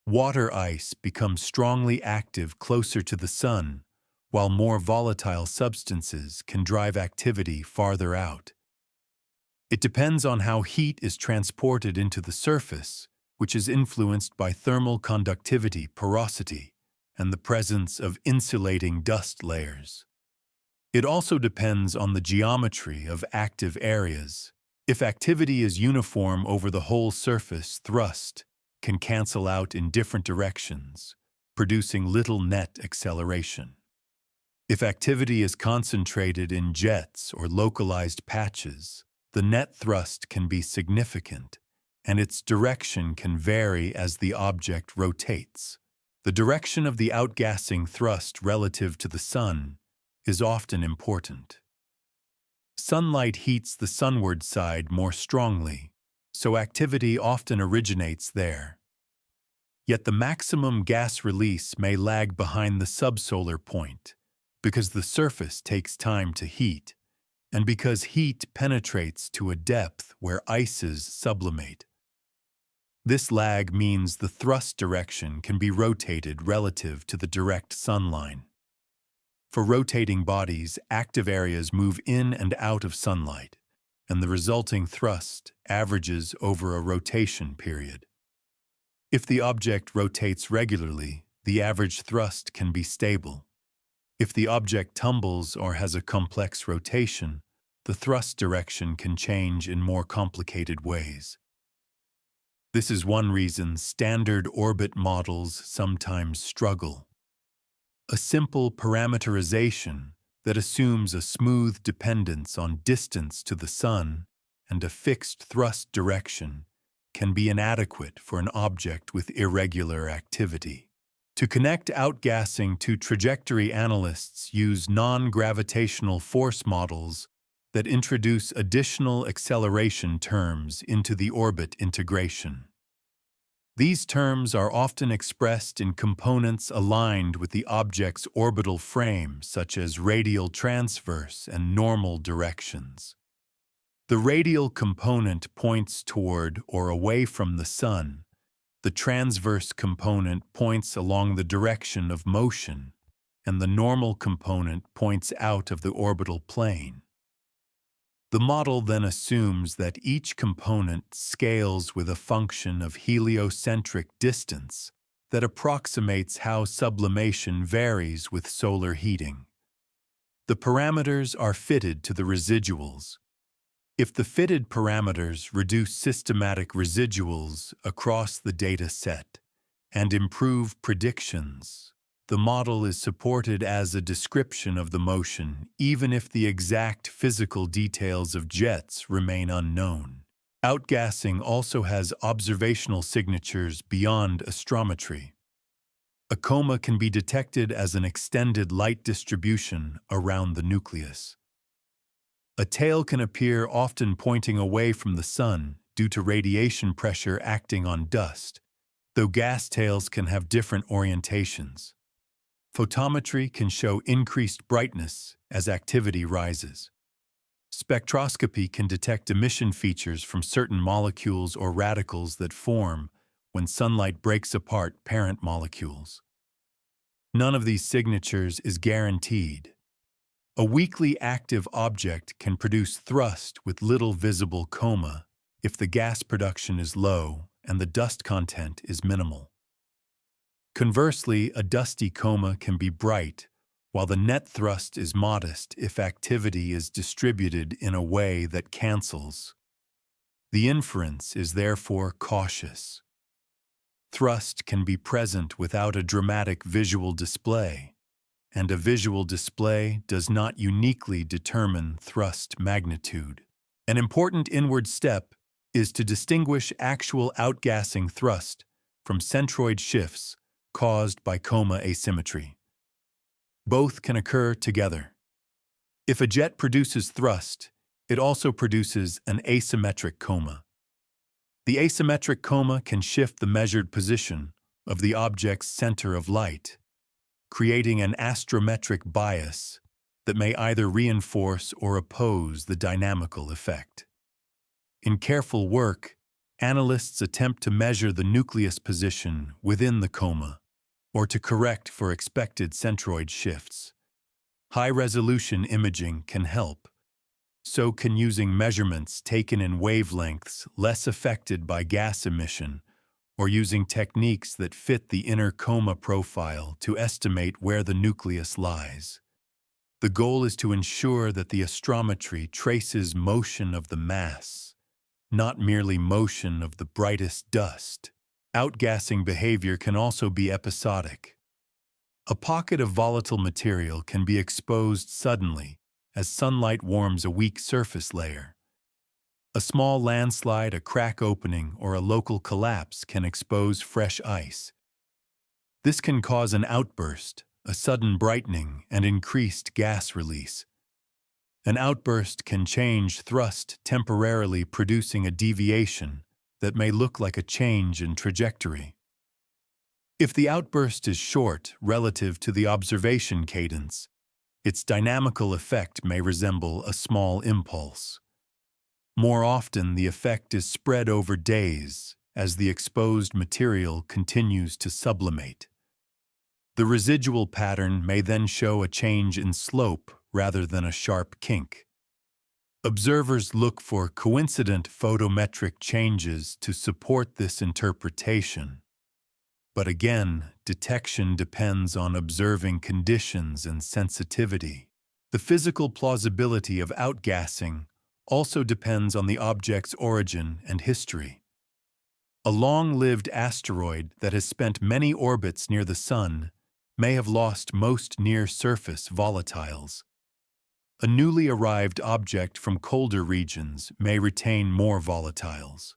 Water ice becomes strongly active closer to the sun, while more volatile substances can drive activity farther out. It depends on how heat is transported into the surface, which is influenced by thermal conductivity, porosity, and the presence of insulating dust layers. It also depends on the geometry of active areas. If activity is uniform over the whole surface, thrust can cancel out in different directions, producing little net acceleration. If activity is concentrated in jets or localized patches, the net thrust can be significant, and its direction can vary as the object rotates. The direction of the outgassing thrust relative to the sun is often important. Sunlight heats the sunward side more strongly, so activity often originates there. Yet the maximum gas release may lag behind the subsolar point, because the surface takes time to heat, and because heat penetrates to a depth where ices sublimate. This lag means the thrust direction can be rotated relative to the direct sunline. For rotating bodies, active areas move in and out of sunlight, and the resulting thrust averages over a rotation period. If the object rotates regularly, the average thrust can be stable. If the object tumbles or has a complex rotation, the thrust direction can change in more complicated ways. This is one reason standard orbit models sometimes struggle. A simple parameterization that assumes a smooth dependence on distance to the Sun and a fixed thrust direction can be inadequate for an object with irregular activity. To connect outgassing to trajectory, analysts use non-gravitational force models that introduce additional acceleration terms into the orbit integration. These terms are often expressed in components aligned with the object's orbital frame, such as radial transverse and normal directions. The radial component points toward or away from the Sun. The transverse component points along the direction of motion, and the normal component points out of the orbital plane. The model then assumes that each component scales with a function of heliocentric distance that approximates how sublimation varies with solar heating. The parameters are fitted to the residuals. If the fitted parameters reduce systematic residuals across the data set and improve predictions, the model is supported as a description of the motion, even if the exact physical details of jets remain unknown. Outgassing also has observational signatures beyond astrometry. A coma can be detected as an extended light distribution around the nucleus. A tail can appear, often pointing away from the Sun due to radiation pressure acting on dust, though gas tails can have different orientations. Photometry can show increased brightness as activity rises. Spectroscopy can detect emission features from certain molecules or radicals that form when sunlight breaks apart parent molecules. None of these signatures is guaranteed. A weakly active object can produce thrust with little visible coma if the gas production is low and the dust content is minimal. Conversely, a dusty coma can be bright, while the net thrust is modest if activity is distributed in a way that cancels. The inference is therefore cautious. Thrust can be present without a dramatic visual display, and a visual display does not uniquely determine thrust magnitude. An important inward step is to distinguish actual outgassing thrust from centroid shifts caused by coma asymmetry. Both can occur together. If a jet produces thrust, it also produces an asymmetric coma. The asymmetric coma can shift the measured position of the object's center of light, creating an astrometric bias that may either reinforce or oppose the dynamical effect. In careful work, analysts attempt to measure the nucleus position within the coma or to correct for expected centroid shifts. High-resolution imaging can help. So can using measurements taken in wavelengths less affected by gas emission, or using techniques that fit the inner coma profile to estimate where the nucleus lies. The goal is to ensure that the astrometry traces motion of the mass, not merely motion of the brightest dust. Outgassing behavior can also be episodic. A pocket of volatile material can be exposed suddenly as sunlight warms a weak surface layer. A small landslide, a crack opening, or a local collapse can expose fresh ice. This can cause an outburst, a sudden brightening, and increased gas release. An outburst can change thrust temporarily, producing a deviation that may look like a change in trajectory. If the outburst is short relative to the observation cadence, Its dynamical effect may resemble a small impulse. More often, the effect is spread over days as the exposed material continues to sublimate. The residual pattern may then show a change in slope rather than a sharp kink. Observers look for coincident photometric changes to support this interpretation. But again, detection depends on observing conditions and sensitivity. The physical plausibility of outgassing also depends on the object's origin and history. A long-lived asteroid that has spent many orbits near the Sun may have lost most near-surface volatiles. A newly arrived object from colder regions may retain more volatiles.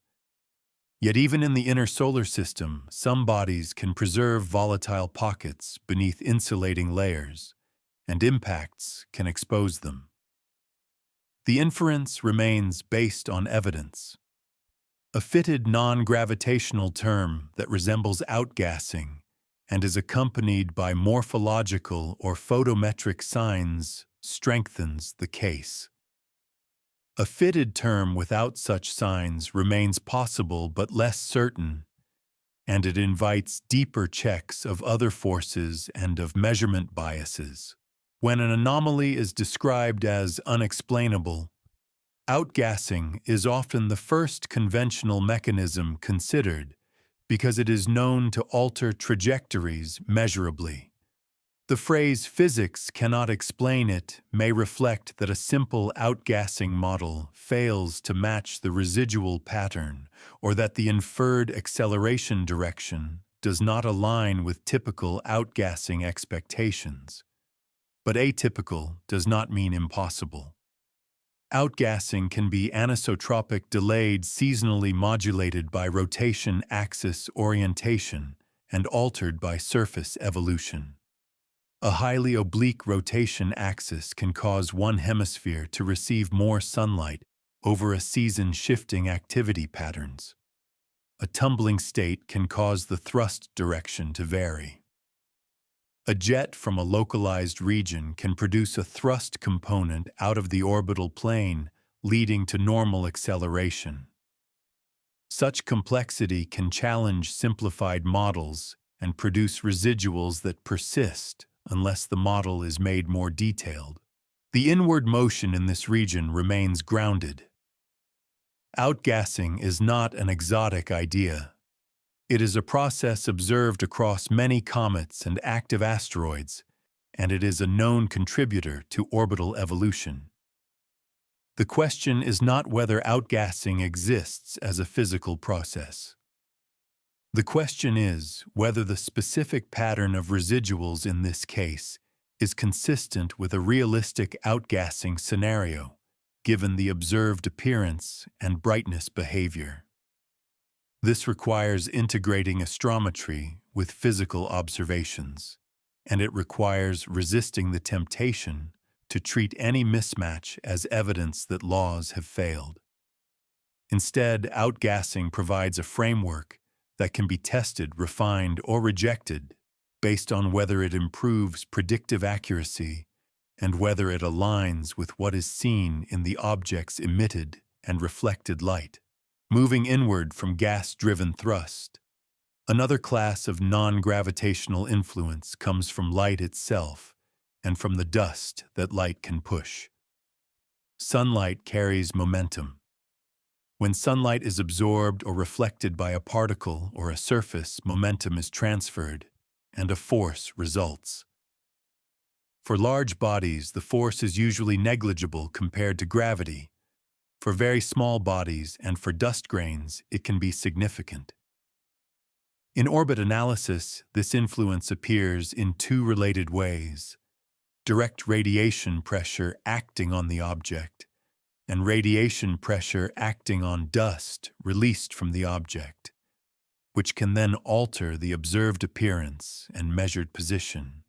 Yet even in the inner solar system, some bodies can preserve volatile pockets beneath insulating layers, and impacts can expose them. The inference remains based on evidence. A fitted non-gravitational term that resembles outgassing and is accompanied by morphological or photometric signs strengthens the case. A fitted term without such signs remains possible but less certain, and it invites deeper checks of other forces and of measurement biases. When an anomaly is described as unexplainable, outgassing is often the first conventional mechanism considered because it is known to alter trajectories measurably. The phrase "physics cannot explain it" may reflect that a simple outgassing model fails to match the residual pattern, or that the inferred acceleration direction does not align with typical outgassing expectations. But atypical does not mean impossible. Outgassing can be anisotropic, delayed, seasonally modulated by rotation axis orientation, and altered by surface evolution. A highly oblique rotation axis can cause one hemisphere to receive more sunlight over a season, shifting activity patterns. A tumbling state can cause the thrust direction to vary. A jet from a localized region can produce a thrust component out of the orbital plane, leading to normal acceleration. Such complexity can challenge simplified models and produce residuals that persist unless the model is made more detailed. The inward motion in this region remains grounded. Outgassing is not an exotic idea. It is a process observed across many comets and active asteroids, and it is a known contributor to orbital evolution. The question is not whether outgassing exists as a physical process. The question is whether the specific pattern of residuals in this case is consistent with a realistic outgassing scenario, given the observed appearance and brightness behavior. This requires integrating astrometry with physical observations, and it requires resisting the temptation to treat any mismatch as evidence that laws have failed. Instead, outgassing provides a framework that can be tested, refined, or rejected based on whether it improves predictive accuracy and whether it aligns with what is seen in the object's emitted and reflected light. Moving inward from gas-driven thrust, another class of non-gravitational influence comes from light itself and from the dust that light can push. Sunlight carries momentum. When sunlight is absorbed or reflected by a particle or a surface, momentum is transferred, and a force results. For large bodies, the force is usually negligible compared to gravity. For very small bodies and for dust grains, it can be significant. In orbit analysis, this influence appears in two related ways: direct radiation pressure acting on the object, and radiation pressure acting on dust released from the object, which can then alter the observed appearance and measured position.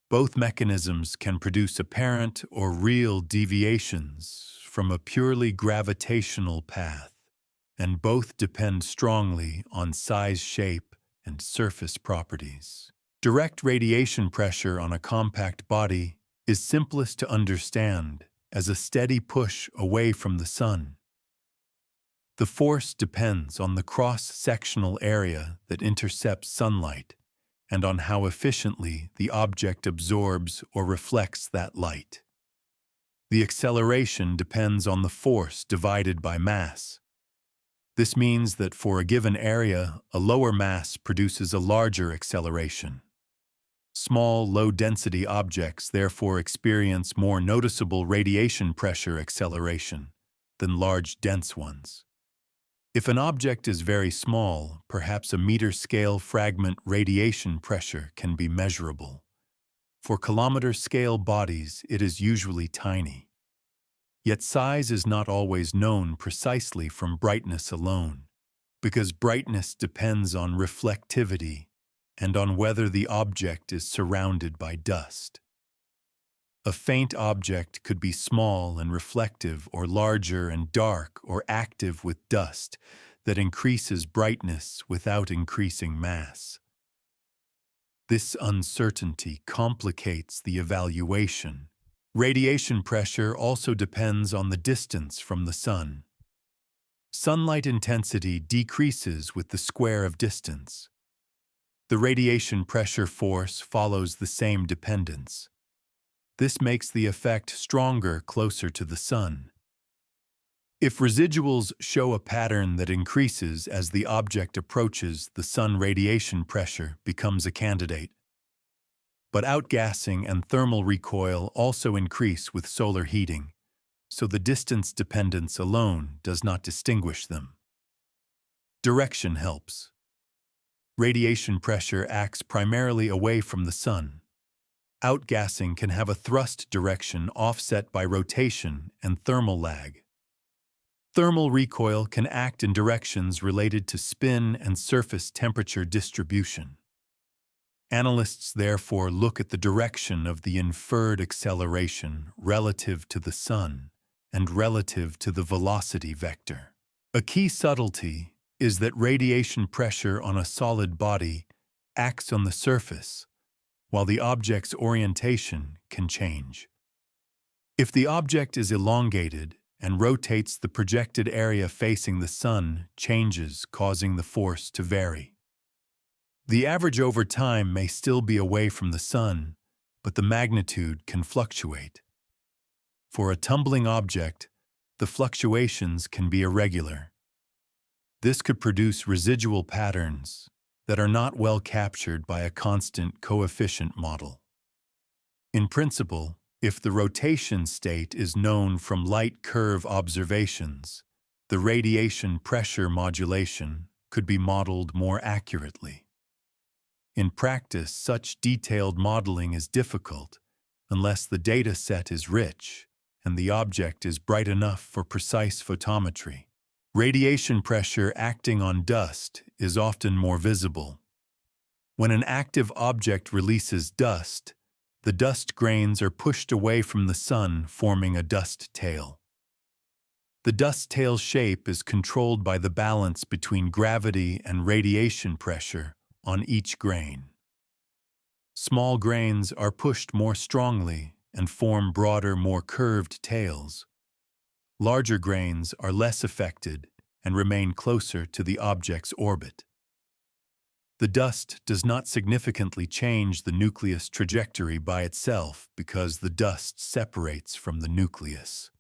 Both mechanisms can produce apparent or real deviations from a purely gravitational path, and both depend strongly on size, shape, and surface properties. Direct radiation pressure on a compact body is simplest to understand as a steady push away from the sun. The force depends on the cross-sectional area that intercepts sunlight and on how efficiently the object absorbs or reflects that light. The acceleration depends on the force divided by mass. This means that for a given area, a lower mass produces a larger acceleration. Small, low-density objects therefore experience more noticeable radiation pressure acceleration than large, dense ones. If an object is very small, perhaps a meter-scale fragment radiation pressure can be measurable. For kilometer-scale bodies, it is usually tiny. Yet size is not always known precisely from brightness alone, because brightness depends on reflectivity and on whether the object is surrounded by dust. A faint object could be small and reflective, or larger and dark or active with dust that increases brightness without increasing mass. This uncertainty complicates the evaluation. Radiation pressure also depends on the distance from the sun. Sunlight intensity decreases with the square of distance. The radiation pressure force follows the same dependence. This makes the effect stronger closer to the sun. If residuals show a pattern that increases as the object approaches, the sun radiation pressure becomes a candidate. But outgassing and thermal recoil also increase with solar heating, so the distance dependence alone does not distinguish them. Direction helps. Radiation pressure acts primarily away from the sun. Outgassing can have a thrust direction offset by rotation and thermal lag. Thermal recoil can act in directions related to spin and surface temperature distribution. Analysts therefore look at the direction of the inferred acceleration relative to the sun and relative to the velocity vector. A key subtlety is that radiation pressure on a solid body acts on the surface, while the object's orientation can change. If the object is elongated and rotates, the projected area facing the sun changes, causing the force to vary. The average over time may still be away from the sun, but the magnitude can fluctuate. For a tumbling object, the fluctuations can be irregular. This could produce residual patterns that are not well captured by a constant coefficient model. In principle, if the rotation state is known from light curve observations, the radiation pressure modulation could be modeled more accurately. In practice, such detailed modeling is difficult unless the data set is rich and the object is bright enough for precise photometry. Radiation pressure acting on dust is often more visible. When an active object releases dust, the dust grains are pushed away from the sun, forming a dust tail. The dust tail shape is controlled by the balance between gravity and radiation pressure on each grain. Small grains are pushed more strongly and form broader, more curved tails. Larger grains are less affected and remain closer to the object's orbit. The dust does not significantly change the nucleus trajectory by itself because the dust separates from the nucleus.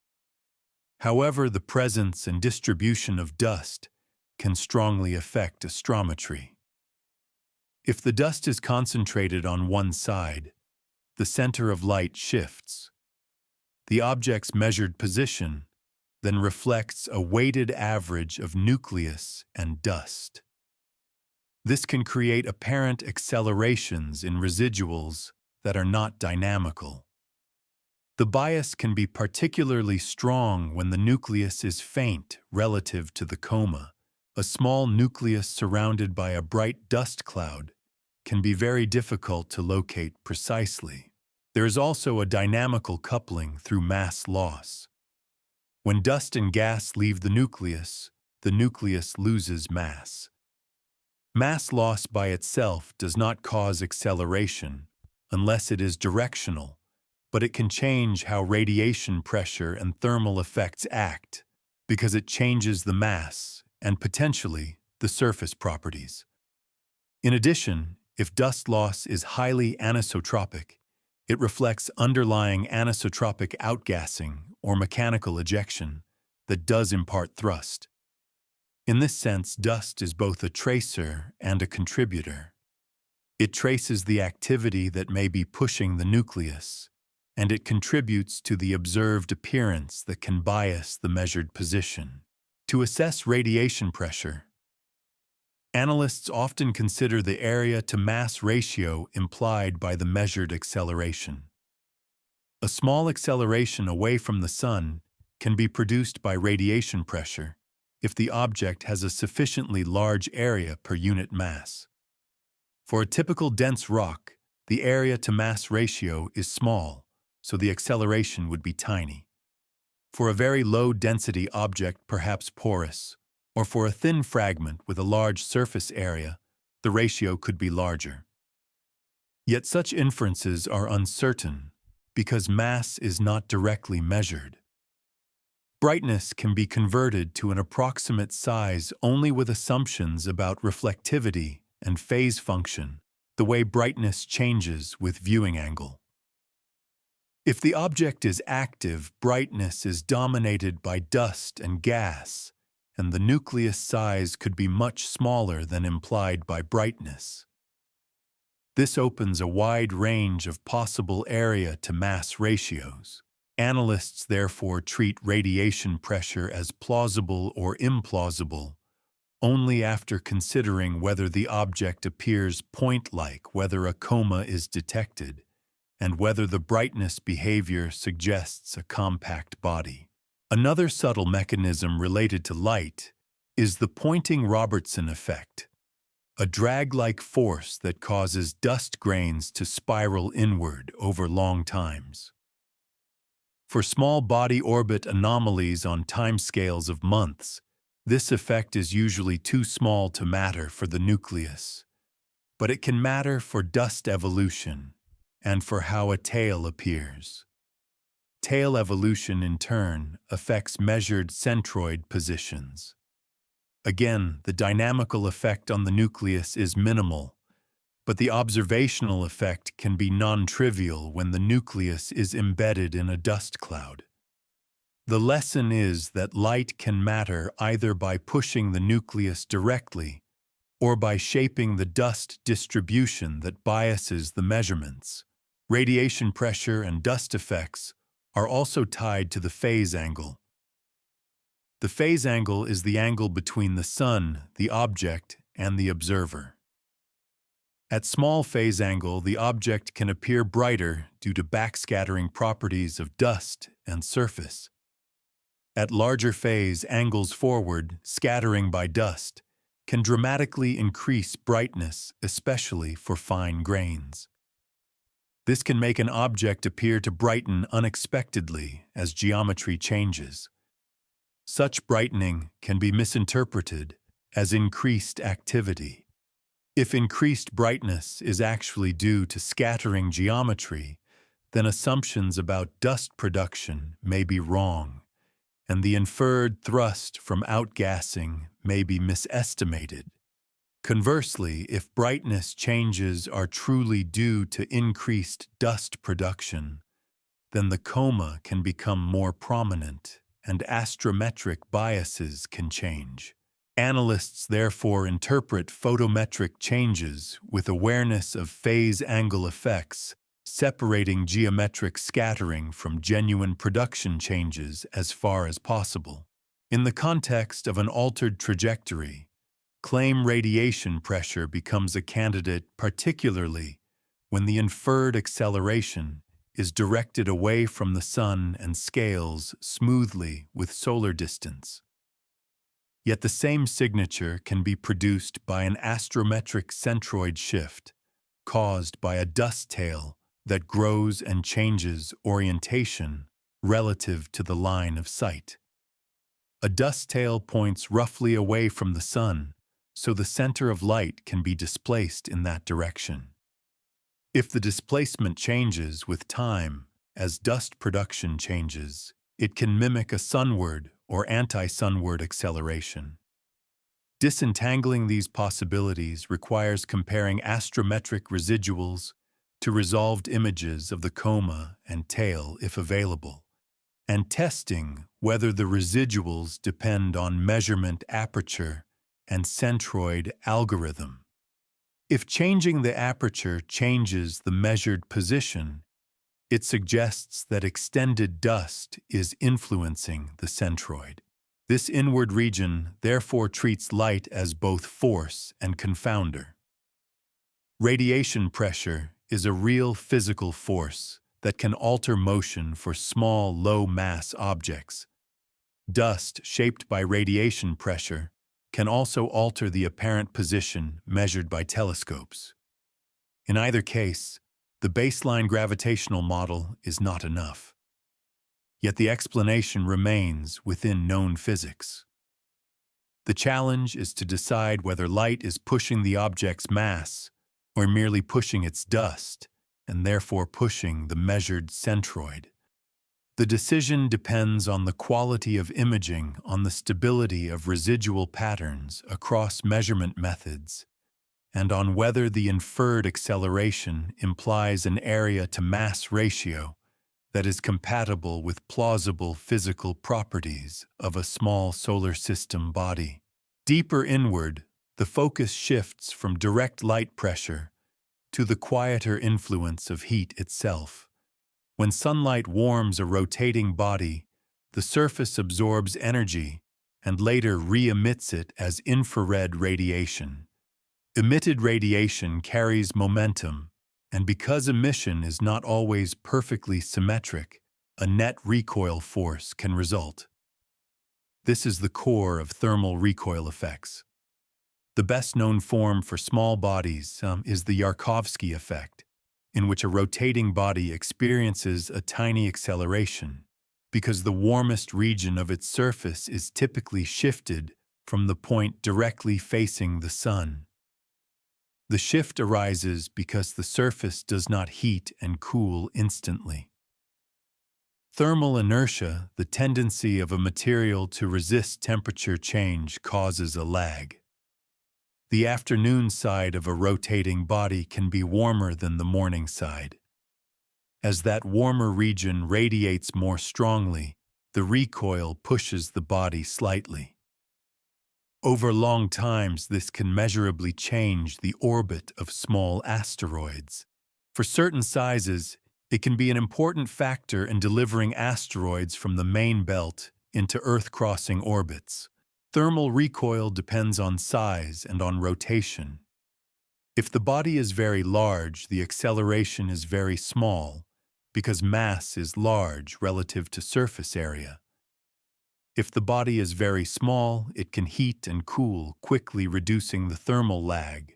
However, the presence and distribution of dust can strongly affect astrometry. If the dust is concentrated on one side, the center of light shifts. The object's measured position then reflects a weighted average of nucleus and dust. This can create apparent accelerations in residuals that are not dynamical. The bias can be particularly strong when the nucleus is faint relative to the coma. A small nucleus surrounded by a bright dust cloud can be very difficult to locate precisely. There is also a dynamical coupling through mass loss. When dust and gas leave the nucleus loses mass. Mass loss by itself does not cause acceleration unless it is directional, but it can change how radiation pressure and thermal effects act because it changes the mass and potentially the surface properties. In addition, if dust loss is highly anisotropic, it reflects underlying anisotropic outgassing or mechanical ejection that does impart thrust. In this sense, dust is both a tracer and a contributor. It traces the activity that may be pushing the nucleus, and it contributes to the observed appearance that can bias the measured position. To assess radiation pressure, analysts often consider the area-to-mass ratio implied by the measured acceleration. A small acceleration away from the Sun can be produced by radiation pressure if the object has a sufficiently large area per unit mass. For a typical dense rock, the area-to-mass ratio is small, so the acceleration would be tiny. For a very low-density object, perhaps porous, or for a thin fragment with a large surface area, the ratio could be larger. Yet such inferences are uncertain because mass is not directly measured. Brightness can be converted to an approximate size only with assumptions about reflectivity and phase function, the way brightness changes with viewing angle. If the object is active, brightness is dominated by dust and gas, and the nucleus size could be much smaller than implied by brightness. This opens a wide range of possible area-to-mass ratios. Analysts therefore treat radiation pressure as plausible or implausible only after considering whether the object appears point-like, whether a coma is detected, and whether the brightness behavior suggests a compact body. Another subtle mechanism related to light is the Poynting-Robertson effect, a drag-like force that causes dust grains to spiral inward over long times. For small body orbit anomalies on timescales of months, this effect is usually too small to matter for the nucleus, but it can matter for dust evolution and for how a tail appears. Tail evolution, in turn, affects measured centroid positions. Again, the dynamical effect on the nucleus is minimal, but the observational effect can be non-trivial when the nucleus is embedded in a dust cloud. The lesson is that light can matter either by pushing the nucleus directly or by shaping the dust distribution that biases the measurements. Radiation pressure and dust effects are also tied to the phase angle. The phase angle is the angle between the Sun, the object, and the observer. At small phase angle, the object can appear brighter due to backscattering properties of dust and surface. At larger phase angles forward, scattering by dust, can dramatically increase brightness, especially for fine grains. This can make an object appear to brighten unexpectedly as geometry changes. Such brightening can be misinterpreted as increased activity. If increased brightness is actually due to scattering geometry, then assumptions about dust production may be wrong, and the inferred thrust from outgassing may be misestimated. Conversely, if brightness changes are truly due to increased dust production, then the coma can become more prominent and astrometric biases can change. Analysts therefore interpret photometric changes with awareness of phase angle effects, separating geometric scattering from genuine production changes as far as possible. In the context of an altered trajectory, claim radiation pressure becomes a candidate, particularly when the inferred acceleration is directed away from the Sun and scales smoothly with solar distance. Yet the same signature can be produced by an astrometric centroid shift caused by a dust tail that grows and changes orientation relative to the line of sight. A dust tail points roughly away from the Sun, so the center of light can be displaced in that direction. If the displacement changes with time as dust production changes, it can mimic a sunward or anti-sunward acceleration. Disentangling these possibilities requires comparing astrometric residuals to resolved images of the coma and tail if available, and testing whether the residuals depend on measurement aperture and centroid algorithm. If changing the aperture changes the measured position, it suggests that extended dust is influencing the centroid. This inward region therefore treats light as both force and confounder. Radiation pressure is a real physical force that can alter motion for small, low-mass objects. Dust shaped by radiation pressure can also alter the apparent position measured by telescopes. In either case, the baseline gravitational model is not enough. Yet the explanation remains within known physics. The challenge is to decide whether light is pushing the object's mass or merely pushing its dust, and therefore pushing the measured centroid. The decision depends on the quality of imaging, on the stability of residual patterns across measurement methods, and on whether the inferred acceleration implies an area-to-mass ratio that is compatible with plausible physical properties of a small solar system body. Deeper inward, the focus shifts from direct light pressure to the quieter influence of heat itself. When sunlight warms a rotating body, the surface absorbs energy and later re-emits it as infrared radiation. Emitted radiation carries momentum, and because emission is not always perfectly symmetric, a net recoil force can result. This is the core of thermal recoil effects. The best-known form for small bodies is the Yarkovsky effect, in which a rotating body experiences a tiny acceleration because the warmest region of its surface is typically shifted from the point directly facing the sun. The shift arises because the surface does not heat and cool instantly. Thermal inertia, the tendency of a material to resist temperature change, causes a lag. The afternoon side of a rotating body can be warmer than the morning side. As that warmer region radiates more strongly, the recoil pushes the body slightly. Over long times, this can measurably change the orbit of small asteroids. For certain sizes, it can be an important factor in delivering asteroids from the main belt into Earth-crossing orbits. Thermal recoil depends on size and on rotation. If the body is very large, the acceleration is very small, because mass is large relative to surface area. If the body is very small, it can heat and cool, quickly reducing the thermal lag.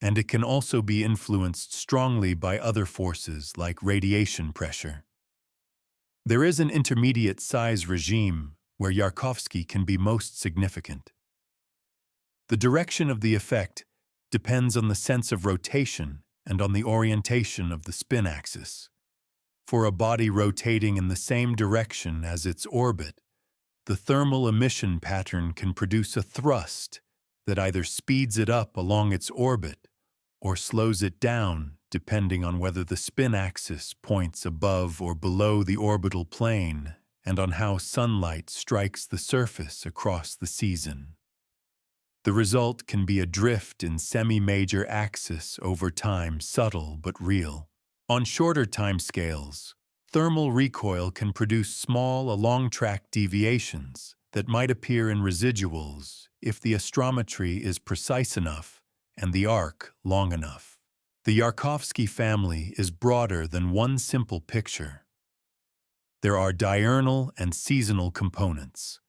And it can also be influenced strongly by other forces like radiation pressure. There is an intermediate size regime where Yarkovsky can be most significant. The direction of the effect depends on the sense of rotation and on the orientation of the spin axis. For a body rotating in the same direction as its orbit, the thermal emission pattern can produce a thrust that either speeds it up along its orbit or slows it down depending on whether the spin axis points above or below the orbital plane and on how sunlight strikes the surface across the season. The result can be a drift in semi-major axis over time, subtle but real. On shorter timescales, thermal recoil can produce small along-track deviations that might appear in residuals if the astrometry is precise enough and the arc long enough. The Yarkovsky family is broader than one simple picture. There are diurnal and seasonal components.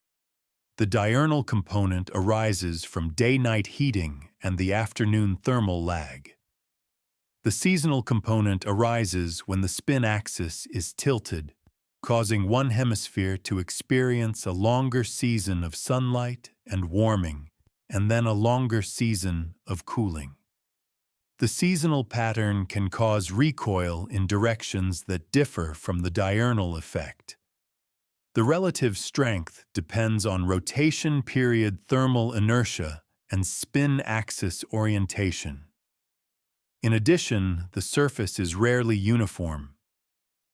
The diurnal component arises from day-night heating and the afternoon thermal lag. The seasonal component arises when the spin axis is tilted, causing one hemisphere to experience a longer season of sunlight and warming, and then a longer season of cooling. The seasonal pattern can cause recoil in directions that differ from the diurnal effect. The relative strength depends on rotation period thermal inertia and spin axis orientation. In addition, the surface is rarely uniform.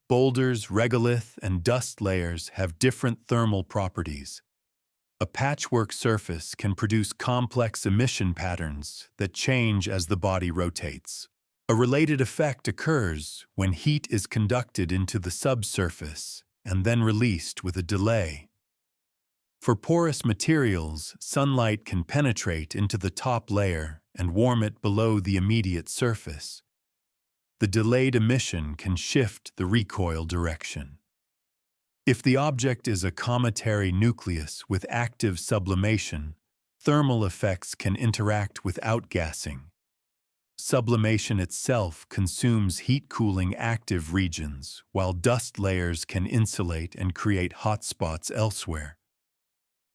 Boulders, regolith, and dust layers have different thermal properties. A patchwork surface can produce complex emission patterns that change as the body rotates. A related effect occurs when heat is conducted into the subsurface and then released with a delay. For porous materials, sunlight can penetrate into the top layer and warm it below the immediate surface. The delayed emission can shift the recoil direction. If the object is a cometary nucleus with active sublimation, thermal effects can interact with outgassing. Sublimation itself consumes heat-cooling active regions, while dust layers can insulate and create hotspots elsewhere.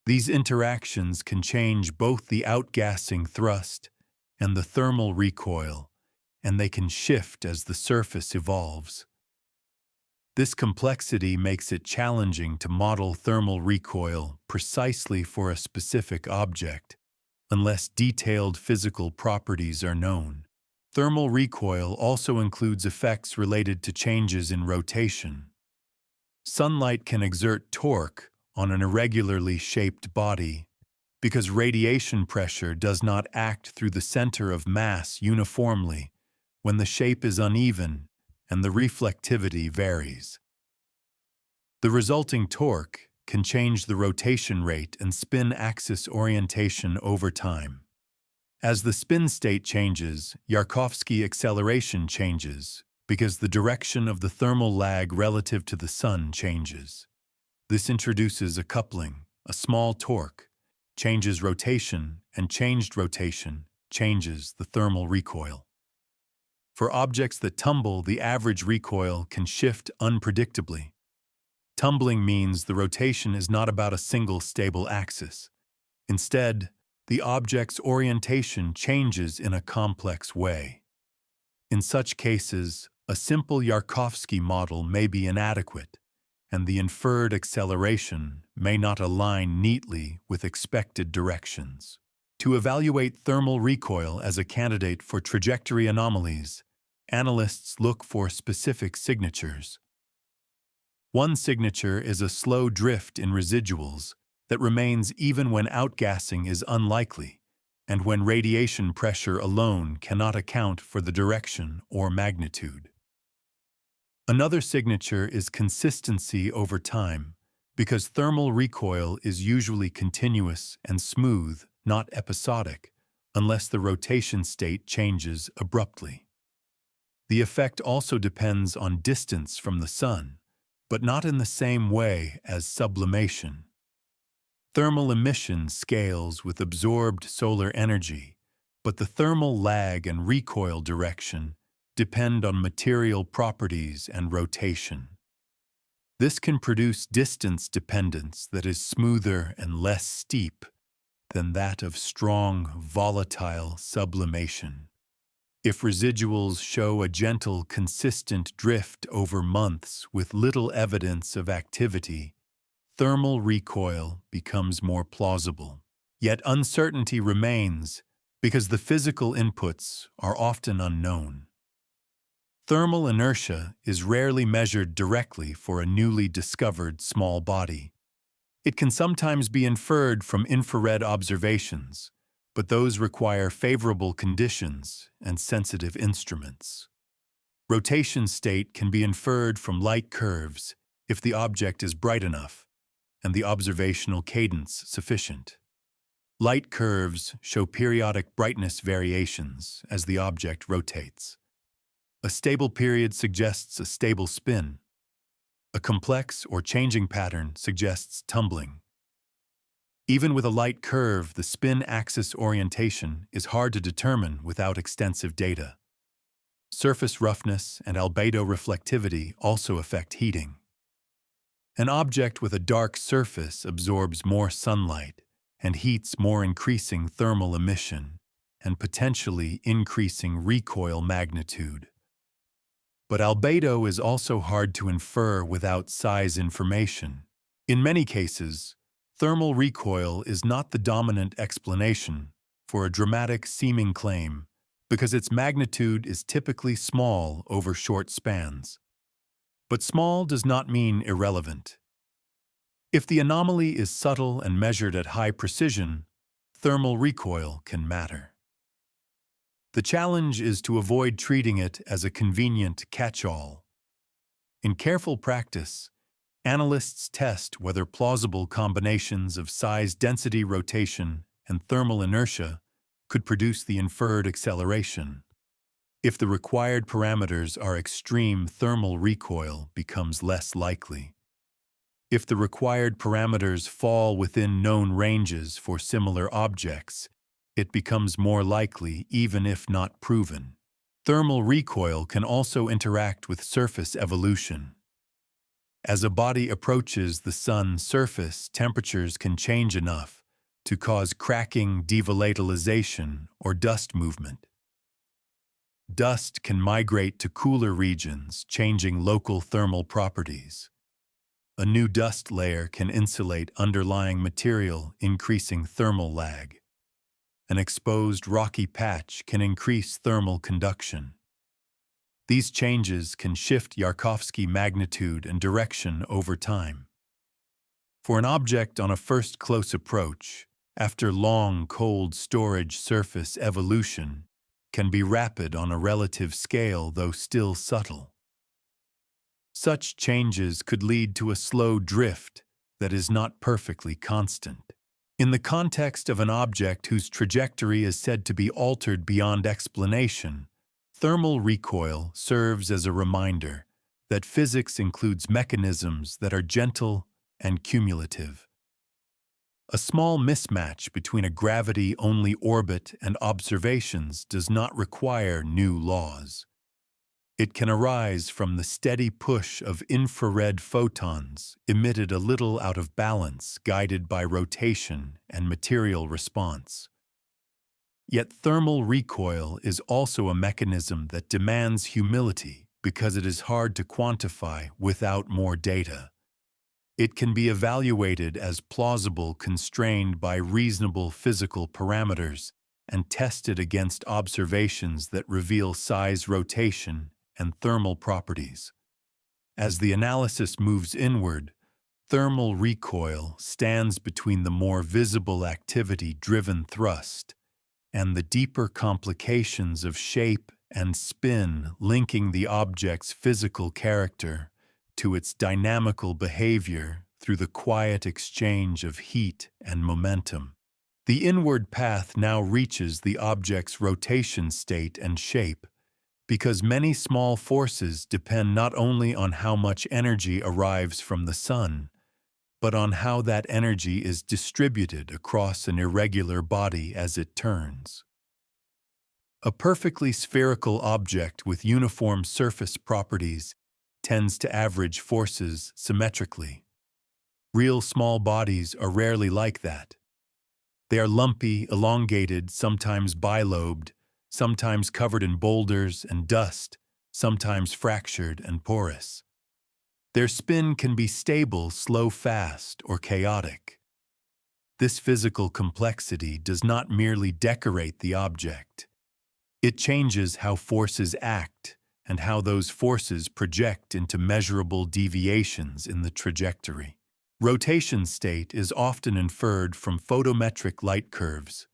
These interactions can change both the outgassing thrust and the thermal recoil, and they can shift as the surface evolves. This complexity makes it challenging to model thermal recoil precisely for a specific object, unless detailed physical properties are known. Thermal recoil also includes effects related to changes in rotation. Sunlight can exert torque on an irregularly shaped body because radiation pressure does not act through the center of mass uniformly when the shape is uneven and the reflectivity varies. The resulting torque can change the rotation rate and spin axis orientation over time. As the spin state changes, Yarkovsky acceleration changes because the direction of the thermal lag relative to the sun changes. This introduces a coupling, a small torque, changes rotation, and changed rotation changes the thermal recoil. For objects that tumble, the average recoil can shift unpredictably. Tumbling means the rotation is not about a single stable axis. Instead, the object's orientation changes in a complex way. In such cases, a simple Yarkovsky model may be inadequate, and the inferred acceleration may not align neatly with expected directions. To evaluate thermal recoil as a candidate for trajectory anomalies, analysts look for specific signatures. One signature is a slow drift in residuals that remains even when outgassing is unlikely and when radiation pressure alone cannot account for the direction or magnitude. Another signature is consistency over time, because thermal recoil is usually continuous and smooth, not episodic, unless the rotation state changes abruptly. The effect also depends on distance from the sun, but not in the same way as sublimation. Thermal emission scales with absorbed solar energy, but the thermal lag and recoil direction depend on material properties and rotation. This can produce distance dependence that is smoother and less steep than that of strong, volatile sublimation. If residuals show a gentle, consistent drift over months with little evidence of activity, thermal recoil becomes more plausible. Yet uncertainty remains because the physical inputs are often unknown. Thermal inertia is rarely measured directly for a newly discovered small body. It can sometimes be inferred from infrared observations, but those require favorable conditions and sensitive instruments. Rotation state can be inferred from light curves if the object is bright enough and the observational cadence sufficient. Light curves show periodic brightness variations as the object rotates. A stable period suggests a stable spin. A complex or changing pattern suggests tumbling. Even with a light curve, the spin axis orientation is hard to determine without extensive data. Surface roughness and albedo reflectivity also affect heating. An object with a dark surface absorbs more sunlight and heats more, increasing thermal emission. and potentially increasing recoil magnitude. But albedo is also hard to infer without size information. In many cases, thermal recoil is not the dominant explanation for a dramatic seeming claim because its magnitude is typically small over short spans. But small does not mean irrelevant. If the anomaly is subtle and measured at high precision, thermal recoil can matter. The challenge is to avoid treating it as a convenient catch-all. In careful practice, analysts test whether plausible combinations of size, density, rotation, and thermal inertia could produce the inferred acceleration. If the required parameters are extreme, thermal recoil becomes less likely. If the required parameters fall within known ranges for similar objects, it becomes more likely even if not proven. Thermal recoil can also interact with surface evolution. As a body approaches the sun's surface, temperatures can change enough to cause cracking, devolatilization, or dust movement. Dust can migrate to cooler regions, changing local thermal properties. A new dust layer can insulate underlying material, increasing thermal lag. An exposed rocky patch can increase thermal conduction. These changes can shift Yarkovsky magnitude and direction over time. For an object on a first close approach, after long cold storage, surface evolution can be rapid on a relative scale, though still subtle. Such changes could lead to a slow drift that is not perfectly constant. In the context of an object whose trajectory is said to be altered beyond explanation, thermal recoil serves as a reminder that physics includes mechanisms that are gentle and cumulative. A small mismatch between a gravity-only orbit and observations does not require new laws. It can arise from the steady push of infrared photons emitted a little out of balance, guided by rotation and material response. Yet thermal recoil is also a mechanism that demands humility because it is hard to quantify without more data. It can be evaluated as plausible, constrained by reasonable physical parameters, and tested against observations that reveal size, rotation, and thermal properties. As the analysis moves inward, thermal recoil stands between the more visible activity-driven thrust and the deeper complications of shape and spin, linking the object's physical character to its dynamical behavior through the quiet exchange of heat and momentum. The inward path now reaches the object's rotation state and shape, because many small forces depend not only on how much energy arrives from the sun, but on how that energy is distributed across an irregular body as it turns. A perfectly spherical object with uniform surface properties tends to average forces symmetrically. Real small bodies are rarely like that. They are lumpy, elongated, sometimes bilobed, sometimes covered in boulders and dust, sometimes fractured and porous. Their spin can be stable, slow, fast, or chaotic. This physical complexity does not merely decorate the object. It changes how forces act and how those forces project into measurable deviations in the trajectory. Rotation state is often inferred from photometric light curves.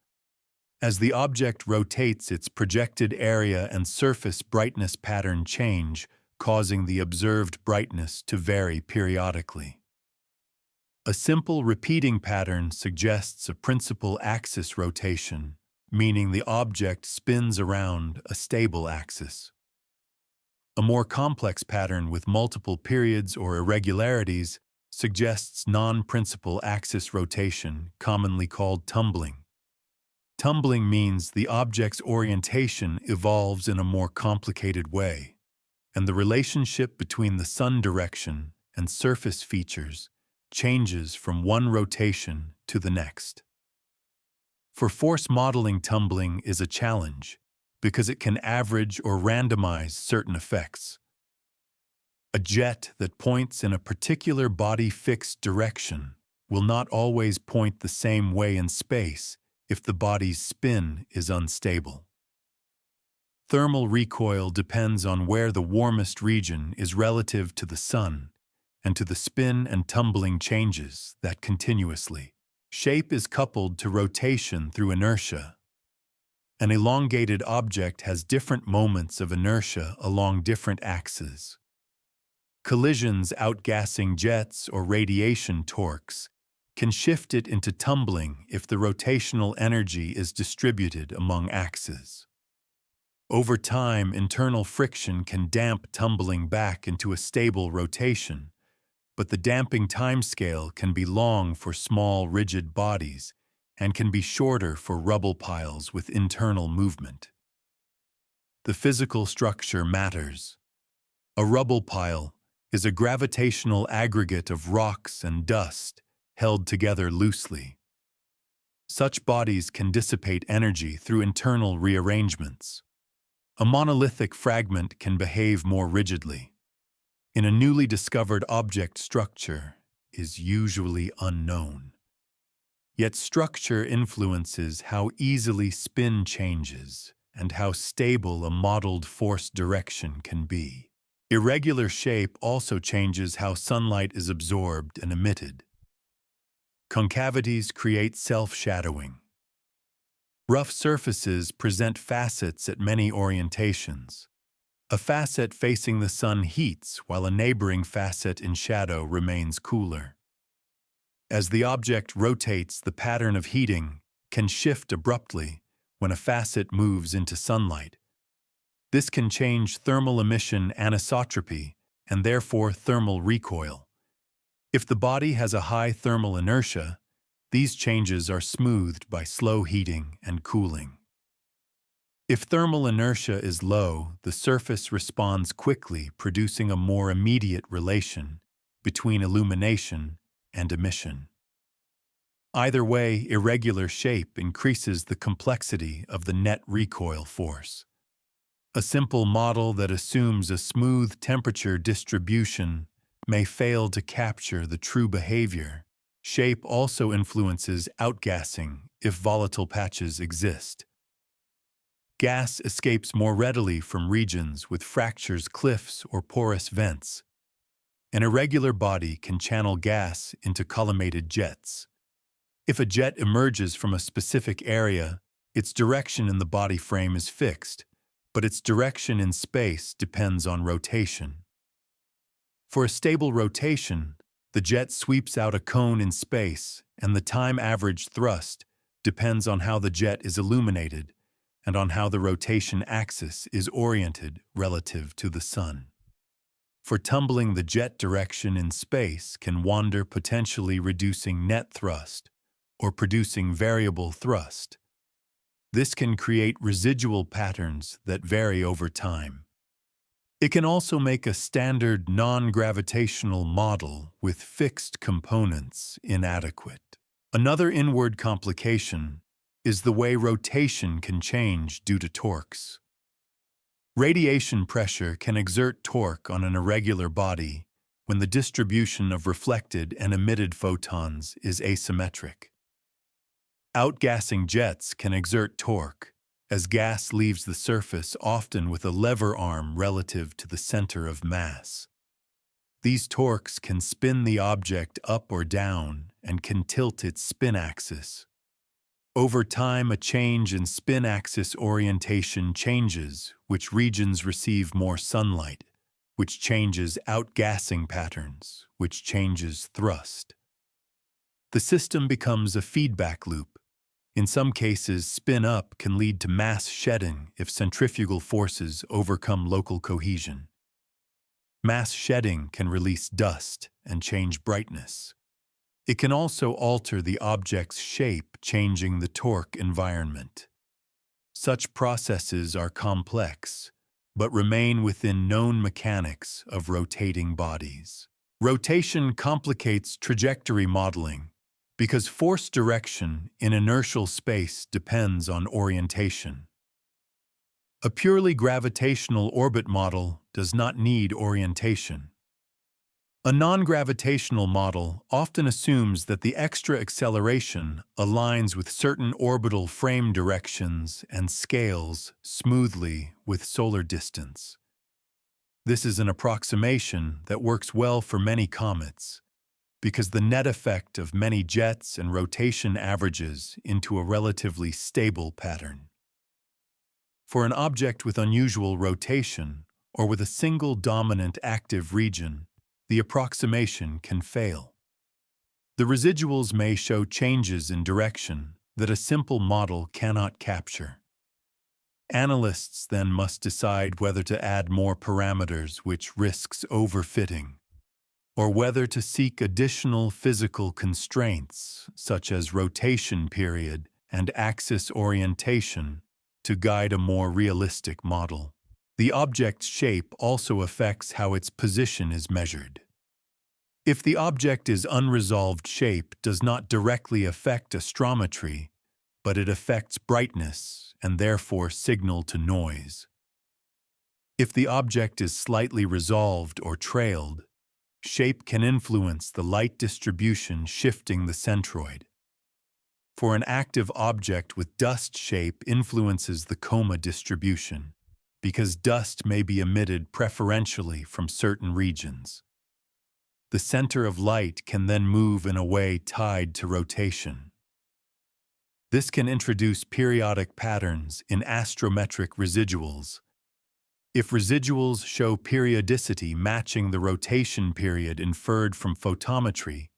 As the object rotates, its projected area and surface brightness pattern change, causing the observed brightness to vary periodically. A simple repeating pattern suggests a principal axis rotation, meaning the object spins around a stable axis. A more complex pattern with multiple periods or irregularities suggests non-principal axis rotation, commonly called tumbling. Tumbling means the object's orientation evolves in a more complicated way, and the relationship between the sun direction and surface features changes from one rotation to the next. For force modeling, tumbling is a challenge because it can average or randomize certain effects. A jet that points in a particular body-fixed direction will not always point the same way in space if the body's spin is unstable. Thermal recoil depends on where the warmest region is relative to the sun and to the spin and tumbling changes that continuously. Shape is coupled to rotation through inertia. An elongated object has different moments of inertia along different axes. Collisions outgassing jets or radiation torques can shift it into tumbling if the rotational energy is distributed among axes. Over time, internal friction can damp tumbling back into a stable rotation, but the damping timescale can be long for small, rigid bodies and can be shorter for rubble piles with internal movement. The physical structure matters. A rubble pile is a gravitational aggregate of rocks and dust held together loosely. Such bodies can dissipate energy through internal rearrangements. A monolithic fragment can behave more rigidly. In a newly discovered object, structure is usually unknown. Yet structure influences how easily spin changes and how stable a modeled force direction can be. Irregular shape also changes how sunlight is absorbed and emitted. Concavities create self-shadowing. Rough surfaces present facets at many orientations. A facet facing the sun heats while a neighboring facet in shadow remains cooler. As the object rotates, the pattern of heating can shift abruptly when a facet moves into sunlight. This can change thermal emission anisotropy and therefore thermal recoil. If the body has a high thermal inertia, these changes are smoothed by slow heating and cooling. If thermal inertia is low, the surface responds quickly, producing a more immediate relation between illumination and emission. Either way, irregular shape increases the complexity of the net recoil force. A simple model that assumes a smooth temperature distribution may fail to capture the true behavior. Shape also influences outgassing if volatile patches exist. Gas escapes more readily from regions with fractures, cliffs, or porous vents. An irregular body can channel gas into collimated jets. If a jet emerges from a specific area, its direction in the body frame is fixed, but its direction in space depends on rotation. For a stable rotation, the jet sweeps out a cone in space, and the time-averaged thrust depends on how the jet is illuminated and on how the rotation axis is oriented relative to the sun. For tumbling, the jet direction in space can wander, potentially reducing net thrust or producing variable thrust. This can create residual patterns that vary over time. It can also make a standard non-gravitational model with fixed components inadequate. Another inward complication is the way rotation can change due to torques. Radiation pressure can exert torque on an irregular body when the distribution of reflected and emitted photons is asymmetric. Outgassing jets can exert torque, as gas leaves the surface often with a lever arm relative to the center of mass. These torques can spin the object up or down and can tilt its spin axis. Over time, a change in spin axis orientation changes which regions receive more sunlight, which changes outgassing patterns, which changes thrust. The system becomes a feedback loop. In some cases, spin up can lead to mass shedding if centrifugal forces overcome local cohesion. Mass shedding can release dust and change brightness. It can also alter the object's shape, changing the torque environment. Such processes are complex, but remain within known mechanics of rotating bodies. Rotation complicates trajectory modeling Because force direction in inertial space depends on orientation. A purely gravitational orbit model does not need orientation. A non-gravitational model often assumes that the extra acceleration aligns with certain orbital frame directions and scales smoothly with solar distance. This is an approximation that works well for many comets, because the net effect of many jets and rotation averages into a relatively stable pattern. For an object with unusual rotation, or with a single dominant active region, the approximation can fail. The residuals may show changes in direction that a simple model cannot capture. Analysts then must decide whether to add more parameters, which risks overfitting, or whether to seek additional physical constraints, such as rotation period and axis orientation, to guide a more realistic model. The object's shape also affects how its position is measured. If the object is unresolved, shape does not directly affect astrometry, but it affects brightness and therefore signal to noise. If the object is slightly resolved or trailed, shape can influence the light distribution, shifting the centroid. For an active object with dust, shape influences the coma distribution, because dust may be emitted preferentially from certain regions. The center of light can then move in a way tied to rotation. This can introduce periodic patterns in astrometric residuals. If residuals show periodicity matching the rotation period inferred from photometry,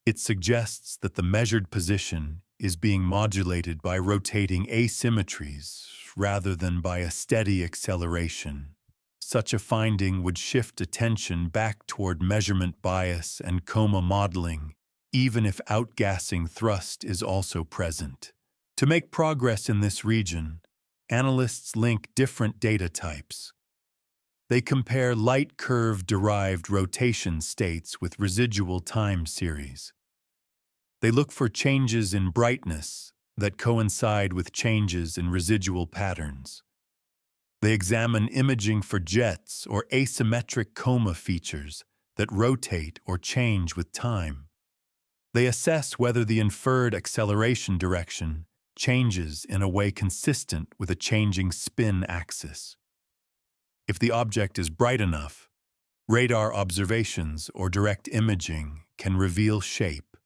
it suggests that the measured position is being modulated by rotating asymmetries rather than by a steady acceleration. Such a finding would shift attention back toward measurement bias and coma modeling, even if outgassing thrust is also present. To make progress in this region, analysts link different data types. They compare light curve-derived rotation states with residual time series. They look for changes in brightness that coincide with changes in residual patterns. They examine imaging for jets or asymmetric coma features that rotate or change with time. They assess whether the inferred acceleration direction changes in a way consistent with a changing spin axis. If the object is bright enough, radar observations or direct imaging can reveal shape,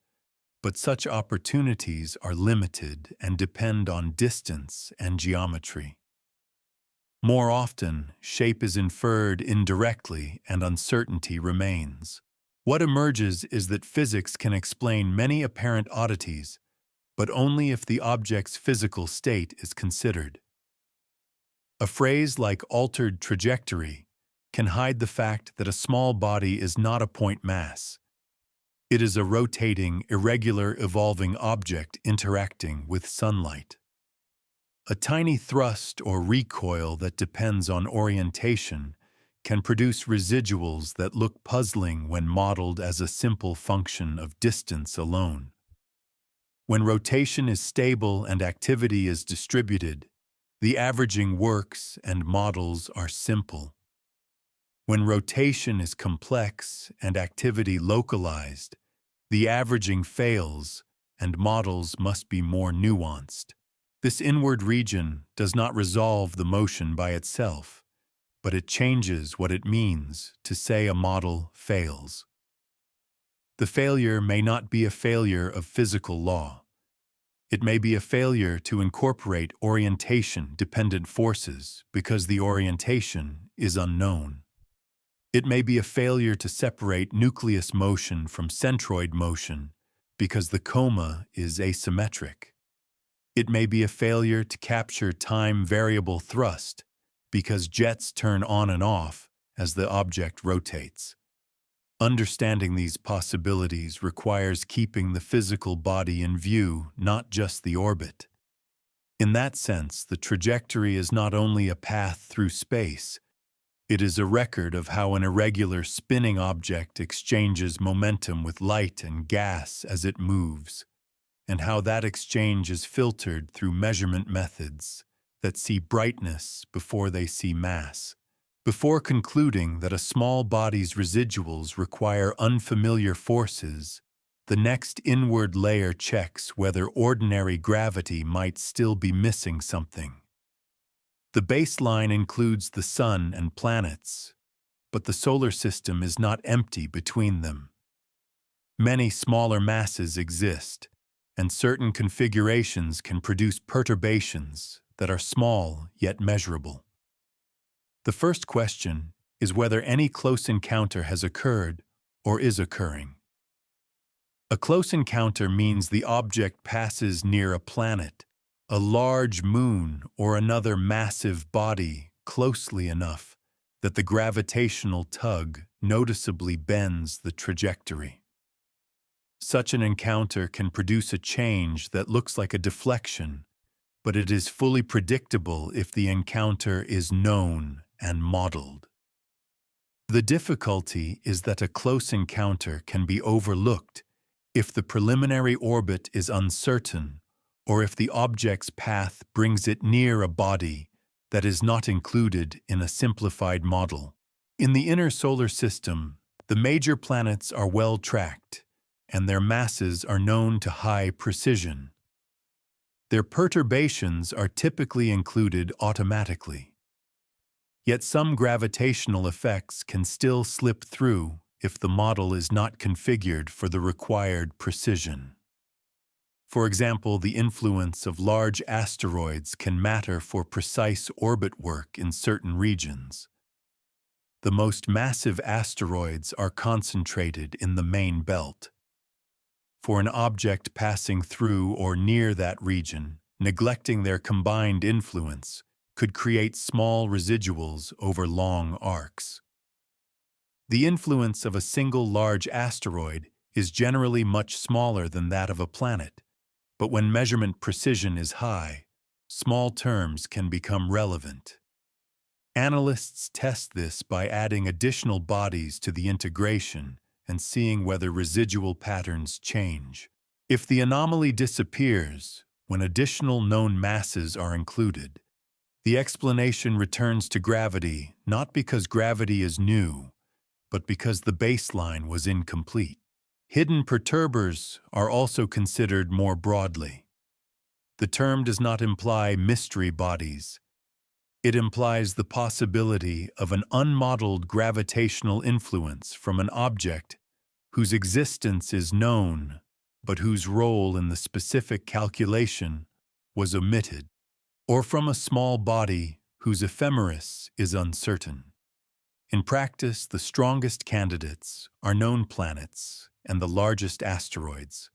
but such opportunities are limited and depend on distance and geometry. More often, shape is inferred indirectly and uncertainty remains. What emerges is that physics can explain many apparent oddities, but only if the object's physical state is considered. A phrase like altered trajectory can hide the fact that a small body is not a point mass. It is a rotating, irregular, evolving object interacting with sunlight. A tiny thrust or recoil that depends on orientation can produce residuals that look puzzling when modeled as a simple function of distance alone. When rotation is stable and activity is distributed, the averaging works and models are simple. When rotation is complex and activity localized, the averaging fails and models must be more nuanced. This inward region does not resolve the motion by itself, but it changes what it means to say a model fails. The failure may not be a failure of physical law. It may be a failure to incorporate orientation-dependent forces because the orientation is unknown. It may be a failure to separate nucleus motion from centroid motion because the coma is asymmetric. It may be a failure to capture time-variable thrust because jets turn on and off as the object rotates. Understanding these possibilities requires keeping the physical body in view, not just the orbit. In that sense, the trajectory is not only a path through space, It is a record of how an irregular spinning object exchanges momentum with light and gas as it moves, and how that exchange is filtered through measurement methods that see brightness before they see mass. Before concluding that a small body's residuals require unfamiliar forces, the next inward layer checks whether ordinary gravity might still be missing something. The baseline includes the Sun and planets, but the solar system is not empty between them. Many smaller masses exist, and certain configurations can produce perturbations that are small yet measurable. The first question is whether any close encounter has occurred or is occurring. A close encounter means the object passes near a planet, a large moon, or another massive body closely enough that the gravitational tug noticeably bends the trajectory. Such an encounter can produce a change that looks like a deflection, but it is fully predictable if the encounter is known and modeled. The difficulty is that a close encounter can be overlooked if the preliminary orbit is uncertain or if the object's path brings it near a body that is not included in a simplified model. In the inner solar system, the major planets are well tracked, and their masses are known to high precision. Their perturbations are typically included automatically. Yet some gravitational effects can still slip through if the model is not configured for the required precision. For example, the influence of large asteroids can matter for precise orbit work in certain regions. The most massive asteroids are concentrated in the main belt. For an object passing through or near that region, neglecting their combined influence could create small residuals over long arcs. The influence of a single large asteroid is generally much smaller than that of a planet, but when measurement precision is high, small terms can become relevant. Analysts test this by adding additional bodies to the integration and seeing whether residual patterns change. If the anomaly disappears when additional known masses are included, the explanation returns to gravity not because gravity is new, but because the baseline was incomplete. Hidden perturbers are also considered more broadly. The term does not imply mystery bodies. It implies the possibility of an unmodeled gravitational influence from an object whose existence is known, but whose role in the specific calculation was omitted, or from a small body whose ephemeris is uncertain. In practice, the strongest candidates are known planets and the largest asteroids.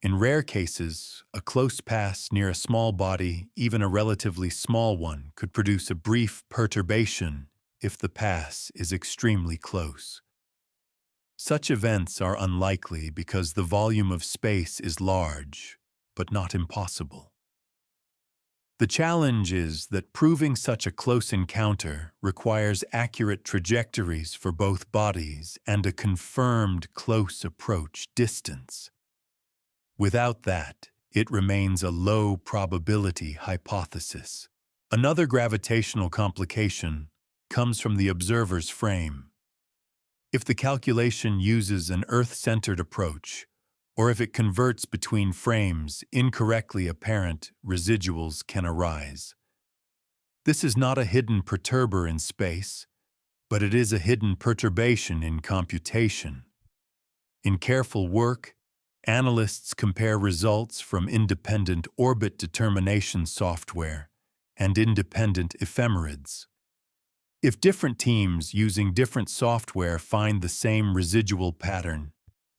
In rare cases, a close pass near a small body, even a relatively small one, could produce a brief perturbation if the pass is extremely close. Such events are unlikely because the volume of space is large, but not impossible. The challenge is that proving such a close encounter requires accurate trajectories for both bodies and a confirmed close approach distance. Without that, it remains a low probability hypothesis. Another gravitational complication comes from the observer's frame. If the calculation uses an Earth-centered approach, or if it converts between frames, incorrectly apparent residuals can arise. This is not a hidden perturber in space, but it is a hidden perturbation in computation. In careful work, analysts compare results from independent orbit determination software and independent ephemerids. If different teams using different software find the same residual pattern,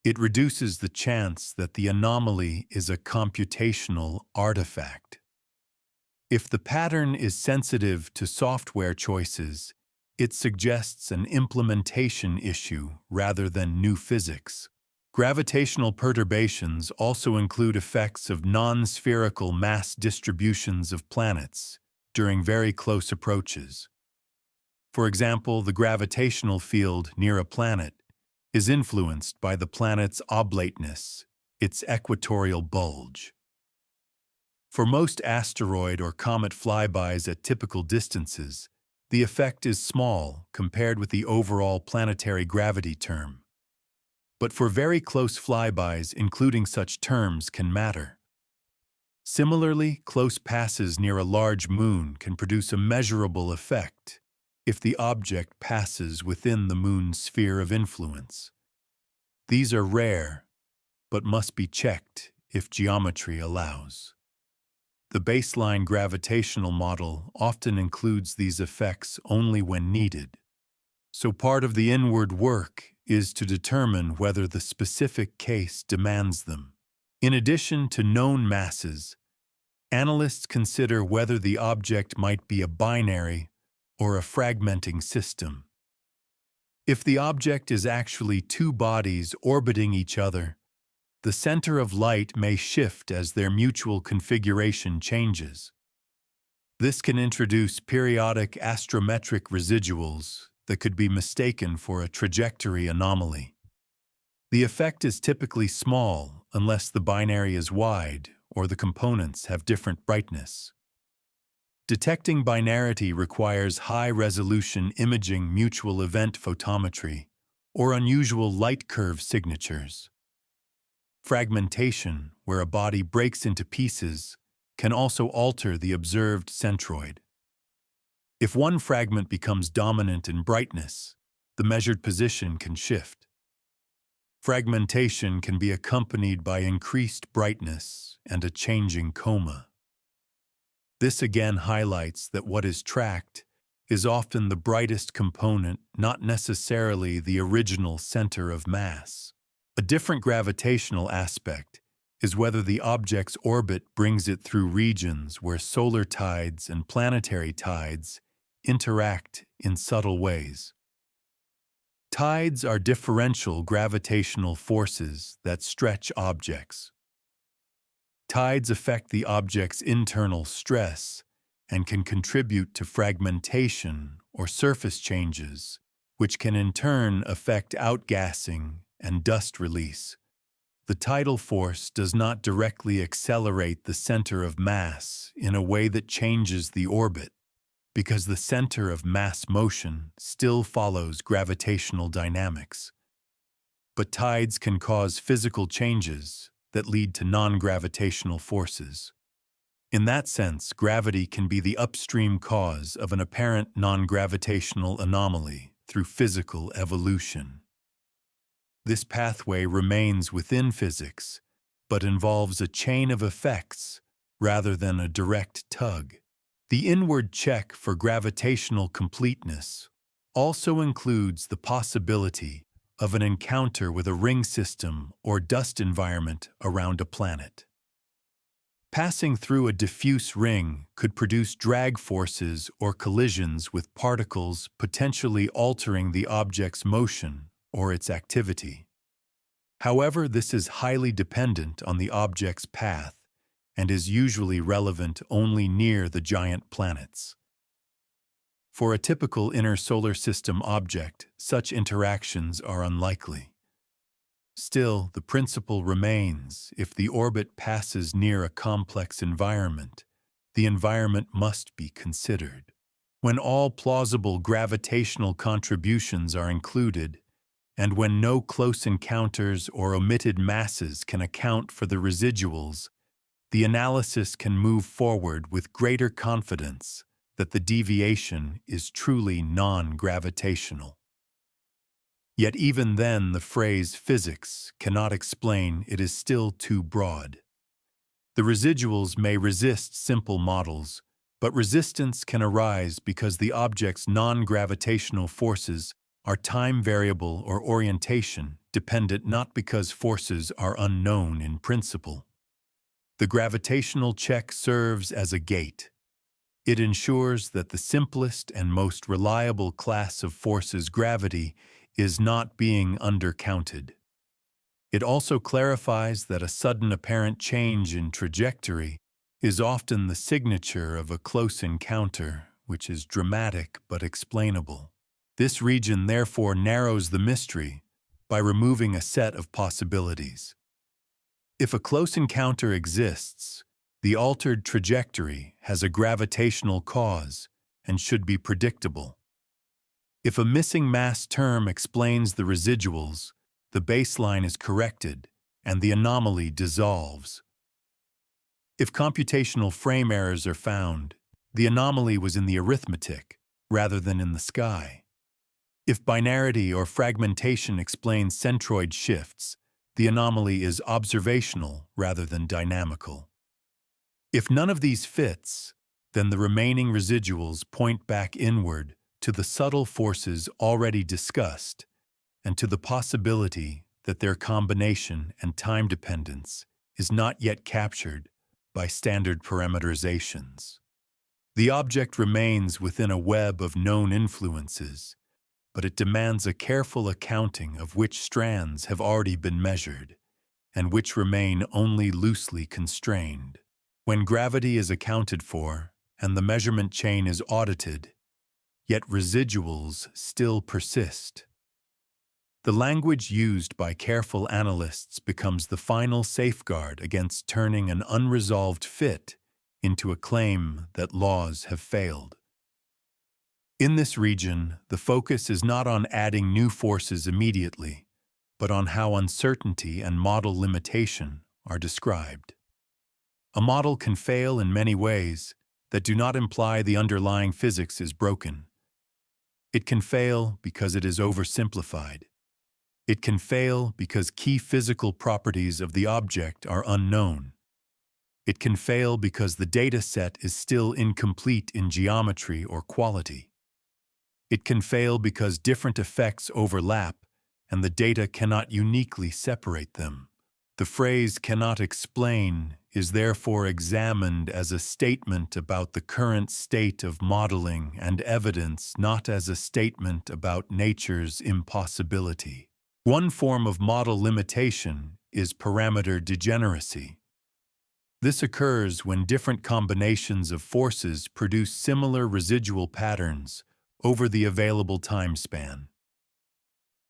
it reduces the chance that the anomaly is a computational artifact. If the pattern is sensitive to software choices, it suggests an implementation issue rather than new physics. Gravitational perturbations also include effects of non-spherical mass distributions of planets during very close approaches. For example, the gravitational field near a planet is influenced by the planet's oblateness, its equatorial bulge. For most asteroid or comet flybys at typical distances, the effect is small compared with the overall planetary gravity term. But for very close flybys, including such terms can matter. Similarly, close passes near a large moon can produce a measurable effect if the object passes within the moon's sphere of influence. These are rare, but must be checked if geometry allows. The baseline gravitational model often includes these effects only when needed, so part of the inward work is to determine whether the specific case demands them. In addition to known masses, analysts consider whether the object might be a binary or a fragmenting system. If the object is actually two bodies orbiting each other, the center of light may shift as their mutual configuration changes. This can introduce periodic astrometric residuals that could be mistaken for a trajectory anomaly. The effect is typically small unless the binary is wide or the components have different brightness. Detecting binarity requires high-resolution imaging mutual event photometry or unusual light curve signatures. Fragmentation, where a body breaks into pieces, can also alter the observed centroid. If one fragment becomes dominant in brightness, the measured position can shift. Fragmentation can be accompanied by increased brightness and a changing coma. This again highlights that what is tracked is often the brightest component, not necessarily the original center of mass. A different gravitational aspect is whether the object's orbit brings it through regions where solar tides and planetary tides interact in subtle ways. Tides are differential gravitational forces that stretch objects. Tides affect the object's internal stress and can contribute to fragmentation or surface changes, which can in turn affect outgassing and dust release. The tidal force does not directly accelerate the center of mass in a way that changes the orbit, because the center of mass motion still follows gravitational dynamics. But tides can cause physical changes that lead to non-gravitational forces. In that sense, gravity can be the upstream cause of an apparent non-gravitational anomaly through physical evolution. This pathway remains within physics, but involves a chain of effects rather than a direct tug. The inward check for gravitational completeness also includes the possibility of an encounter with a ring system or dust environment around a planet. Passing through a diffuse ring could produce drag forces or collisions with particles, potentially altering the object's motion or its activity. However, this is highly dependent on the object's path and is usually relevant only near the giant planets. For a typical inner solar system object, such interactions are unlikely. Still, the principle remains: if the orbit passes near a complex environment, the environment must be considered. When all plausible gravitational contributions are included, and when no close encounters or omitted masses can account for the residuals, the analysis can move forward with greater confidence that the deviation is truly non-gravitational. Yet even then, the phrase physics cannot explain; it is still too broad. The residuals may resist simple models, but resistance can arise because the object's non-gravitational forces are time variable or orientation dependent, not because forces are unknown in principle. The gravitational check serves as a gate. It ensures that the simplest and most reliable class of forces, gravity, is not being undercounted. It also clarifies that a sudden apparent change in trajectory is often the signature of a close encounter which is dramatic but explainable. This region therefore narrows the mystery by removing a set of possibilities. If a close encounter exists, the altered trajectory has a gravitational cause and should be predictable. If a missing mass term explains the residuals, the baseline is corrected and the anomaly dissolves. If computational frame errors are found, the anomaly was in the arithmetic rather than in the sky. If binarity or fragmentation explains centroid shifts, the anomaly is observational rather than dynamical. If none of these fits, then the remaining residuals point back inward to the subtle forces already discussed and to the possibility that their combination and time dependence is not yet captured by standard parameterizations. The object remains within a web of known influences, but it demands a careful accounting of which strands have already been measured and which remain only loosely constrained. When gravity is accounted for and the measurement chain is audited, yet residuals still persist. The language used by careful analysts becomes the final safeguard against turning an unresolved fit into a claim that laws have failed. In this region, the focus is not on adding new forces immediately, but on how uncertainty and model limitation are described. A model can fail in many ways that do not imply the underlying physics is broken. It can fail because it is oversimplified. It can fail because key physical properties of the object are unknown. It can fail because the data set is still incomplete in geometry or quality. It can fail because different effects overlap and the data cannot uniquely separate them. The phrase "cannot explain" is therefore examined as a statement about the current state of modeling and evidence, not as a statement about nature's impossibility. One form of model limitation is parameter degeneracy. This occurs when different combinations of forces produce similar residual patterns over the available time span.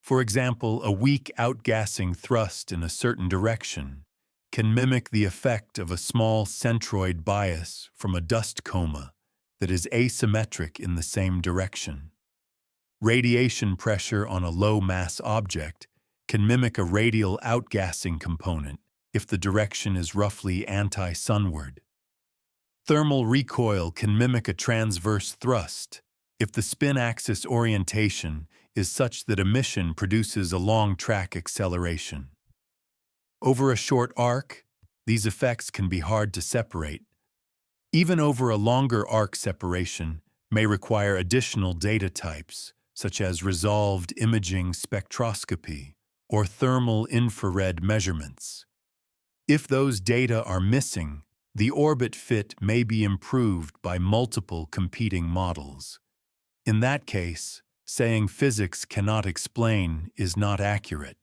For example, a weak outgassing thrust in a certain direction can mimic the effect of a small centroid bias from a dust coma that is asymmetric in the same direction. Radiation pressure on a low-mass object can mimic a radial outgassing component if the direction is roughly anti-sunward. Thermal recoil can mimic a transverse thrust if the spin axis orientation is such that emission produces a long-track acceleration. Over a short arc, these effects can be hard to separate. Even over a longer arc, separation may require additional data types, such as resolved imaging spectroscopy or thermal infrared measurements. If those data are missing, the orbit fit may be improved by multiple competing models. In that case, saying physics cannot explain is not accurate.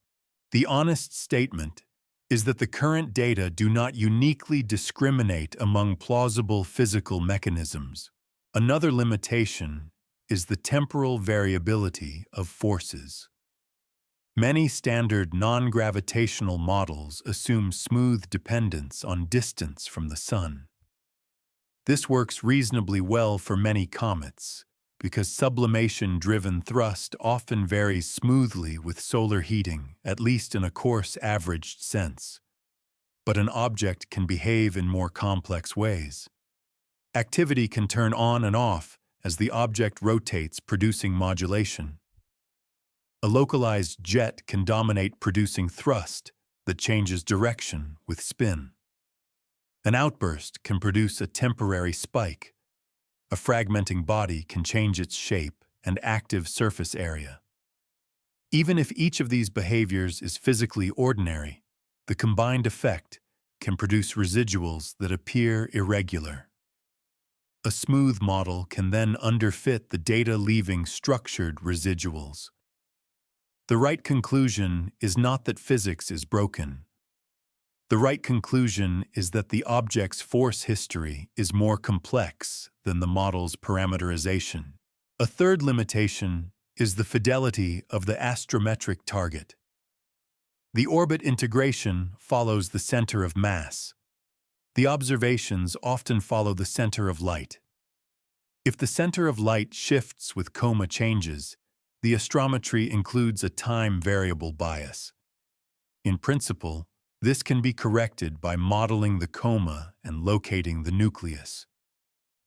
The honest statement is that the current data do not uniquely discriminate among plausible physical mechanisms. Another limitation is the temporal variability of forces. Many standard non-gravitational models assume smooth dependence on distance from the Sun. This works reasonably well for many comets, because sublimation-driven thrust often varies smoothly with solar heating, at least in a coarse averaged sense. But an object can behave in more complex ways. Activity can turn on and off as the object rotates, producing modulation. A localized jet can dominate, producing thrust that changes direction with spin. An outburst can produce a temporary spike. A fragmenting body can change its shape and active surface area. Even if each of these behaviors is physically ordinary, the combined effect can produce residuals that appear irregular. A smooth model can then underfit the data, leaving structured residuals. The right conclusion is not that physics is broken. The right conclusion is that the object's force history is more complex than the model's parameterization. A third limitation is the fidelity of the astrometric target. The orbit integration follows the center of mass. The observations often follow the center of light. If the center of light shifts with coma changes, the astrometry includes a time variable bias. In principle, this can be corrected by modeling the coma and locating the nucleus.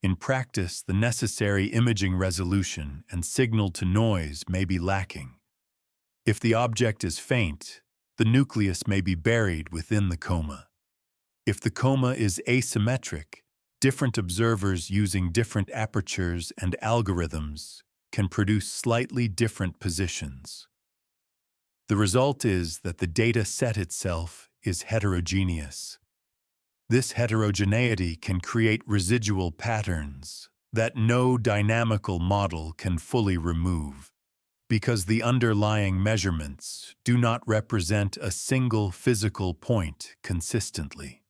In practice, the necessary imaging resolution and signal-to-noise may be lacking. If the object is faint, the nucleus may be buried within the coma. If the coma is asymmetric, different observers using different apertures and algorithms can produce slightly different positions. The result is that the data set itself is heterogeneous. This heterogeneity can create residual patterns that no dynamical model can fully remove, because the underlying measurements do not represent a single physical point consistently.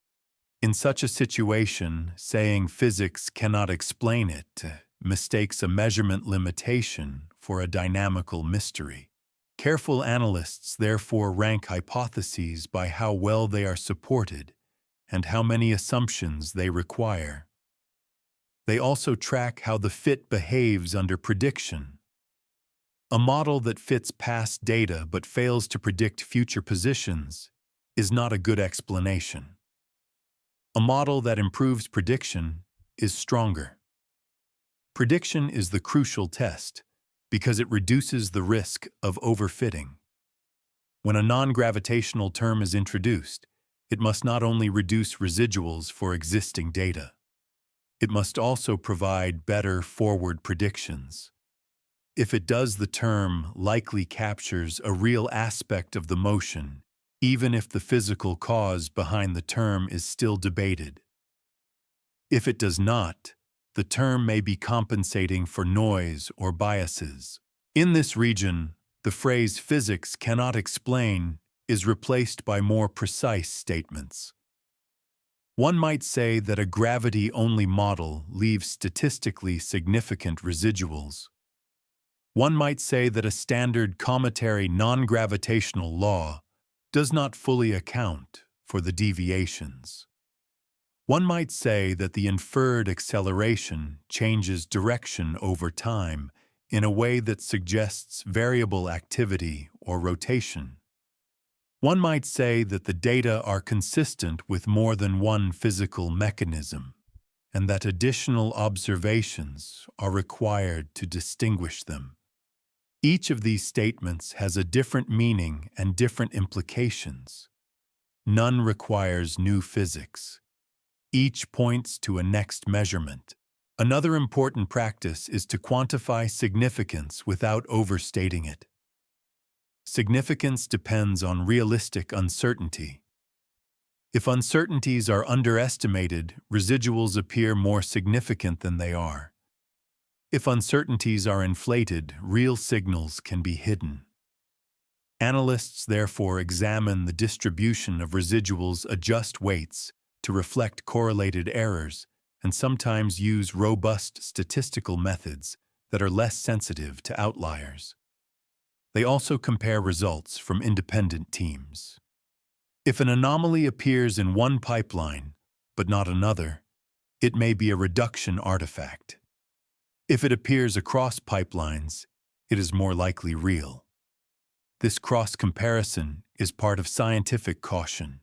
In such a situation, saying physics cannot explain it mistakes a measurement limitation for a dynamical mystery. Careful analysts therefore rank hypotheses by how well they are supported and how many assumptions they require. They also track how the fit behaves under prediction. A model that fits past data but fails to predict future positions is not a good explanation. A model that improves prediction is stronger. Prediction is the crucial test because it reduces the risk of overfitting. When a non-gravitational term is introduced, it must not only reduce residuals for existing data, it must also provide better forward predictions. If it does, the term likely captures a real aspect of the motion, even if the physical cause behind the term is still debated. If it does not, the term may be compensating for noise or biases. In this region, the phrase "physics cannot explain" is replaced by more precise statements. One might say that a gravity-only model leaves statistically significant residuals. One might say that a standard cometary non-gravitational law does not fully account for the deviations. One might say that the inferred acceleration changes direction over time in a way that suggests variable activity or rotation. One might say that the data are consistent with more than one physical mechanism, and that additional observations are required to distinguish them. Each of these statements has a different meaning and different implications. None requires new physics. Each points to a next measurement. Another important practice is to quantify significance without overstating it. Significance depends on realistic uncertainty. If uncertainties are underestimated, residuals appear more significant than they are. If uncertainties are inflated, real signals can be hidden. Analysts therefore examine the distribution of residuals, adjust weights to reflect correlated errors, and sometimes use robust statistical methods that are less sensitive to outliers. They also compare results from independent teams. If an anomaly appears in one pipeline, but not another, it may be a reduction artifact. If it appears across pipelines, it is more likely real. This cross-comparison is part of scientific caution.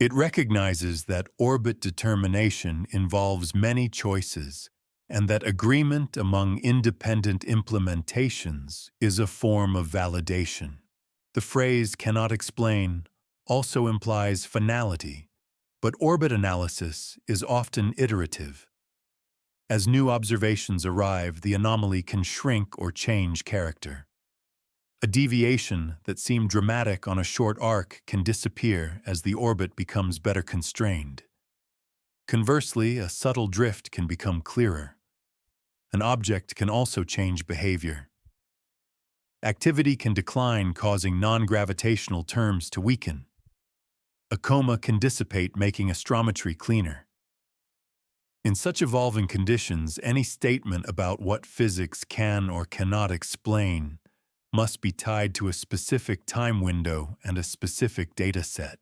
It recognizes that orbit determination involves many choices and that agreement among independent implementations is a form of validation. The phrase "cannot explain" also implies finality, but orbit analysis is often iterative. As new observations arrive, the anomaly can shrink or change character. A deviation that seemed dramatic on a short arc can disappear as the orbit becomes better constrained. Conversely, a subtle drift can become clearer. An object can also change behavior. Activity can decline, causing non-gravitational terms to weaken. A coma can dissipate, making astrometry cleaner. In such evolving conditions, any statement about what physics can or cannot explain must be tied to a specific time window and a specific data set.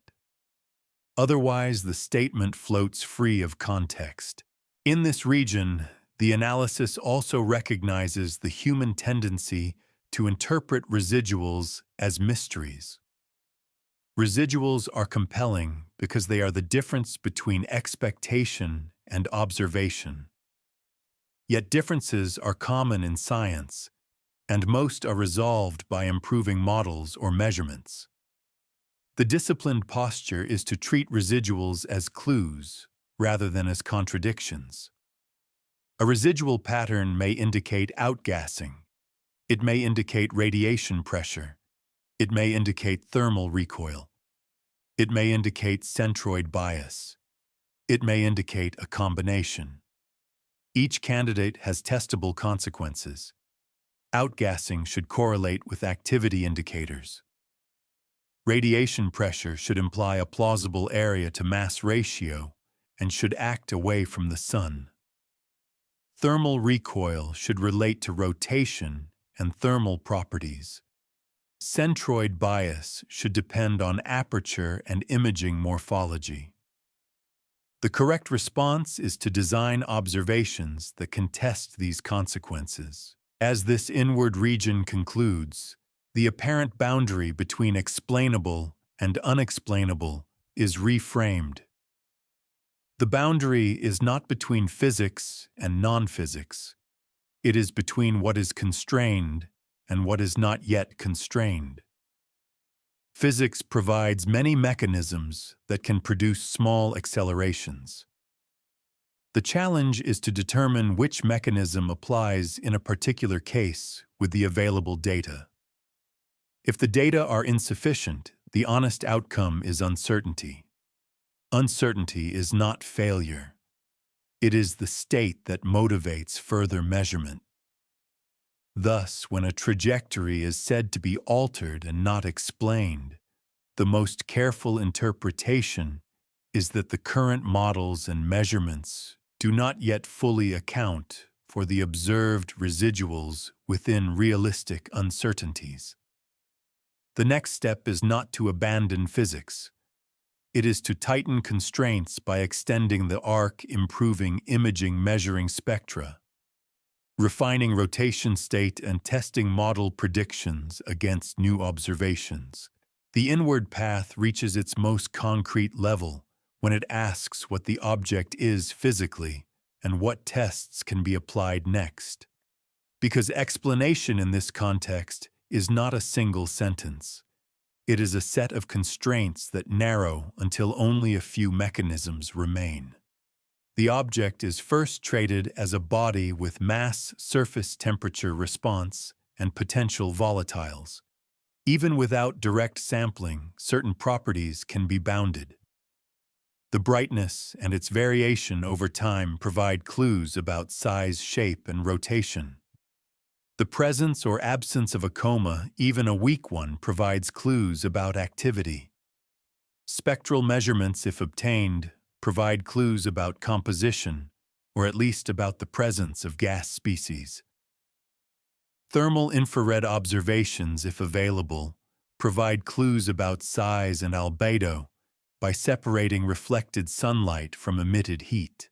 Otherwise, the statement floats free of context. In this region, the analysis also recognizes the human tendency to interpret residuals as mysteries. Residuals are compelling because they are the difference between expectation and observation. Yet differences are common in science, and most are resolved by improving models or measurements. The disciplined posture is to treat residuals as clues rather than as contradictions. A residual pattern may indicate outgassing. It may indicate radiation pressure. It may indicate thermal recoil. It may indicate centroid bias. It may indicate a combination. Each candidate has testable consequences. Outgassing should correlate with activity indicators. Radiation pressure should imply a plausible area to mass ratio and should act away from the sun. Thermal recoil should relate to rotation and thermal properties. Centroid bias should depend on aperture and imaging morphology. The correct response is to design observations that can test these consequences. As this inward region concludes, the apparent boundary between explainable and unexplainable is reframed. The boundary is not between physics and non-physics. It is between what is constrained and what is not yet constrained. Physics provides many mechanisms that can produce small accelerations. The challenge is to determine which mechanism applies in a particular case with the available data. If the data are insufficient, the honest outcome is uncertainty. Uncertainty is not failure. It is the state that motivates further measurement. Thus, when a trajectory is said to be altered and not explained, the most careful interpretation is that the current models and measurements do not yet fully account for the observed residuals within realistic uncertainties. The next step is not to abandon physics. It is to tighten constraints by extending the arc, improving imaging, measuring spectra, refining rotation state, and testing model predictions against new observations. The inward path reaches its most concrete level when it asks what the object is physically and what tests can be applied next. Because explanation in this context is not a single sentence. It is a set of constraints that narrow until only a few mechanisms remain. The object is first treated as a body with mass, surface temperature response, and potential volatiles. Even without direct sampling, certain properties can be bounded. The brightness and its variation over time provide clues about size, shape, and rotation. The presence or absence of a coma, even a weak one, provides clues about activity. Spectral measurements, if obtained, provide clues about composition, or at least about the presence of gas species. Thermal infrared observations, if available, provide clues about size and albedo by separating reflected sunlight from emitted heat.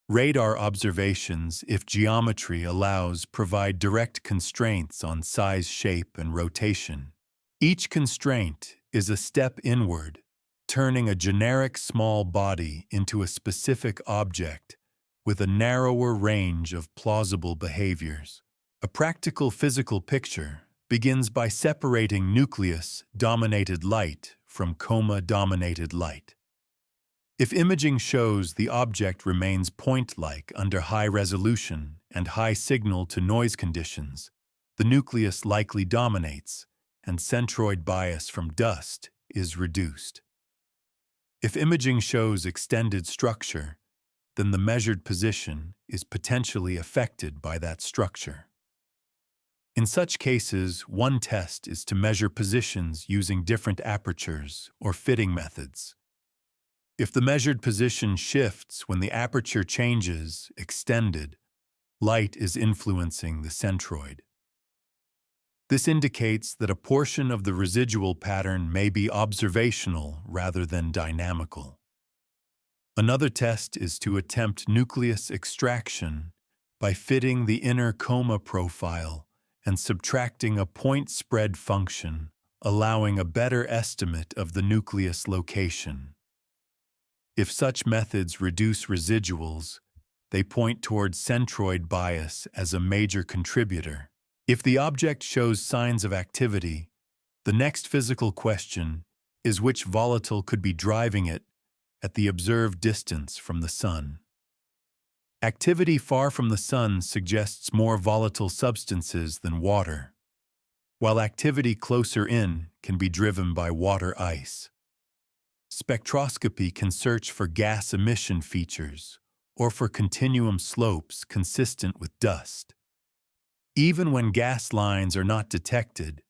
Radar observations, if geometry allows, provide direct constraints on size, shape, and rotation. Each constraint is a step inward, turning a generic small body into a specific object with a narrower range of plausible behaviors. A practical physical picture begins by separating nucleus-dominated light from coma-dominated light. If imaging shows the object remains point-like under high resolution and high signal-to-noise conditions, the nucleus likely dominates, and centroid bias from dust is reduced. If imaging shows extended structure, then the measured position is potentially affected by that structure. In such cases, one test is to measure positions using different apertures or fitting methods. If the measured position shifts when the aperture changes, extended, light is influencing the centroid. This indicates that a portion of the residual pattern may be observational rather than dynamical. Another test is to attempt nucleus extraction by fitting the inner coma profile and subtracting a point spread function, allowing a better estimate of the nucleus location. If such methods reduce residuals, they point toward centroid bias as a major contributor. If the object shows signs of activity, the next physical question is which volatile could be driving it at the observed distance from the Sun. Activity far from the Sun suggests more volatile substances than water, while activity closer in can be driven by water ice. Spectroscopy can search for gas emission features or for continuum slopes consistent with dust. Even when gas lines are not detected,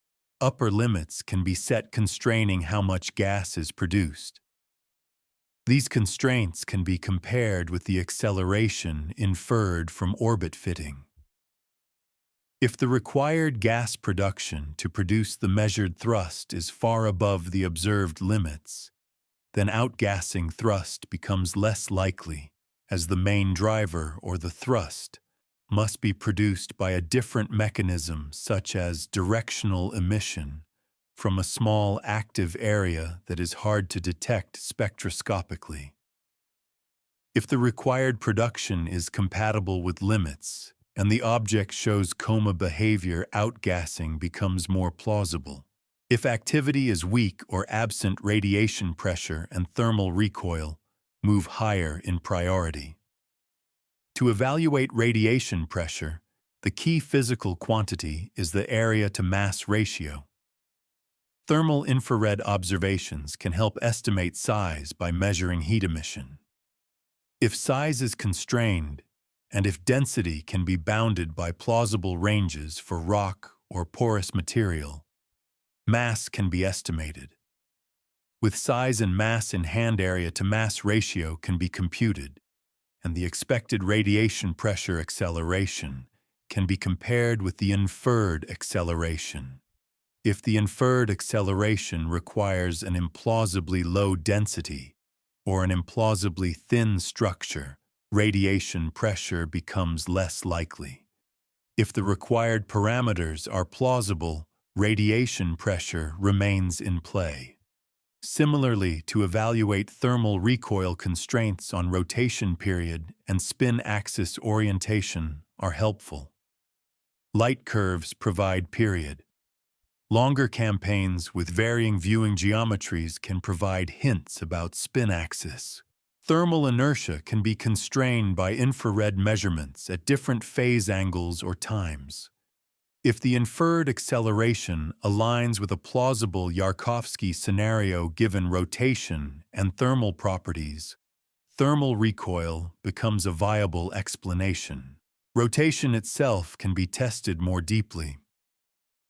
upper limits can be set constraining how much gas is produced. These constraints can be compared with the acceleration inferred from orbit fitting. If the required gas production to produce the measured thrust is far above the observed limits, then outgassing thrust becomes less likely, as the main driver, or the thrust, must be produced by a different mechanism such as directional emission from a small active area that is hard to detect spectroscopically. If the required production is compatible with limits and the object shows coma behavior, outgassing becomes more plausible. If activity is weak or absent, radiation pressure and thermal recoil move higher in priority. To evaluate radiation pressure, the key physical quantity is the area-to-mass ratio. Thermal infrared observations can help estimate size by measuring heat emission. If size is constrained, and if density can be bounded by plausible ranges for rock or porous material, mass can be estimated. With size and mass in hand, area-to-mass ratio can be computed, and the expected radiation pressure acceleration can be compared with the inferred acceleration. If the inferred acceleration requires an implausibly low density or an implausibly thin structure, radiation pressure becomes less likely. If the required parameters are plausible, radiation pressure remains in play. Similarly, to evaluate thermal recoil, constraints on rotation period and spin axis orientation are helpful. Light curves provide period. Longer campaigns with varying viewing geometries can provide hints about spin axis. Thermal inertia can be constrained by infrared measurements at different phase angles or times. If the inferred acceleration aligns with a plausible Yarkovsky scenario given rotation and thermal properties, thermal recoil becomes a viable explanation. Rotation itself can be tested more deeply.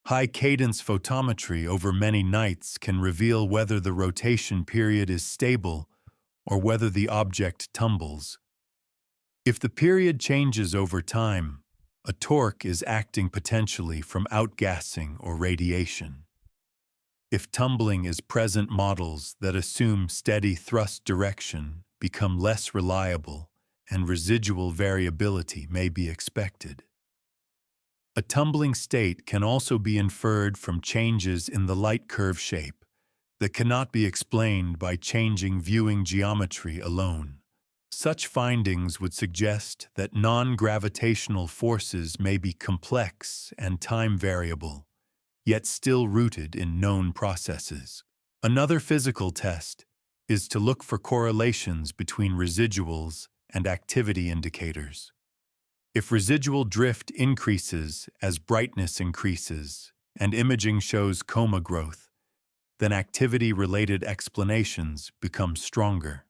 High-cadence photometry over many nights can reveal whether the rotation period is stable or whether the object tumbles. If the period changes over time, a torque is acting potentially from outgassing or radiation. If tumbling is present, models that assume steady thrust direction become less reliable and residual variability may be expected. A tumbling state can also be inferred from changes in the light curve shape that cannot be explained by changing viewing geometry alone. Such findings would suggest that non-gravitational forces may be complex and time variable, yet still rooted in known processes. Another physical test is to look for correlations between residuals and activity indicators. If residual drift increases as brightness increases and imaging shows coma growth, then activity-related explanations become stronger.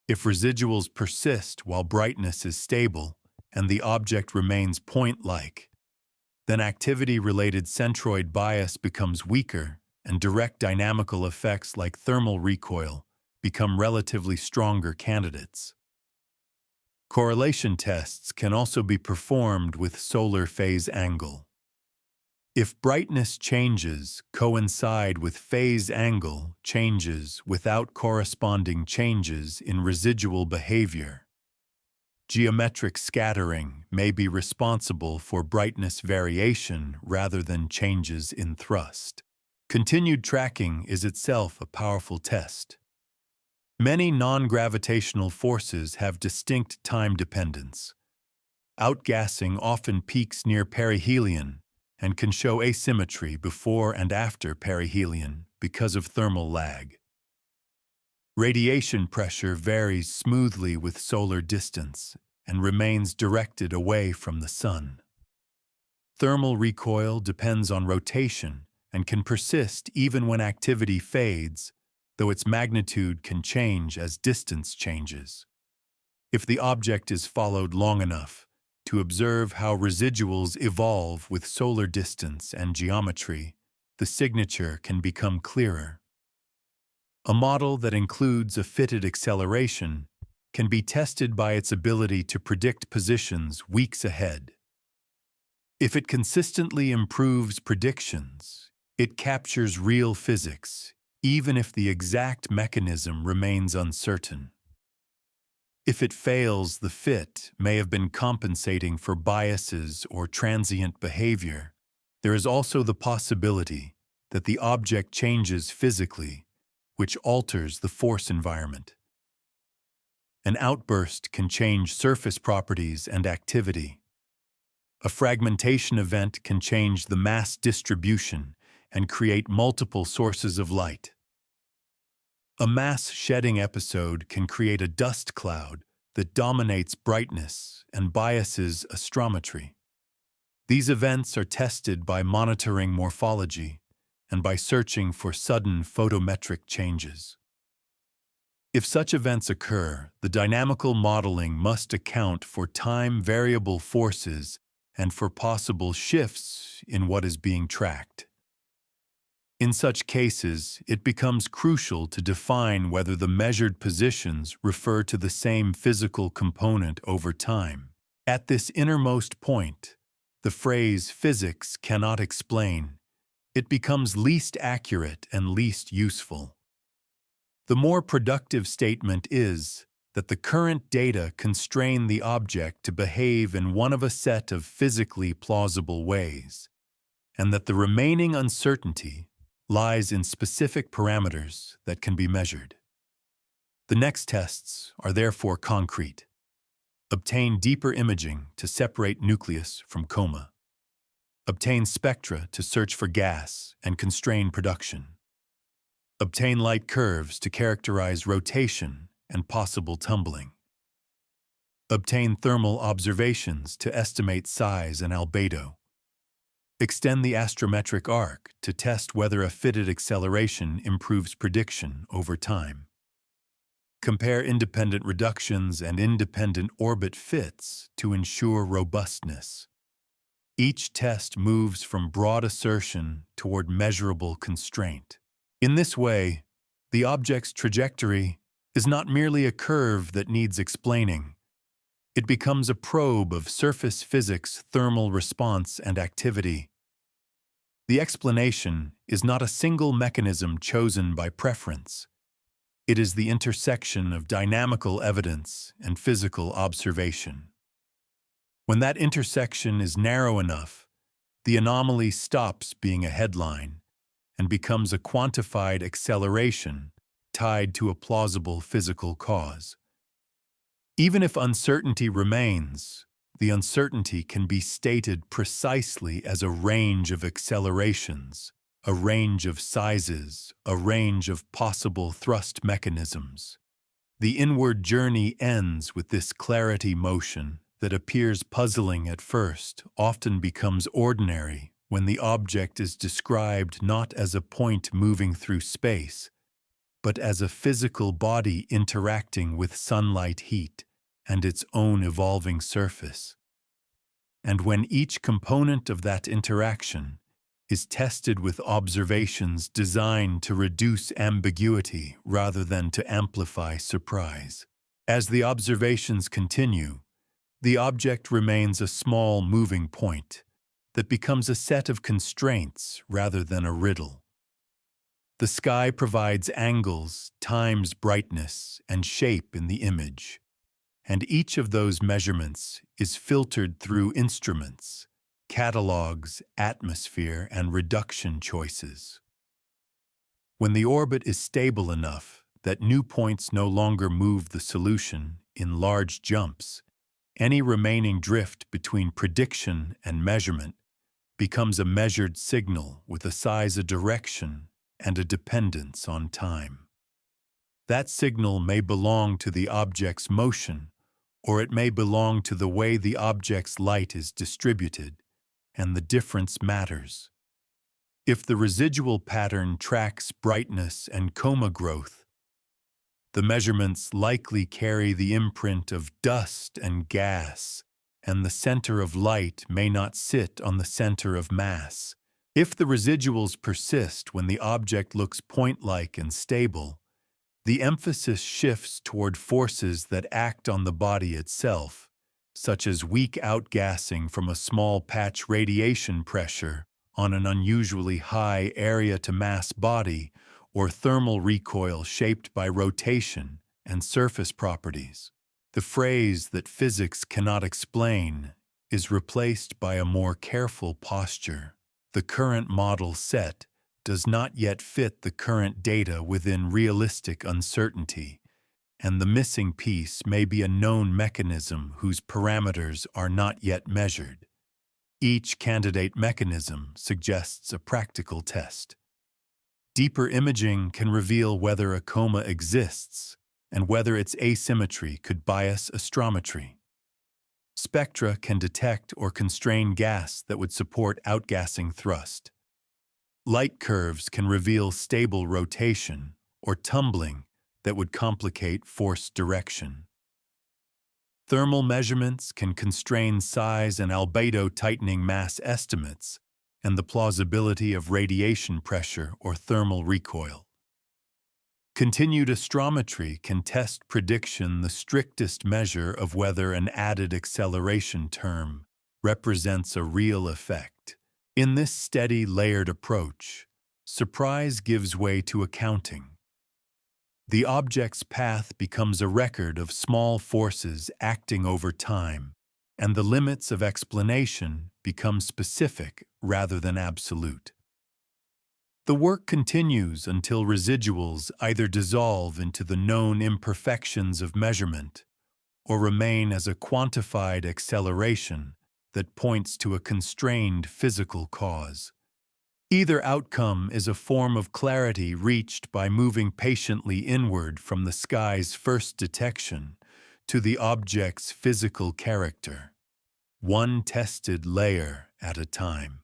If residuals persist while brightness is stable and the object remains point-like, Then activity-related centroid bias becomes weaker, and direct dynamical effects like thermal recoil become relatively stronger candidates. Correlation tests can also be performed with solar phase angle. If brightness changes coincide with phase angle changes without corresponding changes in residual behavior, geometric scattering may be responsible for brightness variation rather than changes in thrust. Continued tracking is itself a powerful test. Many non-gravitational forces have distinct time dependence. Outgassing often peaks near perihelion and can show asymmetry before and after perihelion because of thermal lag. Radiation pressure varies smoothly with solar distance and remains directed away from the sun. Thermal recoil depends on rotation and can persist even when activity fades, though its magnitude can change as distance changes. If the object is followed long enough to observe how residuals evolve with solar distance and geometry, the signature can become clearer. A model that includes a fitted acceleration can be tested by its ability to predict positions weeks ahead. If it consistently improves predictions, it captures real physics, even if the exact mechanism remains uncertain. If it fails, the fit may have been compensating for biases or transient behavior. There is also the possibility that the object changes physically, which alters the force environment. An outburst can change surface properties and activity. A fragmentation event can change the mass distribution and create multiple sources of light. A mass shedding episode can create a dust cloud that dominates brightness and biases astrometry. These events are tested by monitoring morphology and by searching for sudden photometric changes. If such events occur, the dynamical modeling must account for time-variable forces and for possible shifts in what is being tracked. In such cases, it becomes crucial to define whether the measured positions refer to the same physical component over time. At this innermost point, the phrase "physics cannot explain" it becomes least accurate and least useful. The more productive statement is that the current data constrain the object to behave in one of a set of physically plausible ways, and that the remaining uncertainty lies in specific parameters that can be measured. The next tests are therefore concrete. Obtain deeper imaging to separate nucleus from coma. Obtain spectra to search for gas and constrain production. Obtain light curves to characterize rotation and possible tumbling. Obtain thermal observations to estimate size and albedo. Extend the astrometric arc to test whether a fitted acceleration improves prediction over time. Compare independent reductions and independent orbit fits to ensure robustness. Each test moves from broad assertion toward measurable constraint. In this way, the object's trajectory is not merely a curve that needs explaining. It becomes a probe of surface physics, thermal response, and activity. The explanation is not a single mechanism chosen by preference. It is the intersection of dynamical evidence and physical observation. When that intersection is narrow enough, the anomaly stops being a headline and becomes a quantified acceleration tied to a plausible physical cause. Even if uncertainty remains, the uncertainty can be stated precisely as a range of accelerations, a range of sizes, a range of possible thrust mechanisms. The inward journey ends with this clarity motion that appears puzzling at first, often becomes ordinary when the object is described not as a point moving through space, but as a physical body interacting with sunlight heat and its own evolving surface. and when each component of that interaction is tested with observations designed to reduce ambiguity rather than to amplify surprise. As the observations continue, the object remains a small moving point that becomes a set of constraints rather than a riddle. The sky provides angles, times brightness, and shape in the image, and each of those measurements is filtered through instruments, catalogs, atmosphere, and reduction choices. When the orbit is stable enough that new points no longer move the solution in large jumps, any remaining drift between prediction and measurement becomes a measured signal with a size, a direction, and a dependence on time. That signal may belong to the object's motion, or it may belong to the way the object's light is distributed, and the difference matters. If the residual pattern tracks brightness and coma growth, the measurements likely carry the imprint of dust and gas, and the center of light may not sit on the center of mass. If the residuals persist when the object looks point-like and stable, the emphasis shifts toward forces that act on the body itself, such as weak outgassing from a small patch radiation pressure on an unusually high area-to-mass body, or thermal recoil shaped by rotation and surface properties. The phrase that physics cannot explain is replaced by a more careful posture. The current model set does not yet fit the current data within realistic uncertainty, and the missing piece may be a known mechanism whose parameters are not yet measured. Each candidate mechanism suggests a practical test. Deeper imaging can reveal whether a coma exists and whether its asymmetry could bias astrometry. Spectra can detect or constrain gas that would support outgassing thrust. Light curves can reveal stable rotation or tumbling that would complicate force direction. Thermal measurements can constrain size and albedo-tightening mass estimates and the plausibility of radiation pressure or thermal recoil. Continued astrometry can test prediction, the strictest measure of whether an added acceleration term represents a real effect. In this steady, layered approach, surprise gives way to accounting. The object's path becomes a record of small forces acting over time, and the limits of explanation become specific rather than absolute. The work continues until residuals either dissolve into the known imperfections of measurement or remain as a quantified acceleration that points to a constrained physical cause. Either outcome is a form of clarity reached by moving patiently inward from the sky's first detection to the object's physical character, one tested layer at a time.